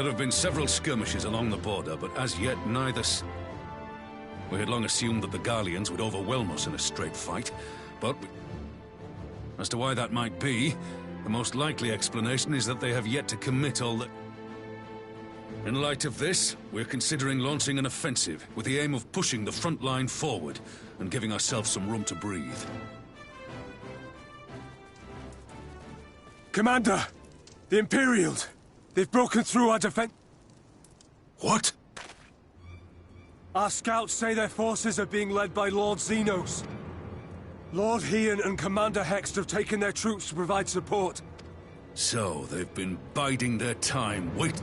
There have been several skirmishes along the border, but as yet neither We had long assumed that the Garleans would overwhelm us in a straight fight, but as to why that might be, the most likely explanation is that they have yet to commit all the... In light of this, we're considering launching an offensive with the aim of pushing the front line forward and giving ourselves some room to breathe. Commander! The Imperials! They've broken through our defense... What? Our scouts say their forces are being led by Lord Xenos. Lord Hien and Commander Hext have taken their troops to provide support. So, they've been biding their time, wait...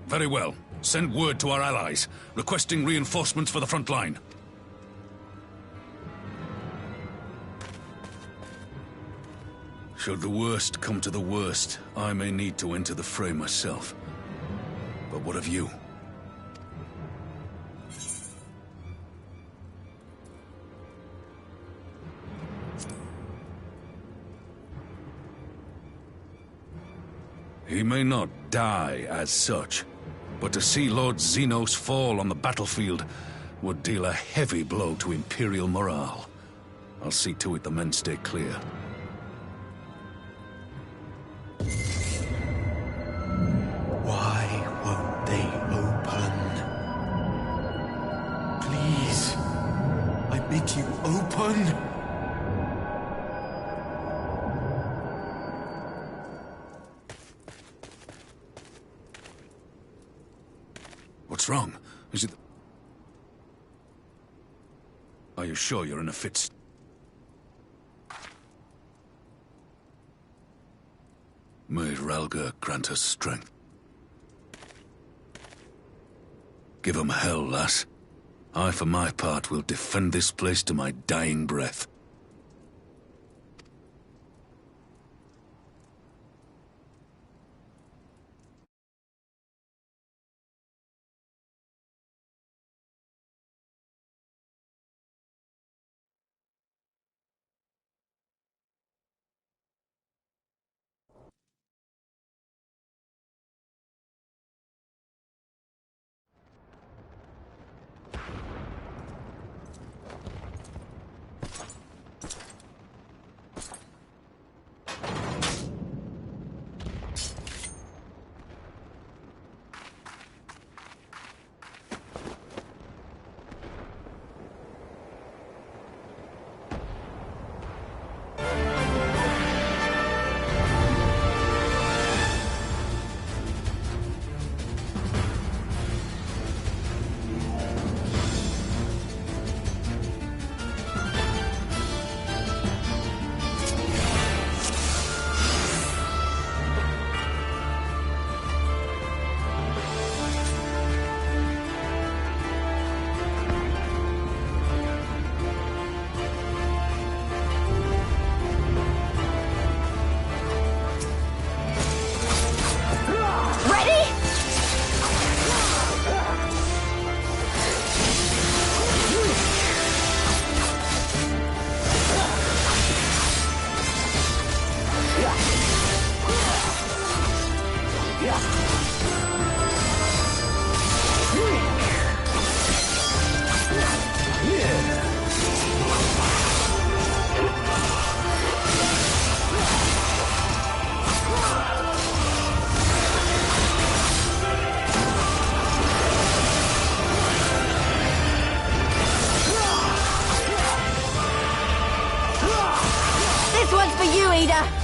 Very well. Send word to our allies, requesting reinforcements for the front line. Should the worst come to the worst, I may need to enter the fray myself. But what of you? He may not die as such, but to see Lord Xenos fall on the battlefield would deal a heavy blow to Imperial morale. I'll see to it the men stay clear. Why won't they open? Please, I bid you open! What's wrong? Is it... Are you sure you're in a fit... May Ralga grant us strength. Give 'em hell, lass. I, for my part, will defend this place to my dying breath. This one's for you, Ida!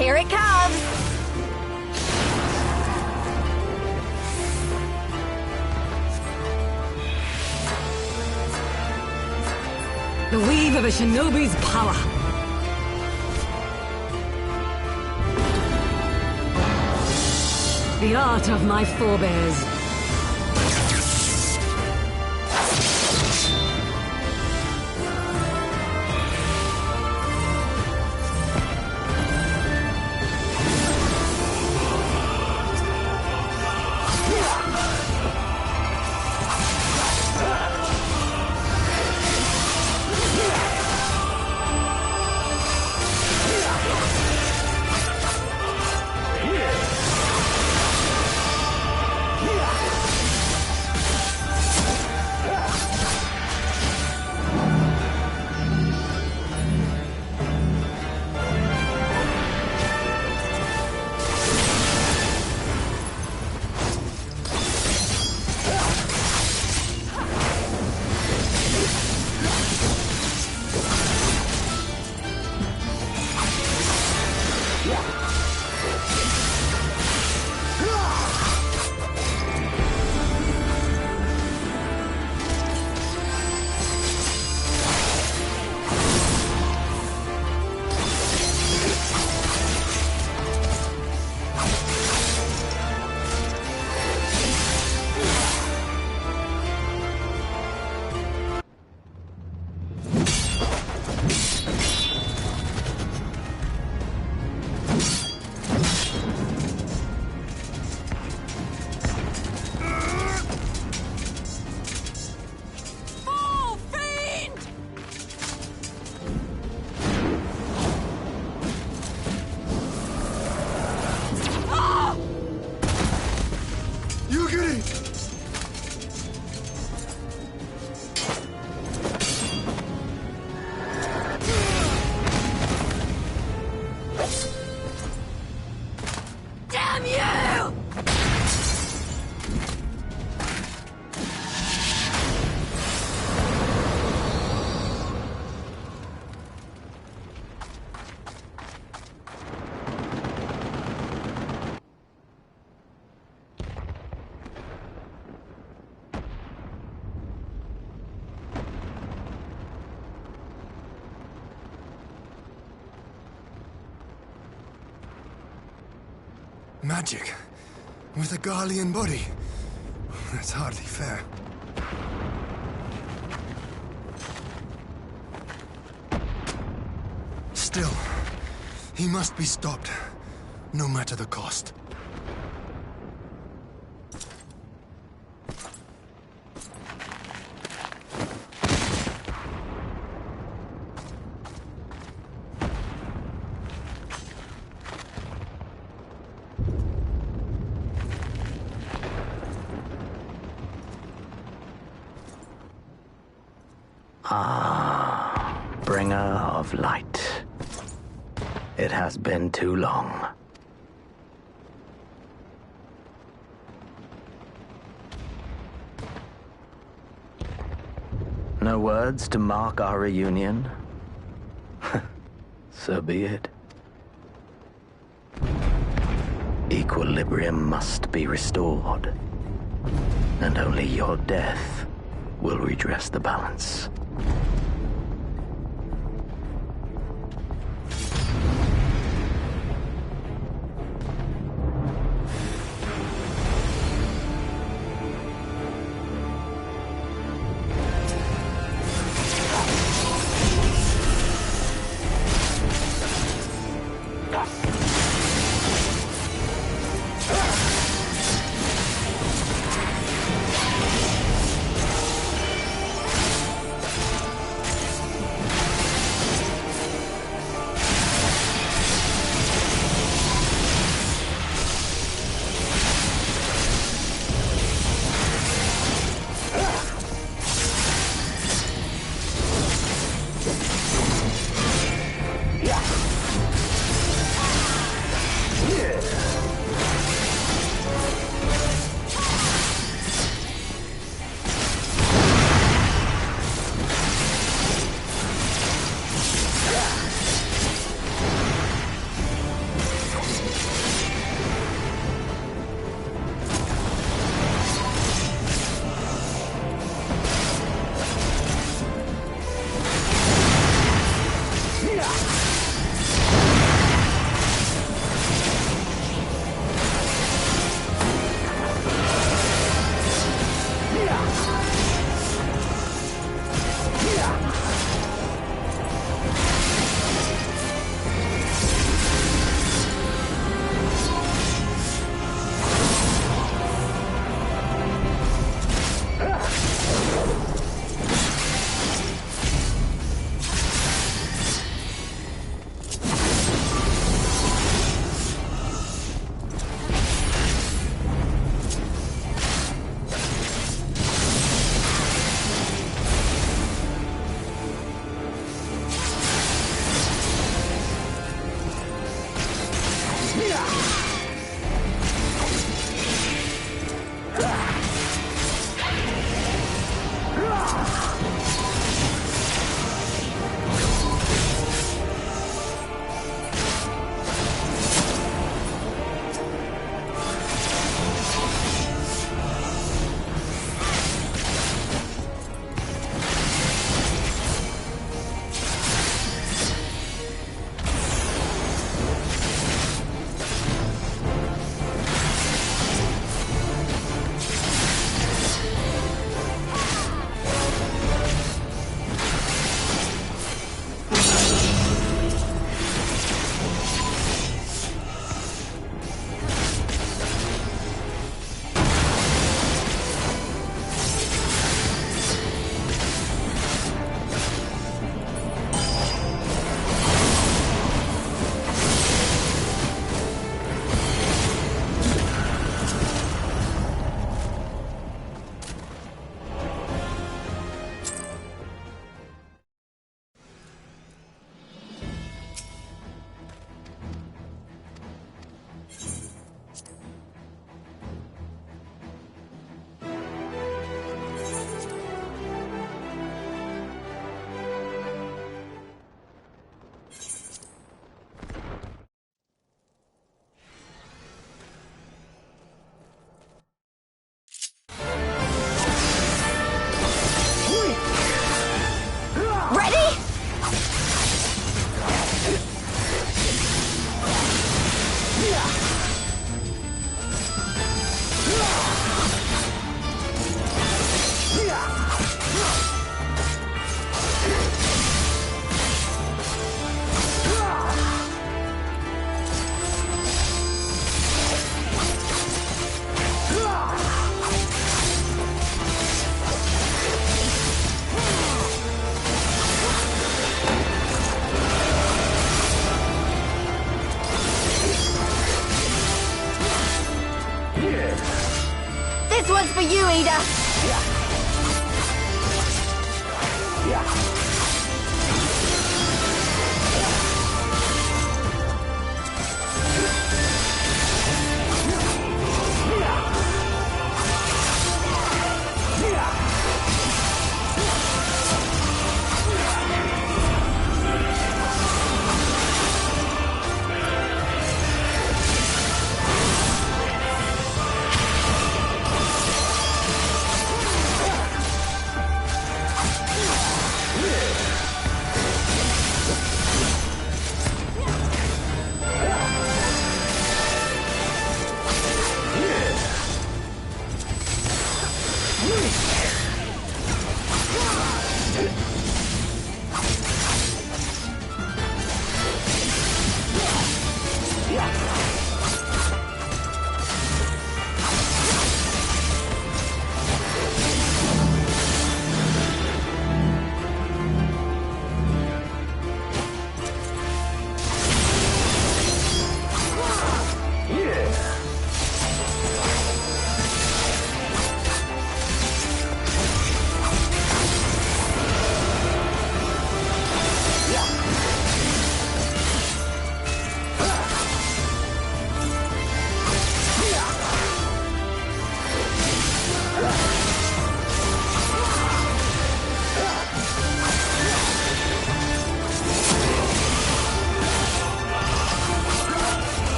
Here it comes! The weave of a shinobi's power. The art of my forebears. Magic. With a Garlean body. That's hardly fair. Still, he must be stopped, no matter the cost. Ah, bringer of light. It has been too long. No words to mark our reunion? So be it. Equilibrium must be restored, and only your death will redress the balance. one's for you, Ida!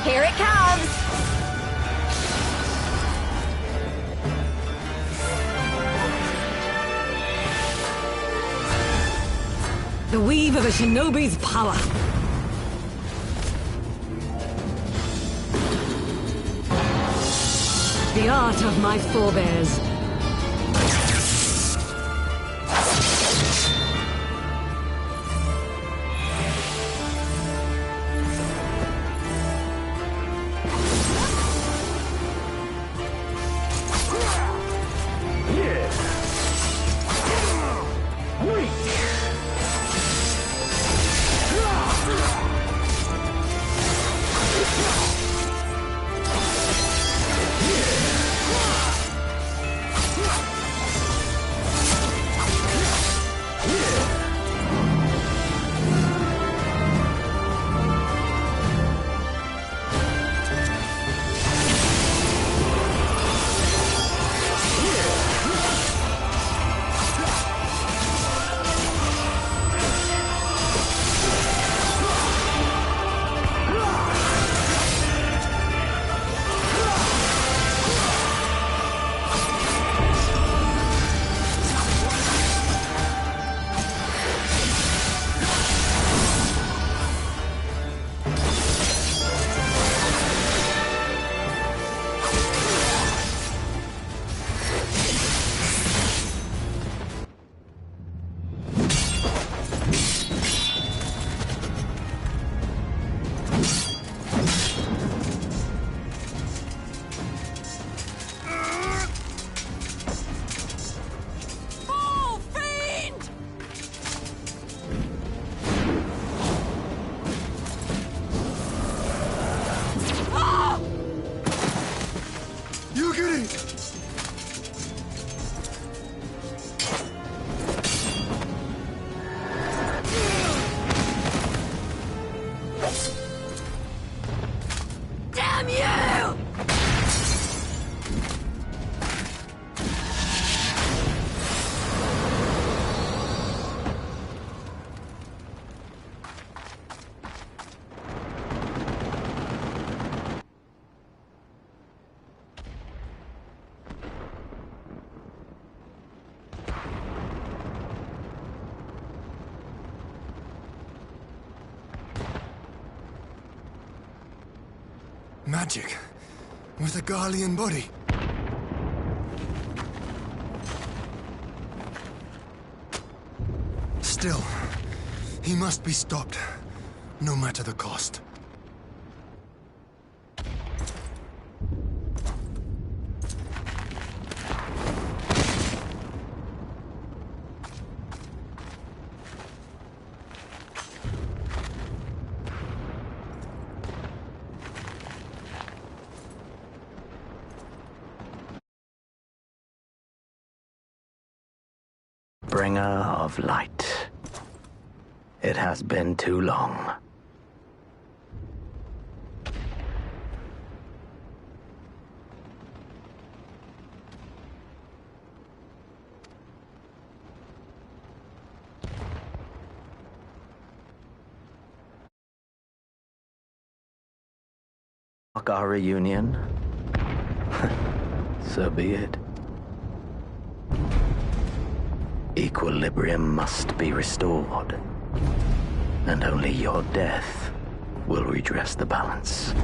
Here it comes! The weave of a shinobi's power. The art of my forebears. Magic. With a Garlean body. Still, he must be stopped, no matter the cost. bringer of light. It has been too long. Our reunion? So be it. Equilibrium must be restored, and only your death will redress the balance.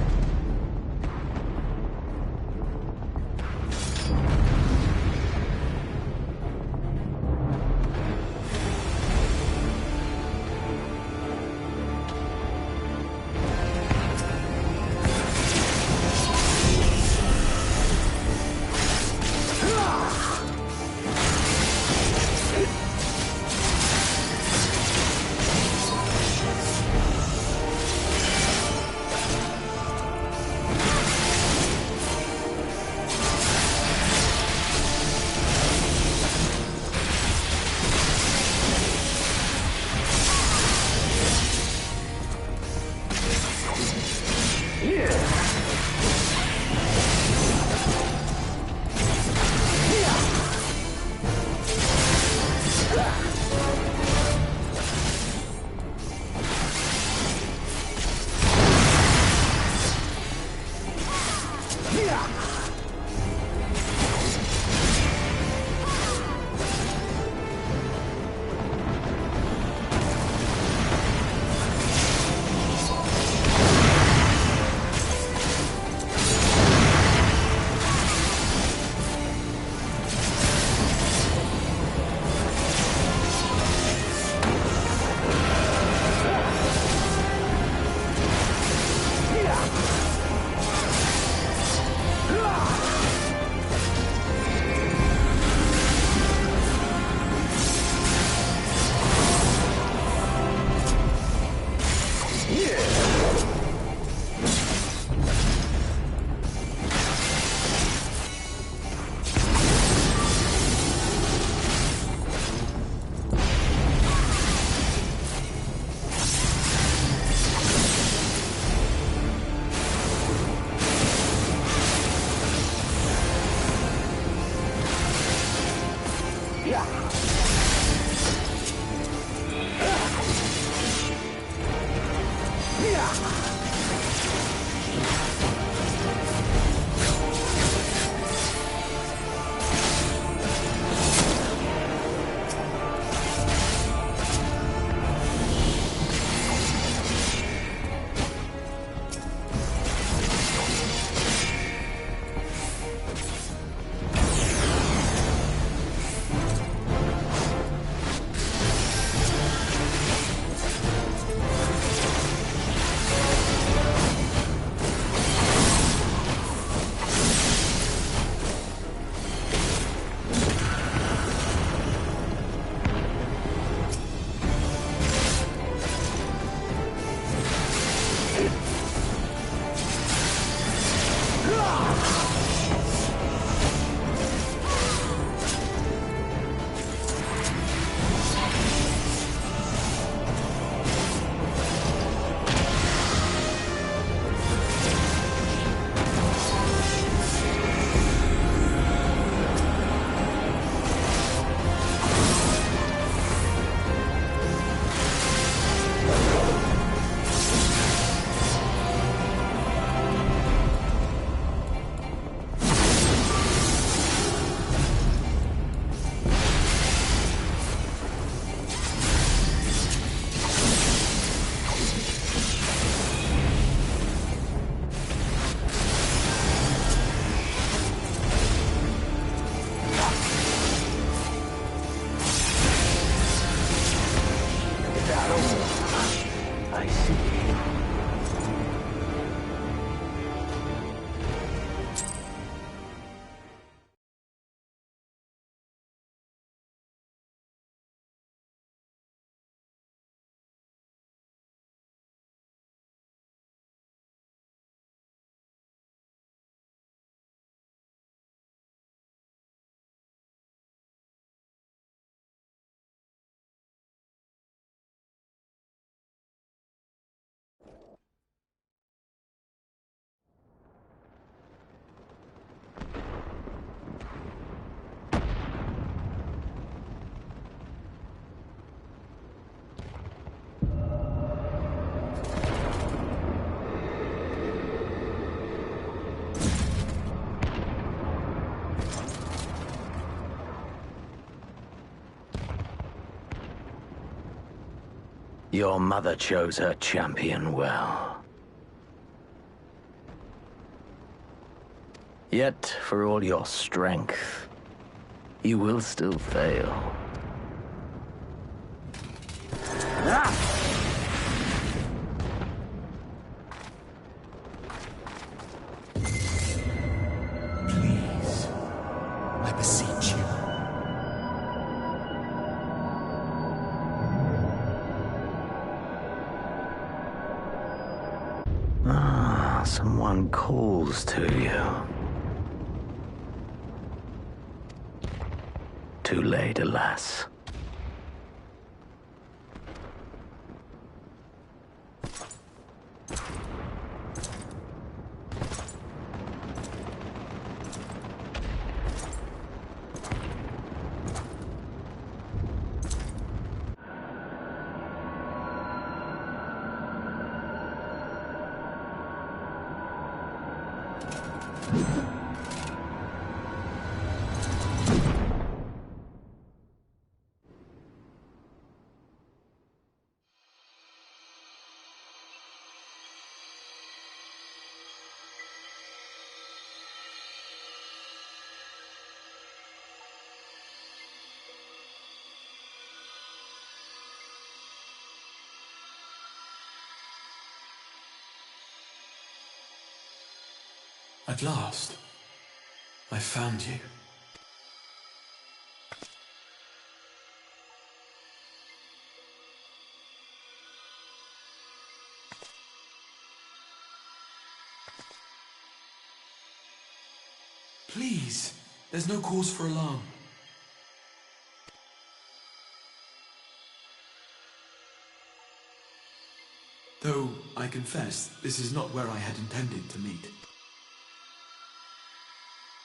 Your mother chose her champion well. Yet, for all your strength, you will still fail. Please, I beseech you. Someone calls to you. Too late, alas. At last, I found you. Please, there's no cause for alarm. Though, I confess, this is not where I had intended to meet.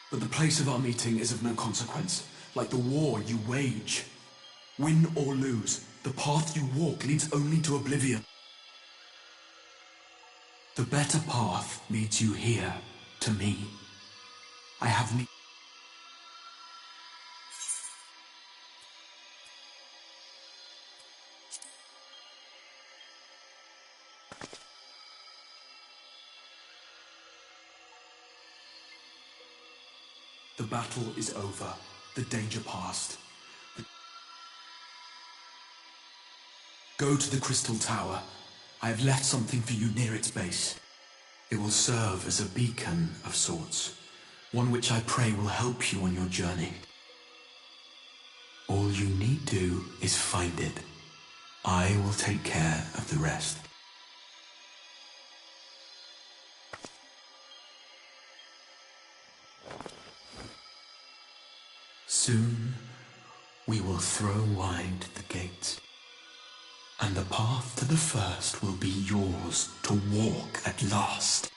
But the place of our meeting is of no consequence, like the war you wage. Win or lose, the path you walk leads only to oblivion. The better path leads you here, to me. I have need. The battle is over, the danger past. Go to the Crystal Tower. I have left something for you near its base. It will serve as a beacon of sorts, one which I pray will help you on your journey. All you need do is find it. I will take care of the rest. Soon, we will throw wide the gates, and the path to the first will be yours to walk at last.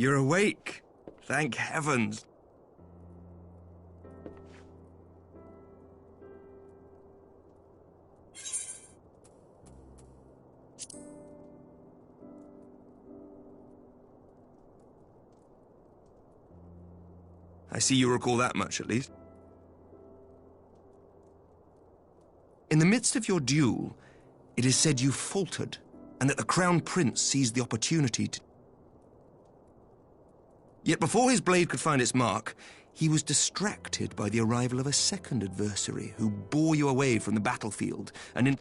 You're awake. Thank heavens. I see you recall that much, at least. In the midst of your duel, it is said you faltered, and that the Crown Prince seized the opportunity to... Yet before his blade could find its mark, he was distracted by the arrival of a second adversary who bore you away from the battlefield and in...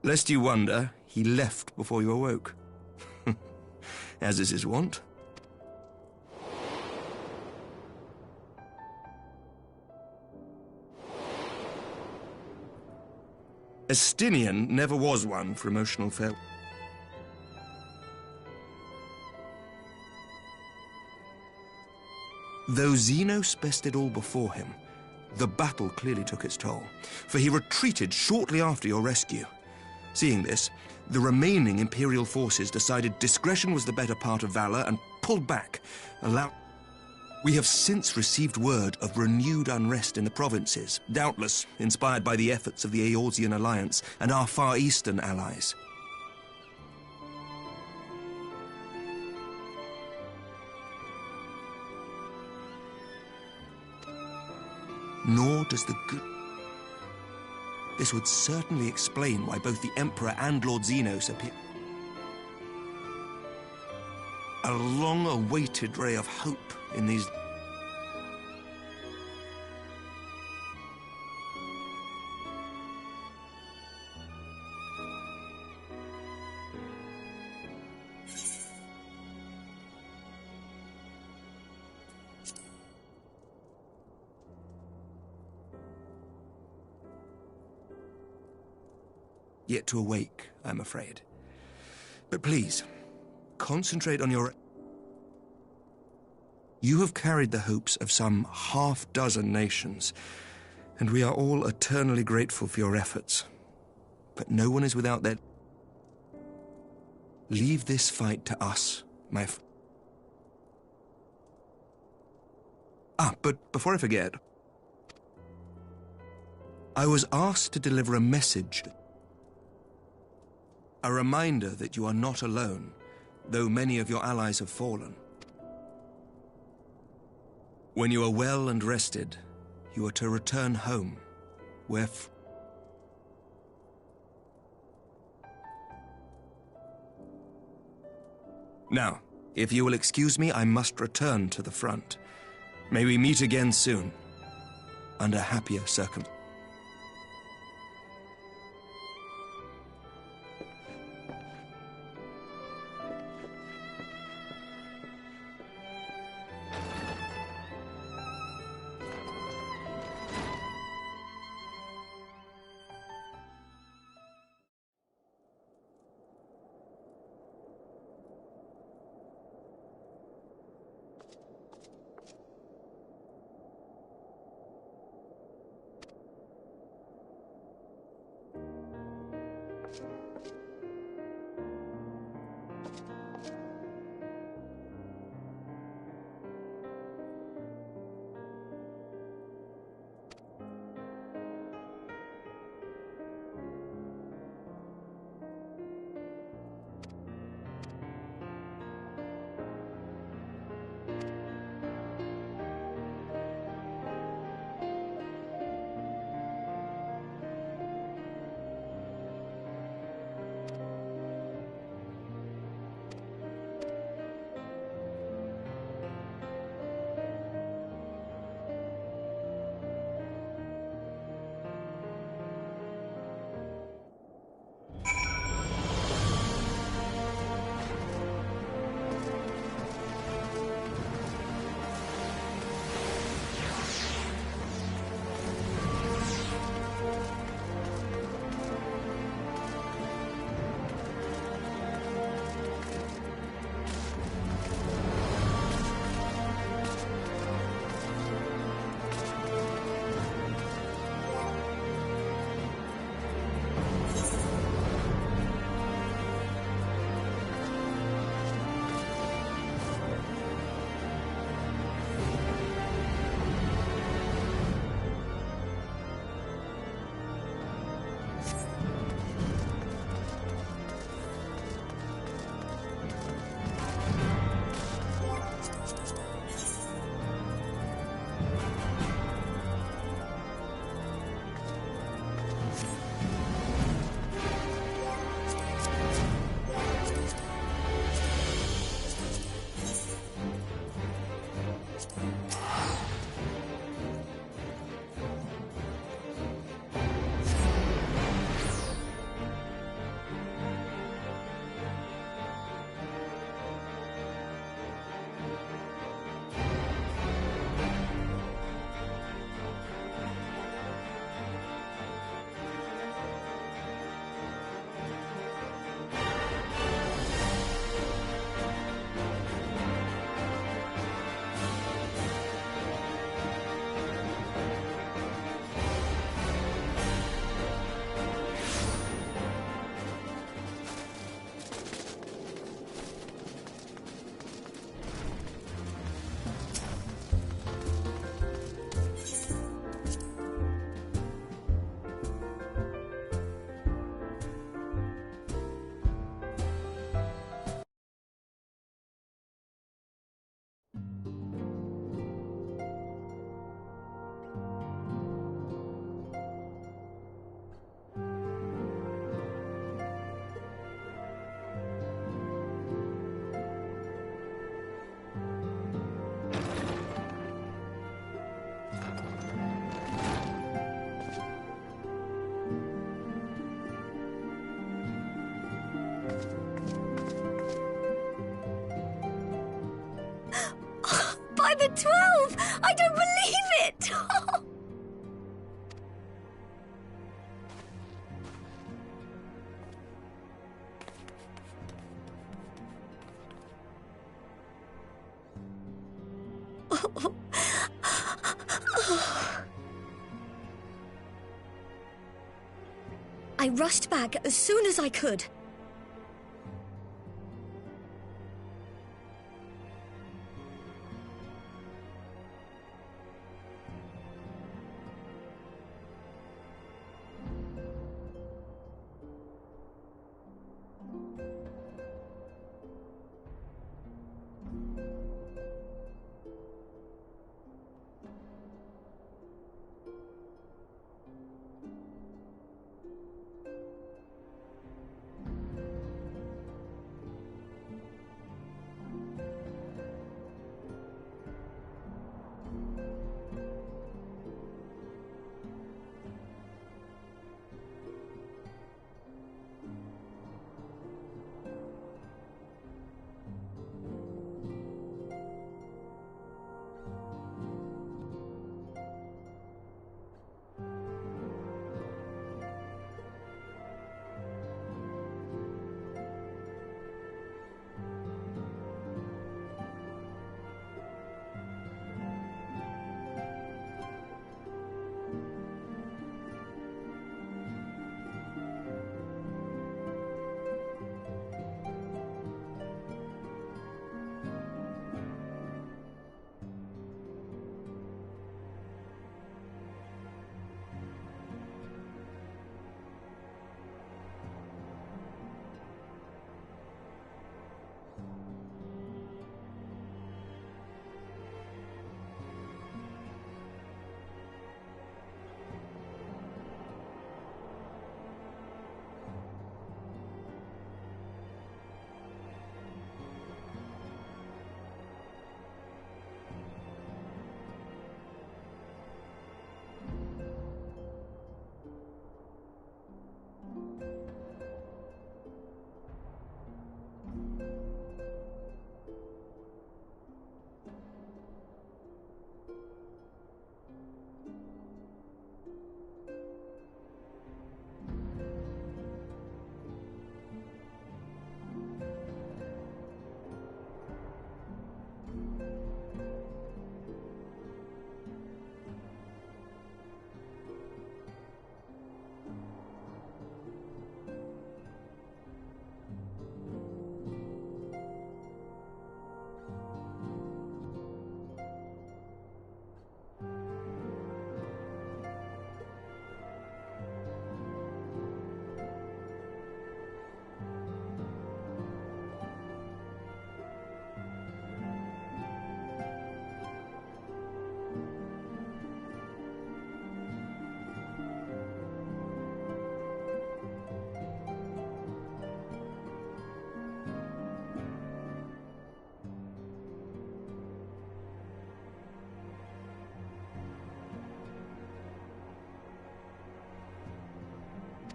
Lest you wonder, he left before you awoke. As is his wont. Estinian never was one for emotional farewell. Though Xenos bested all before him, the battle clearly took its toll, for he retreated shortly after your rescue. Seeing this, the remaining Imperial forces decided discretion was the better part of valor and pulled back, We have since received word of renewed unrest in the provinces, doubtless inspired by the efforts of the Eorzean Alliance and our Far Eastern allies. Nor does the good... This would certainly explain why both the Emperor and Lord Xenos appear... A long-awaited ray of hope in these... Yet to awake, I'm afraid. But please, concentrate on your... You have carried the hopes of some half-dozen nations, and we are all eternally grateful for your efforts. But no one is without their... Leave this fight to us, my... But before I forget, I was asked to deliver a message. A reminder that you are not alone, though many of your allies have fallen. When you are well and rested, you are to return home, where... Now, if you will excuse me, I must return to the front. May we meet again soon, under happier circumstances. I rushed back as soon as I could.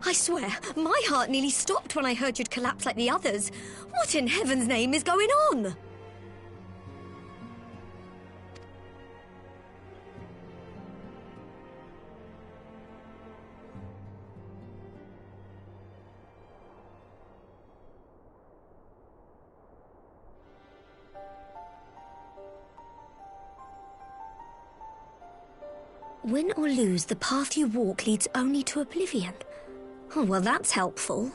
I swear, my heart nearly stopped when I heard you'd collapse like the others. What in heaven's name is going on? Win or lose, the path you walk leads only to oblivion. Oh, well, that's helpful.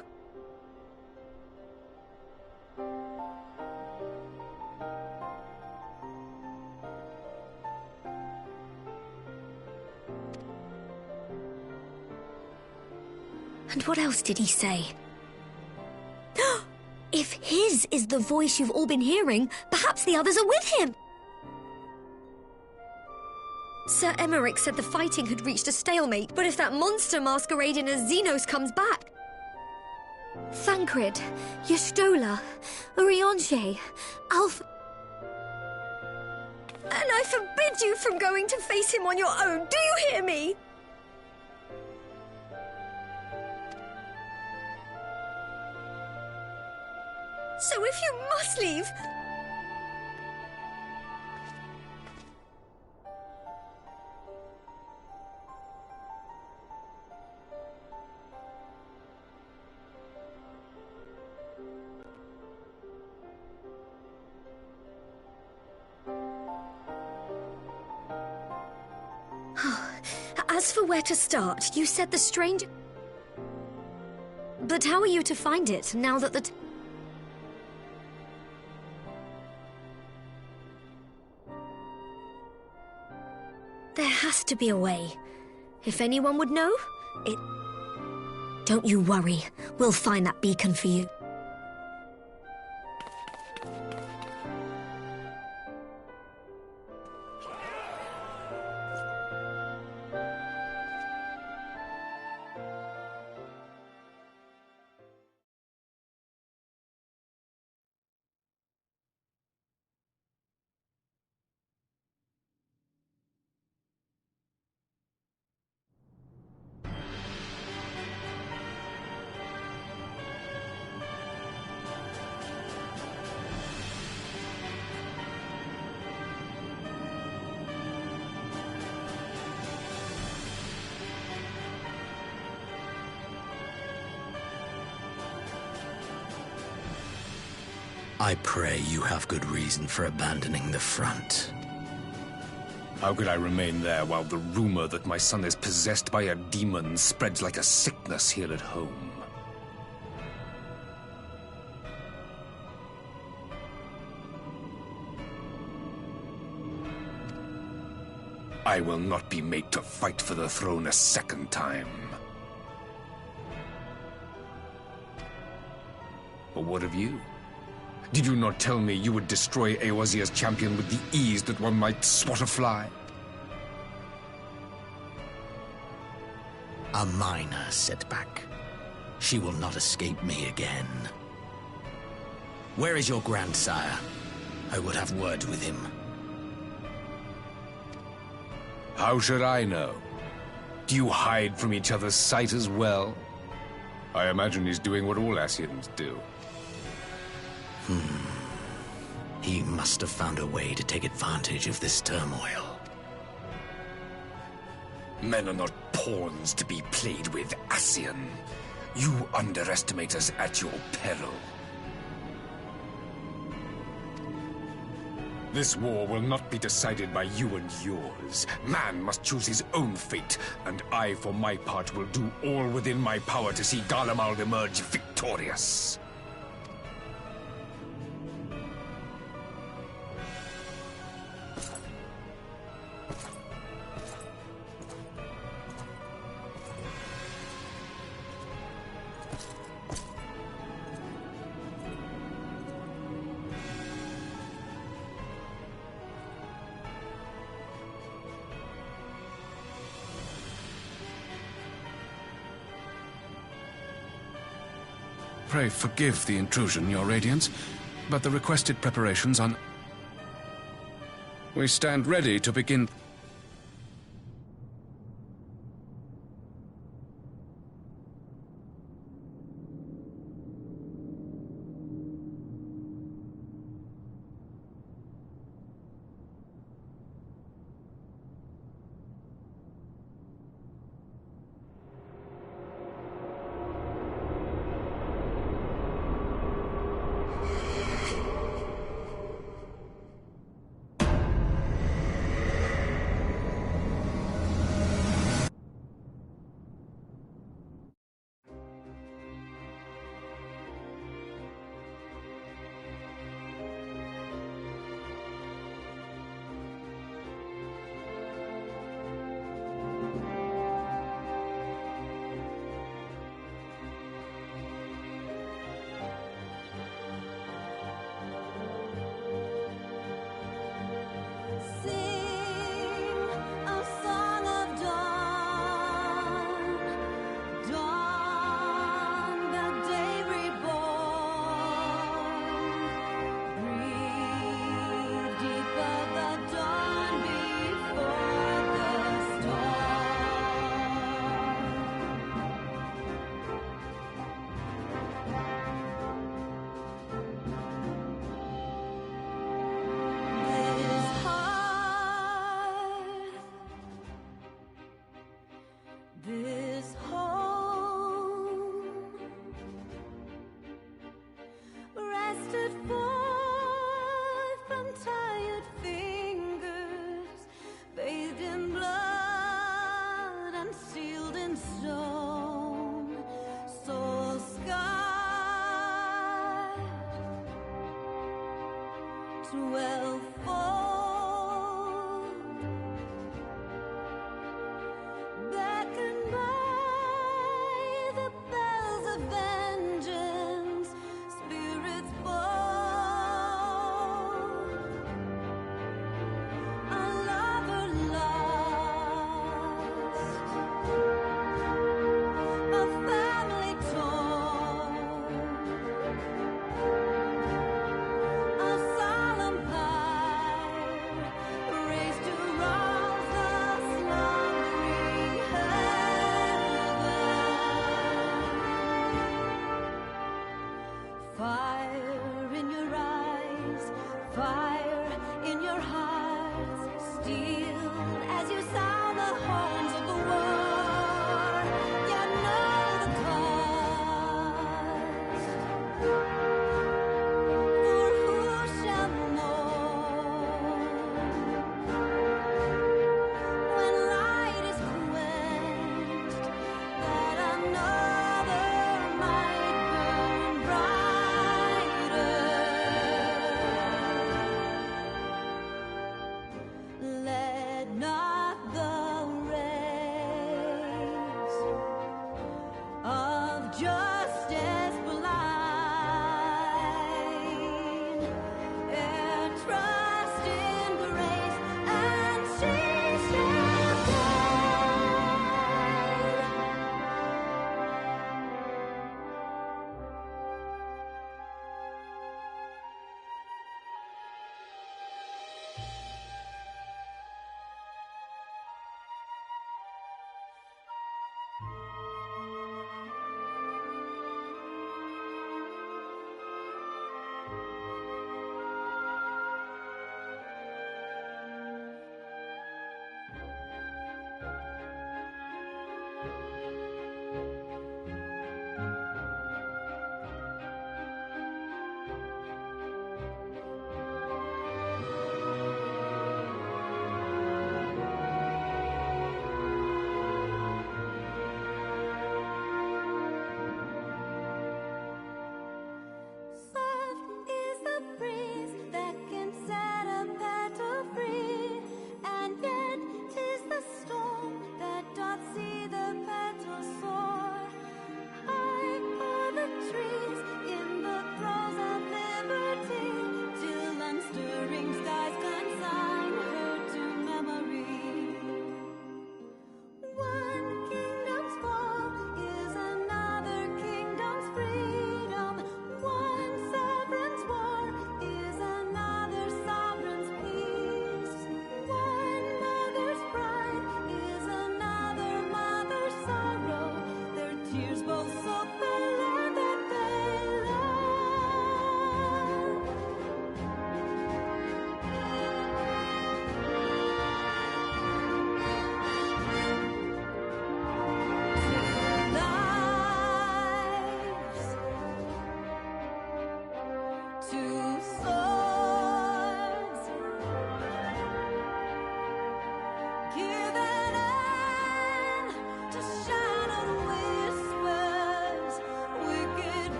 And what else did he say? If his is the voice you've all been hearing, perhaps the others are with him. Sir Emmerich said the fighting had reached a stalemate, but if that monster masquerading as Xenos comes back... Thancred, Y'shtola, Urianger, Alf... And I forbid you from going to face him on your own, do you hear me? So if you must leave... As for where to start, you said the stranger... But how are you to find it, now that the... There has to be a way. If anyone would know, it... Don't you worry. We'll find that beacon for you. I pray you have good reason for abandoning the front. How could I remain there while the rumor that my son is possessed by a demon spreads like a sickness here at home? I will not be made to fight for the throne a second time. But what of you? Did you not tell me you would destroy Eorzea's champion with the ease that one might swat a fly? A minor setback. She will not escape me again. Where is your grandsire? I would have words with him. How should I know? Do you hide from each other's sight as well? I imagine he's doing what all Ascians do. He must have found a way to take advantage of this turmoil. Men are not pawns to be played with, Ascian. You underestimate us at your peril. This war will not be decided by you and yours. Man must choose his own fate, and I, for my part, will do all within my power to see Garlemald emerge victorious. Pray forgive the intrusion, Your Radiance, but the requested preparations on... We stand ready to begin...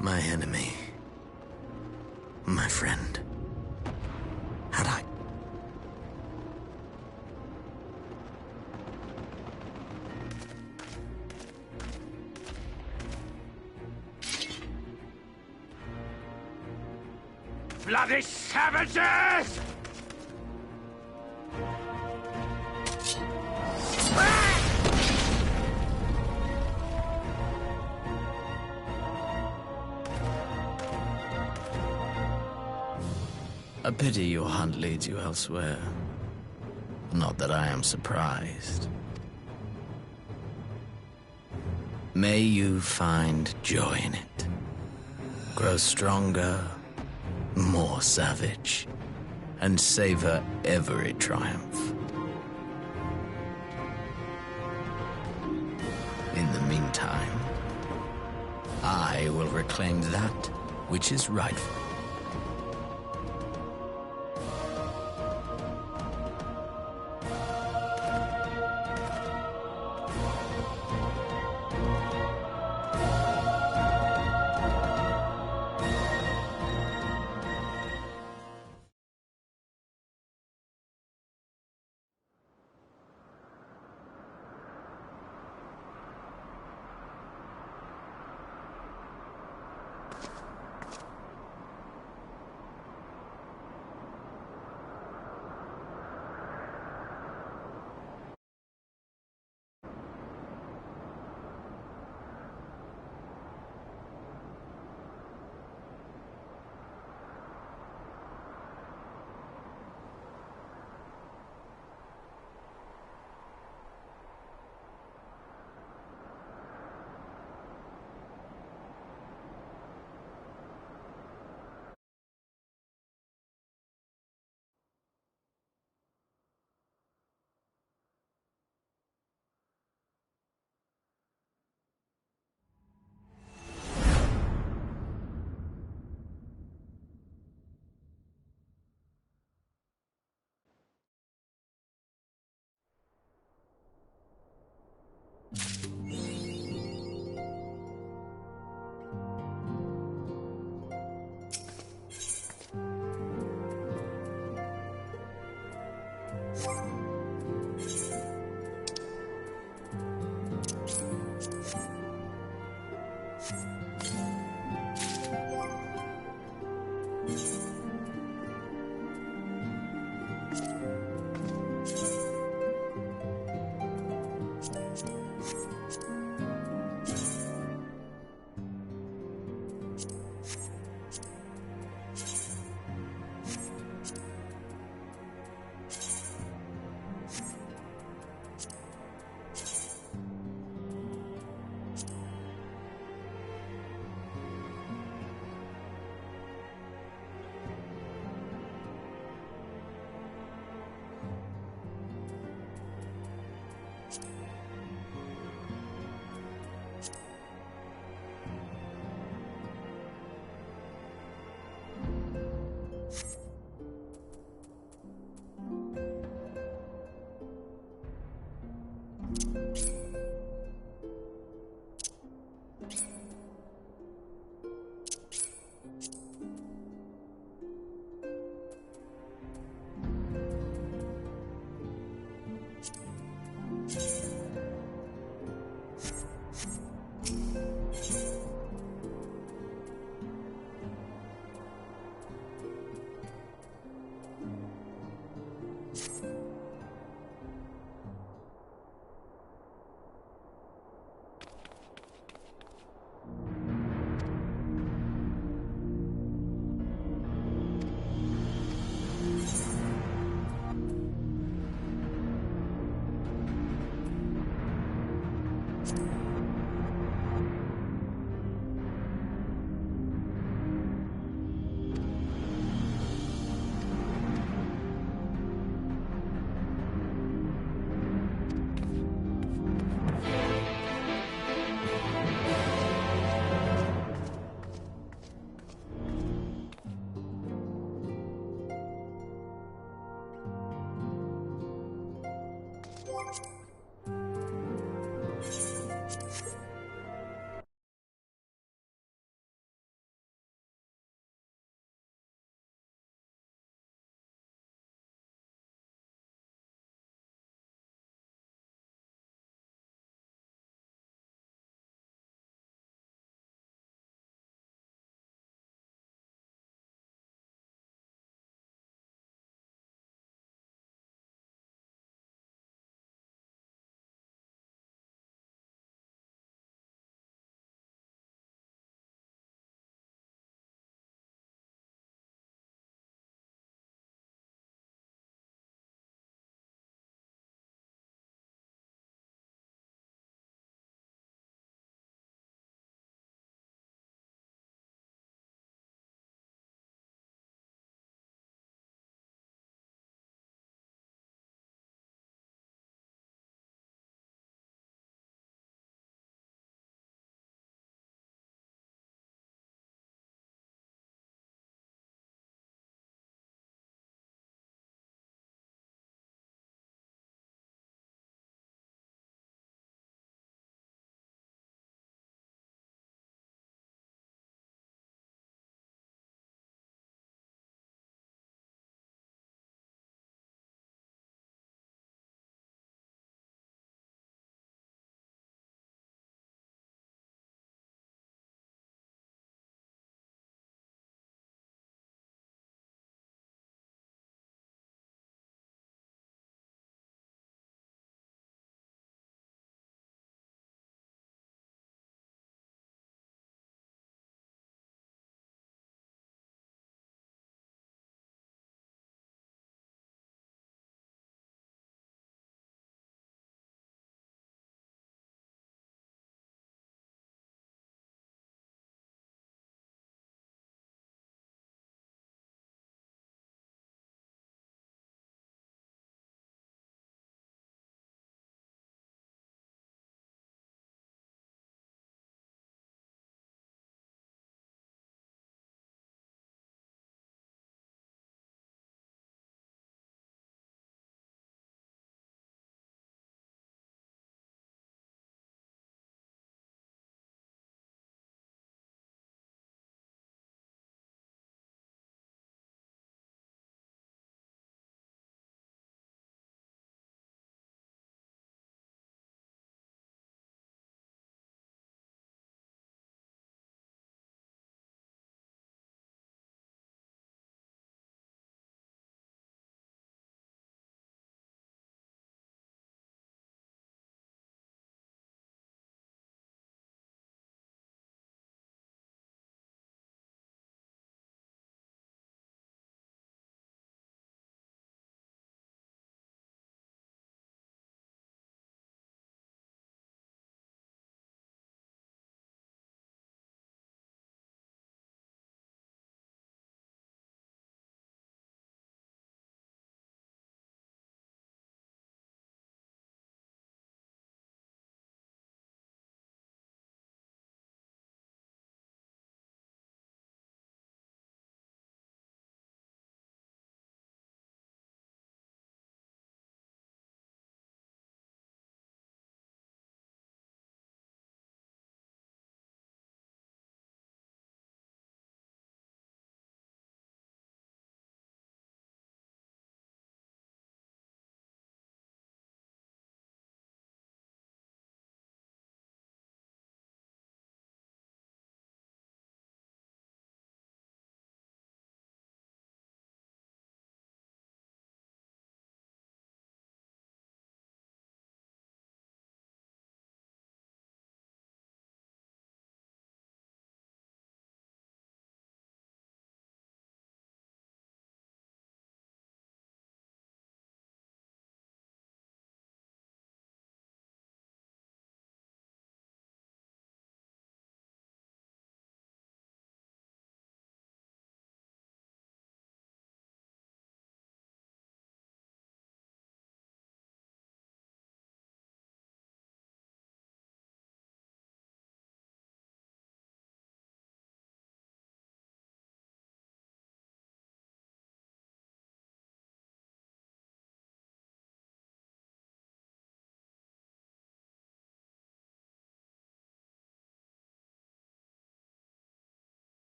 My enemy. My friend. Had I... Bloody savages! A pity your hunt leads you elsewhere. Not that I am surprised. May you find joy in it. Grow stronger, more savage, and savor every triumph. In the meantime, I will reclaim that which is rightful.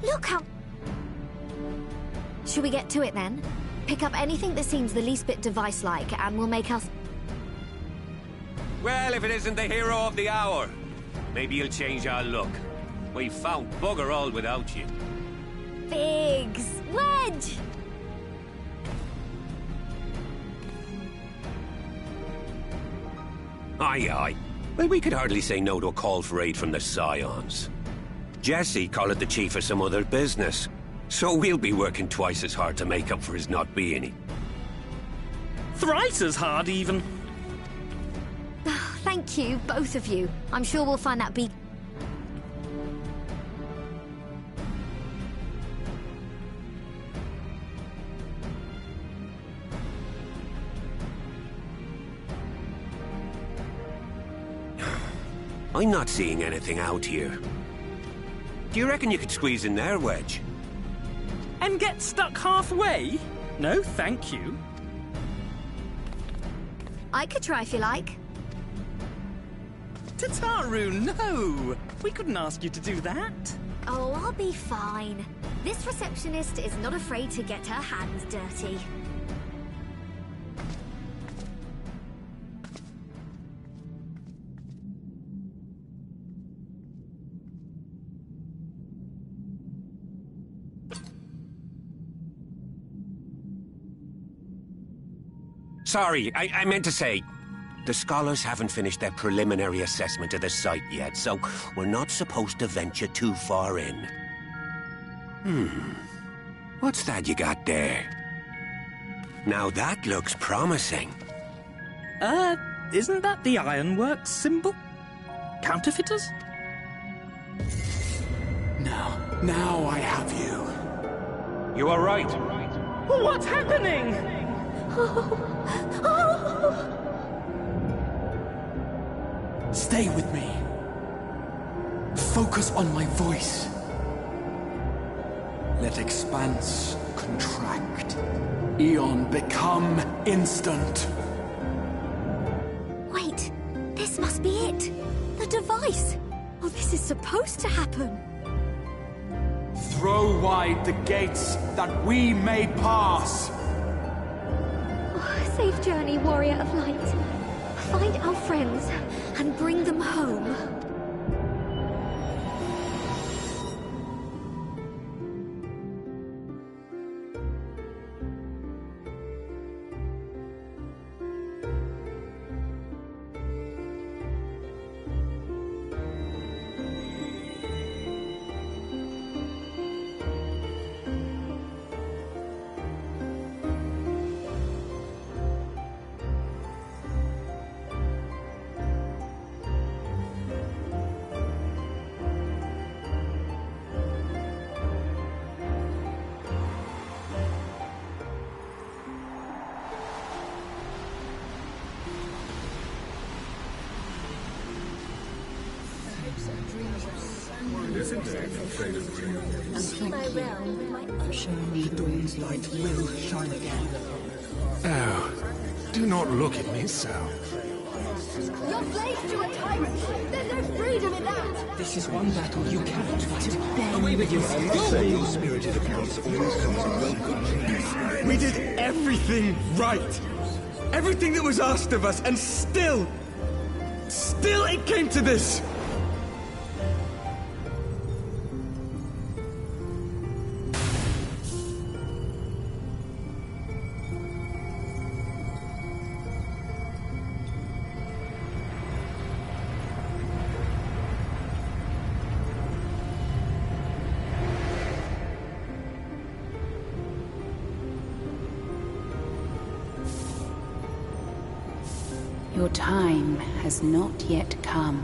Look how... Should we get to it then? Pick up anything that seems the least bit device-like, and we'll make us... Well, if it isn't the hero of the hour, maybe you'll change our look. We've found bugger all without you. Biggs! Wedge! Aye, aye. Well, we could hardly say no to a call for aid from the Scions. Jesse called it the chief of some other business, so we'll be working twice as hard to make up for his not being. Thrice as hard, even. Thank you, both of you. I'm sure we'll find that beacon. I'm not seeing anything out here. Do you reckon you could squeeze in there, Wedge? And get stuck halfway? No, thank you. I could try if you like. Tataru, no! We couldn't ask you to do that. Oh, I'll be fine. This receptionist is not afraid to get her hands dirty. Sorry, I meant to say, the scholars haven't finished their preliminary assessment of the site yet, so we're not supposed to venture too far in. What's that you got there? Now that looks promising. Isn't that the Ironworks symbol? Counterfeiters? Now I have you. You are right. What's happening? Stay with me. Focus on my voice. Let expanse contract. Eon become instant. Wait, this must be it. The device. Oh, this is supposed to happen. Throw wide the gates that we may pass. Safe journey, warrior of light. Find our friends and bring them home. The dawn's light will shine again. Oh, do not look at me so. You're slaves to a tyrant! There's no freedom in that! This is one battle you cannot fight. Away with you! Spirited accounts always comes in well. We did everything right! Everything that was asked of us, and still it came to this! Your time has not yet come.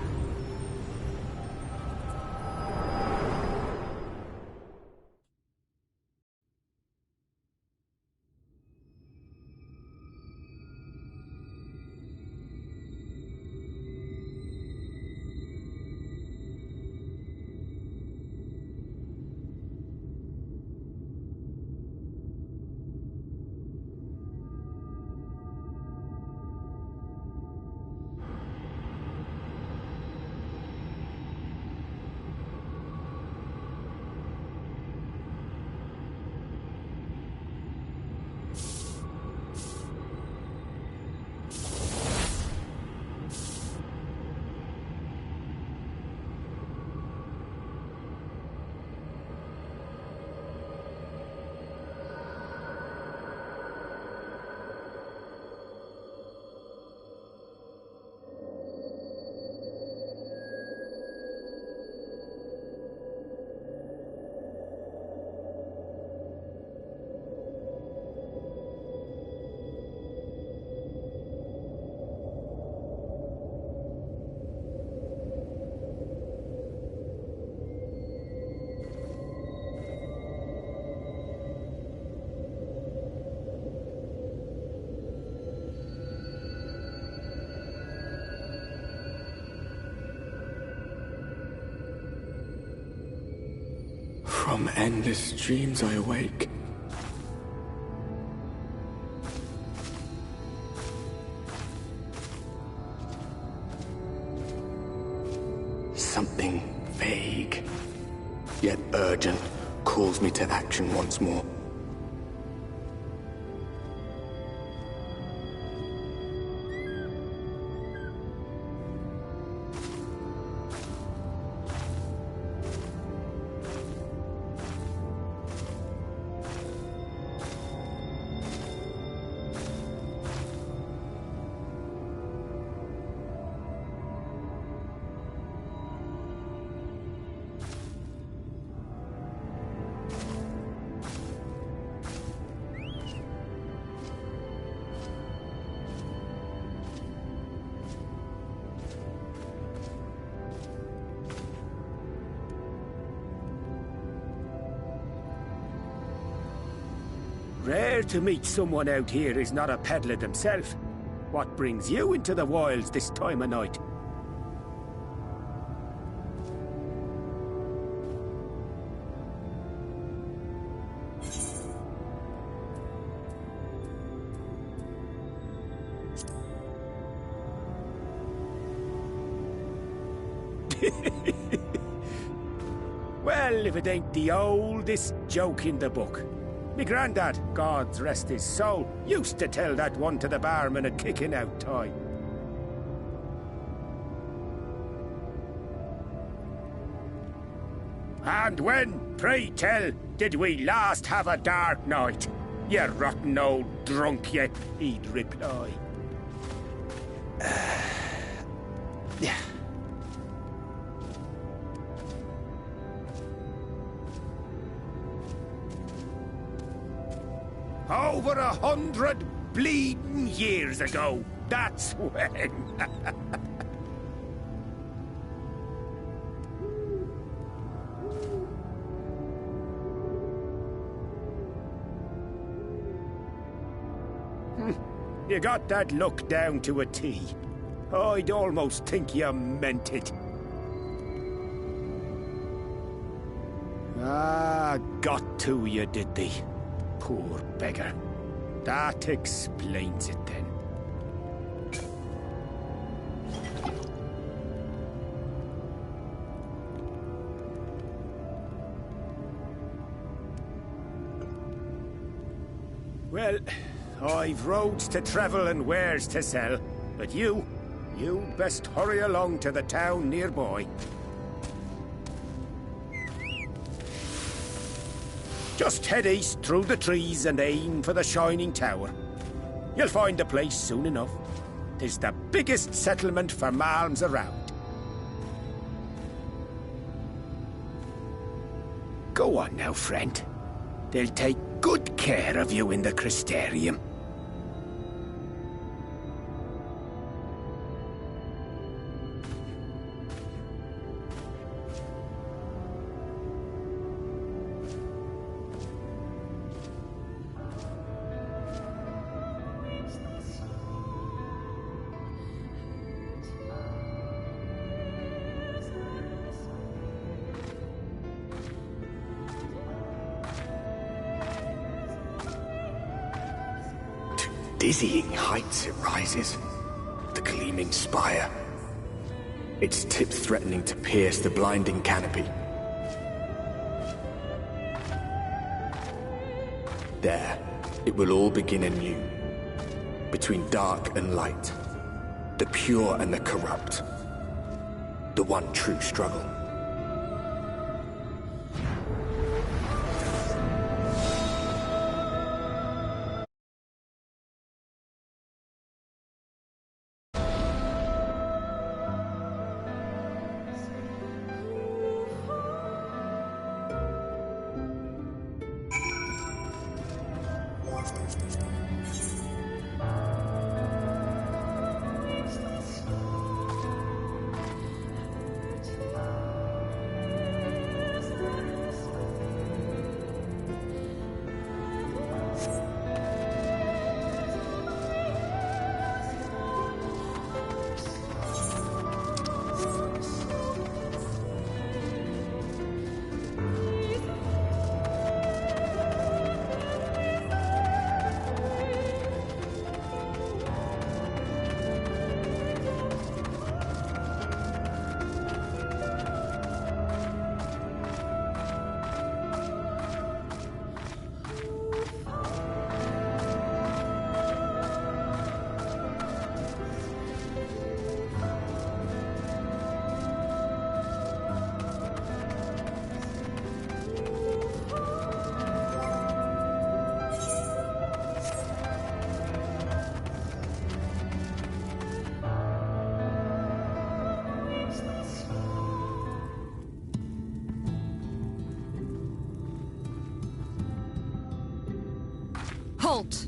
From endless dreams I awake. Something vague, yet urgent, calls me to action once more. Rare to meet someone out here who's not a peddler themselves. What brings you into the wilds this time of night? Well, if it ain't the oldest joke in the book. Me granddad, God's rest his soul, used to tell that one to the barman at kicking out time. And when, pray tell, did we last have a dark night? You rotten old drunk yet, he'd reply. Yeah. Over 100 bleeding years ago, that's when. You got that look down to a T. I'd almost think you meant it. Ah, got to you, did they? Poor beggar. That explains it then. Well, I've roads to travel and wares to sell, but you best hurry along to the town nearby. Just head east through the trees and aim for the Shining Tower. You'll find the place soon enough. 'Tis the biggest settlement for malms around. Go on now, friend. They'll take good care of you in the Crystarium. Dizzying heights it rises, the gleaming spire, its tip threatening to pierce the blinding canopy. There, it will all begin anew, between dark and light, the pure and the corrupt, the one true struggle. Halt!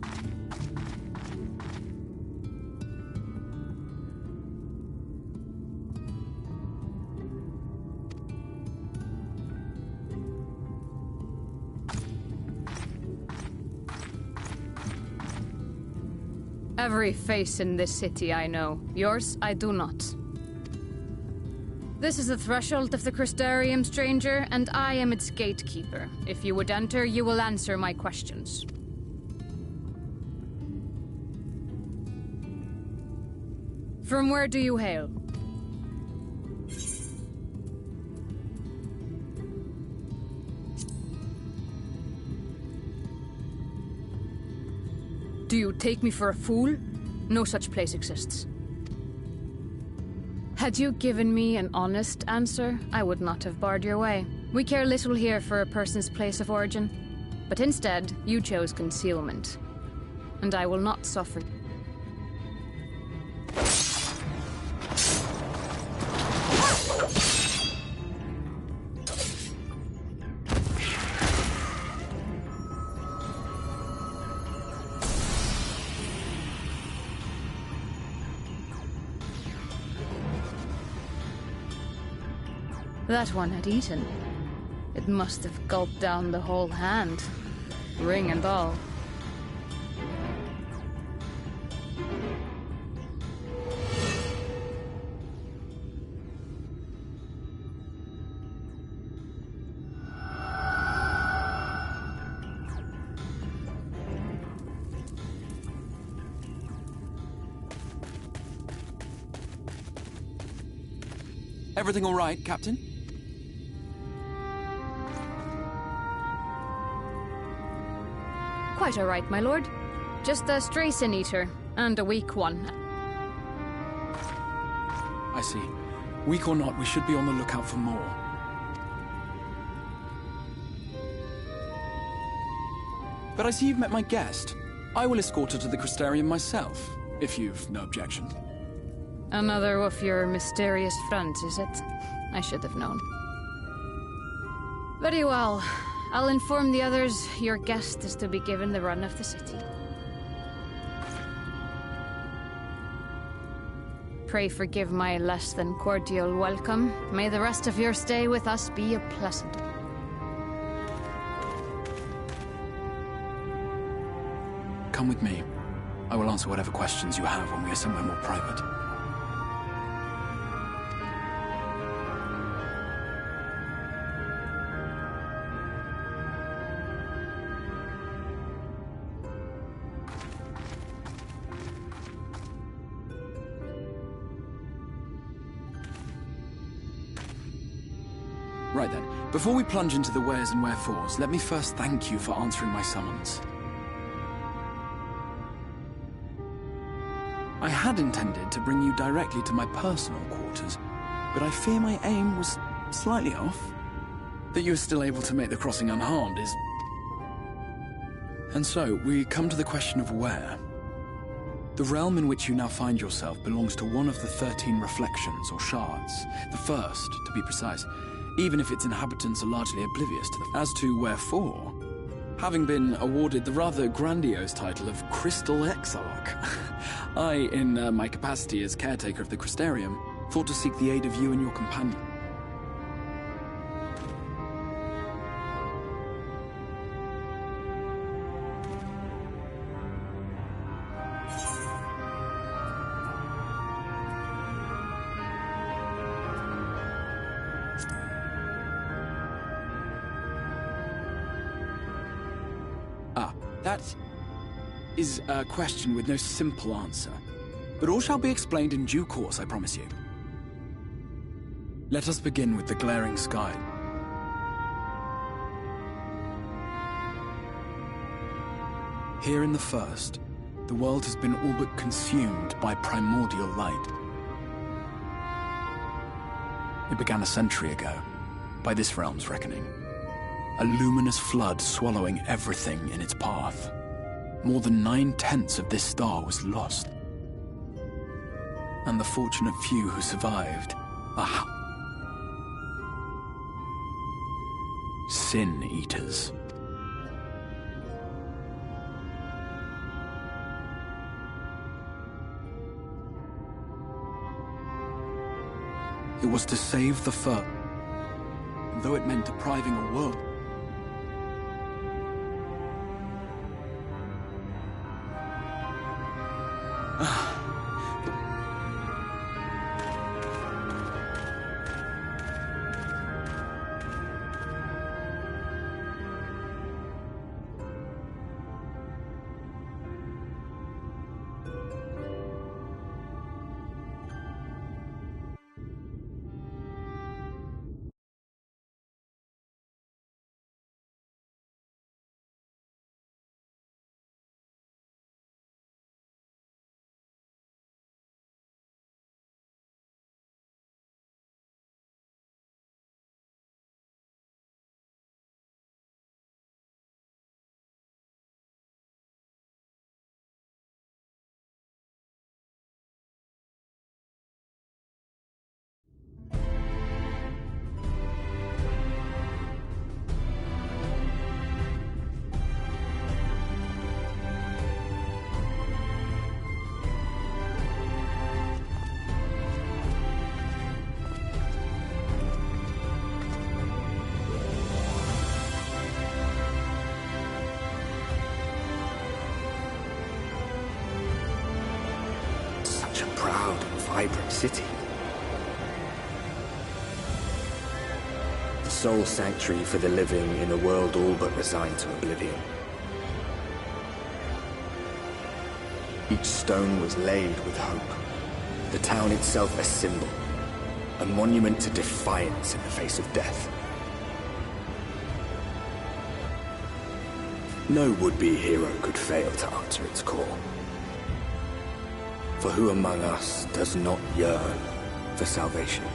Every face in this city I know. Yours, I do not. This is the threshold of the Crystarium, stranger, and I am its gatekeeper. If you would enter, you will answer my questions. From where do you hail? Do you take me for a fool? No such place exists. Had you given me an honest answer, I would not have barred your way. We care little here for a person's place of origin. But instead, you chose concealment. And I will not suffer. That one had eaten. It must have gulped down the whole hand, ring and all. Everything all right, Captain? Quite all right, my lord. Just a stray sin eater, and a weak one. I see. Weak or not, we should be on the lookout for more. But I see you've met my guest. I will escort her to the Crystarium myself, if you've no objection. Another of your mysterious friends, is it? I should have known. Very well. I'll inform the others your guest is to be given the run of the city. Pray forgive my less than cordial welcome. May the rest of your stay with us be a pleasant one. Come with me. I will answer whatever questions you have when we are somewhere more private. Right then, before we plunge into the wheres and wherefores, let me first thank you for answering my summons. I had intended to bring you directly to my personal quarters, but I fear my aim was slightly off. That you are still able to make the crossing unharmed is... And so, we come to the question of where. The realm in which you now find yourself belongs to one of the 13 reflections, or shards. The first, to be precise, even if its inhabitants are largely oblivious to them. As to wherefore, having been awarded the rather grandiose title of Crystal Exarch, I, in my capacity as caretaker of the Crystarium, thought to seek the aid of you and your companion. That is a question with no simple answer. But all shall be explained in due course, I promise you. Let us begin with the glaring sky. Here in the first, the world has been all but consumed by primordial light. It began a century ago, by this realm's reckoning. A luminous flood swallowing everything in its path. More than 9/10 of this star was lost. And the fortunate few who survived are sin eaters. It was to save the fur. And though it meant depriving a world... Such a proud and vibrant city. The sole sanctuary for the living in a world all but resigned to oblivion. Each stone was laid with hope. The town itself a symbol, a monument to defiance in the face of death. No would-be hero could fail to answer its call. For who among us does not yearn for salvation?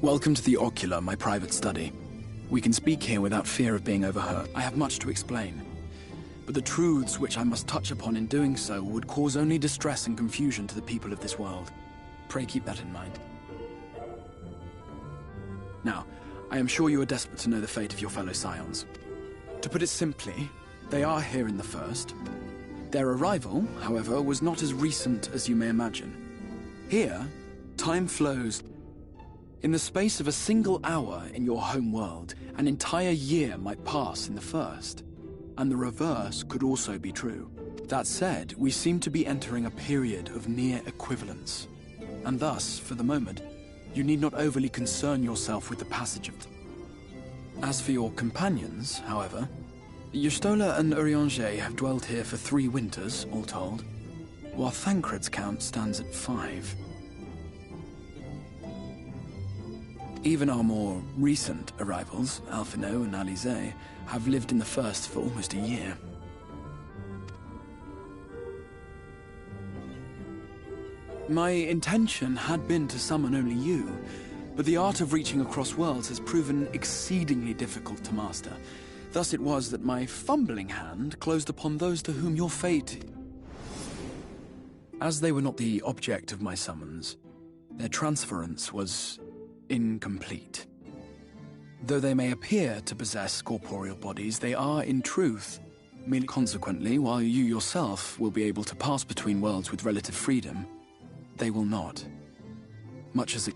Welcome to the Ocular, my private study. We can speak here without fear of being overheard. I have much to explain, but the truths which I must touch upon in doing so would cause only distress and confusion to the people of this world. Pray keep that in mind. Now, I am sure you are desperate to know the fate of your fellow Scions. To put it simply, they are here in the First. Their arrival, however, was not as recent as you may imagine. Here, time flows. In the space of a single hour in your home world, an entire year might pass in the First. And the reverse could also be true. That said, we seem to be entering a period of near equivalence. And thus, for the moment, you need not overly concern yourself with the passage of time. As for your companions, however, Y'shtola and Urianger have dwelled here for 3 winters, all told, while Thancred's count stands at 5. Even our more recent arrivals, Alphino and Alize, have lived in the First for almost a year. My intention had been to summon only you, but the art of reaching across worlds has proven exceedingly difficult to master. Thus it was that my fumbling hand closed upon those to whom your fate... As they were not the object of my summons, their transference was incomplete. Though they may appear to possess corporeal bodies, they are, in truth, merely consequently, while you yourself will be able to pass between worlds with relative freedom, they will not. Much as it...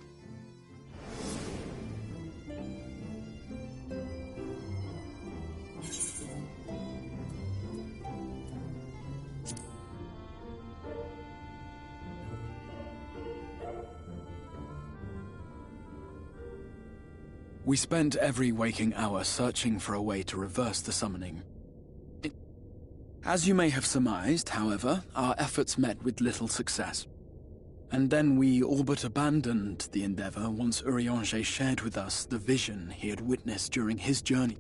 We spent every waking hour searching for a way to reverse the summoning. As you may have surmised, however, our efforts met with little success. And then we all but abandoned the endeavor once Urianger shared with us the vision he had witnessed during his journey.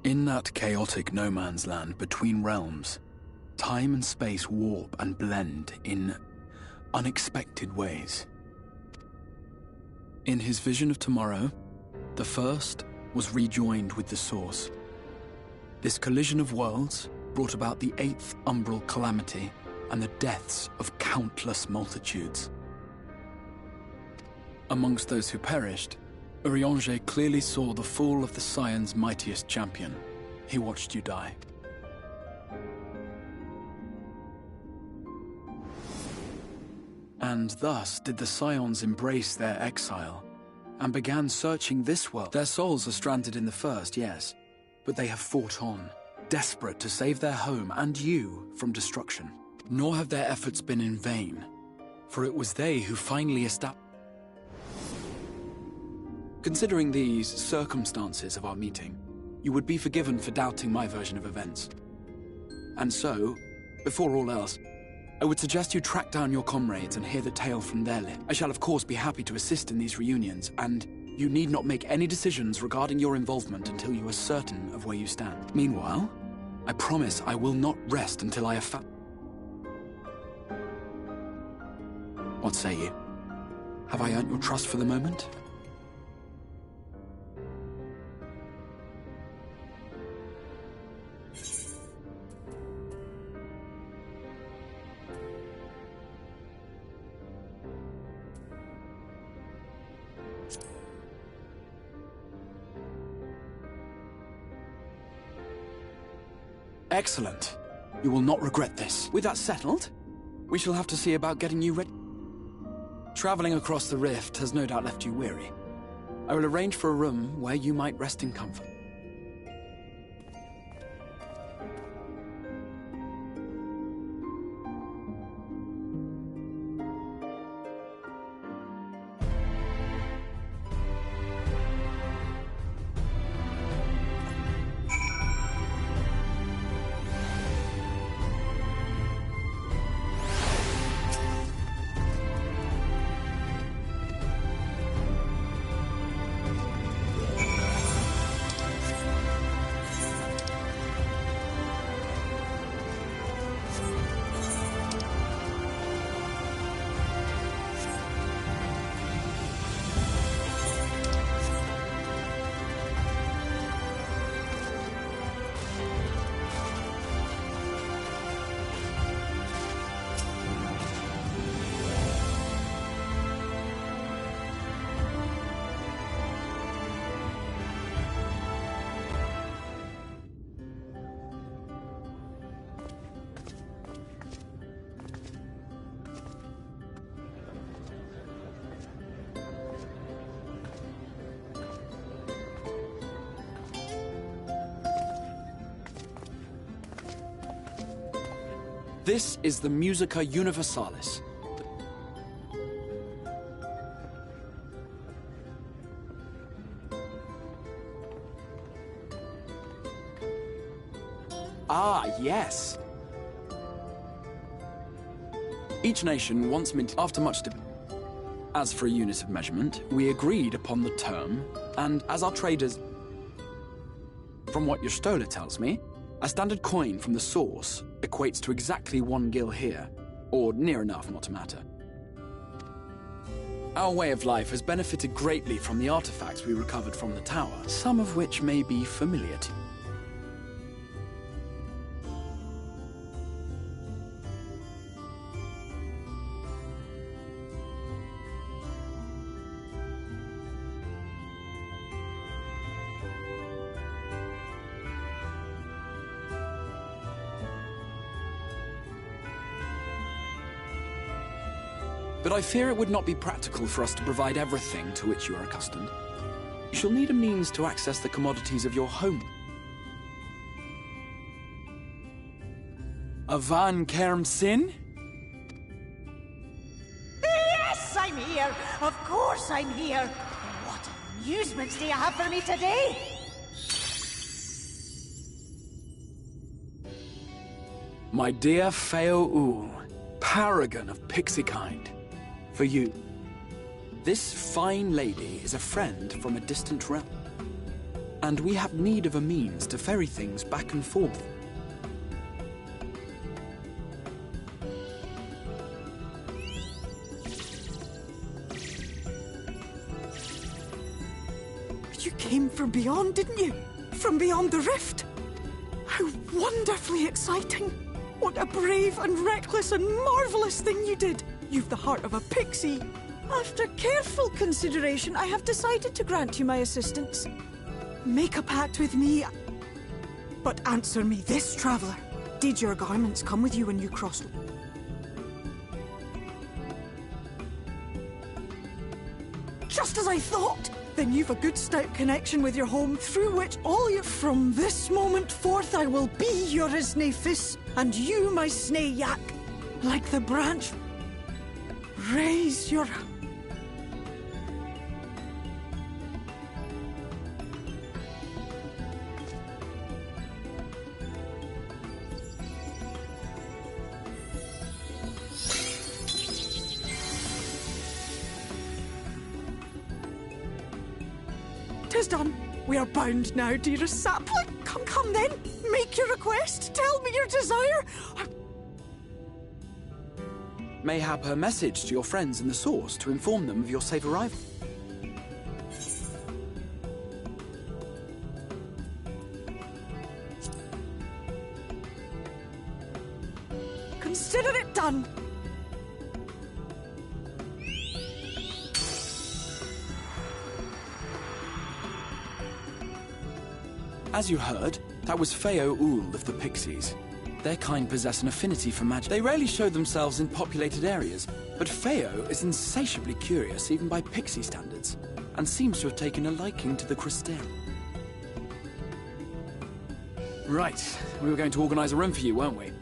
In that chaotic no-man's land between realms, time and space warp and blend in unexpected ways. In his vision of tomorrow, the First was rejoined with the Source. This collision of worlds brought about the 8th umbral calamity and the deaths of countless multitudes. Amongst those who perished, Urianger clearly saw the fall of the Scion's mightiest champion. He watched you die. And thus did the Scions embrace their exile, and began searching this world. Their souls are stranded in the First, yes, but they have fought on, desperate to save their home and you from destruction. Nor have their efforts been in vain, for it was they who finally established... Considering these circumstances of our meeting, you would be forgiven for doubting my version of events. And so, before all else, I would suggest you track down your comrades and hear the tale from their lips. I shall of course be happy to assist in these reunions, and you need not make any decisions regarding your involvement until you are certain of where you stand. Meanwhile, I promise I will not rest until I have found... What say you? Have I earned your trust for the moment? Excellent. You will not regret this. With that settled, we shall have to see about getting you ready. Traveling across the rift has no doubt left you weary. I will arrange for a room where you might rest in comfort. This is the Musica Universalis. Ah, yes. Each nation once minted after much debate. As for a unit of measurement, we agreed upon the term, and as our traders... From what your stola tells me, a standard coin from the source equates to exactly 1 gil here, or near enough not to matter. Our way of life has benefited greatly from the artifacts we recovered from the tower, some of which may be familiar to you. But I fear it would not be practical for us to provide everything to which you are accustomed. You shall need a means to access the commodities of your home. Avan Kerm Sin? Yes, I'm here! Of course I'm here! What amusements do you have for me today? My dear Ffxiv, paragon of pixie kind. For you. This fine lady is a friend from a distant realm. And we have need of a means to ferry things back and forth. You came from beyond, didn't you? From beyond the rift? How wonderfully exciting! What a brave and reckless and marvelous thing you did! You've the heart of a pixie. After careful consideration, I have decided to grant you my assistance. Make a pact with me. But answer me this, traveler. Did your garments come with you when you crossed? Just as I thought! Then you've a good stout connection with your home, through which all your... From this moment forth, I will be your Isnefis, and you my Snay Yak. Like the branch... Raise your... Tis done. We are bound now, dearest sapling. Come then. Make your request. Tell me your desire. Mayhap her message to your friends in the source to inform them of your safe arrival. Consider it done. As you heard, that was Ffxiv of the Pixies. Their kind possess an affinity for magic. They rarely show themselves in populated areas, but Ffxiv is insatiably curious even by pixie standards, and seems to have taken a liking to the Crystarium. Right, we were going to organize a room for you, weren't we?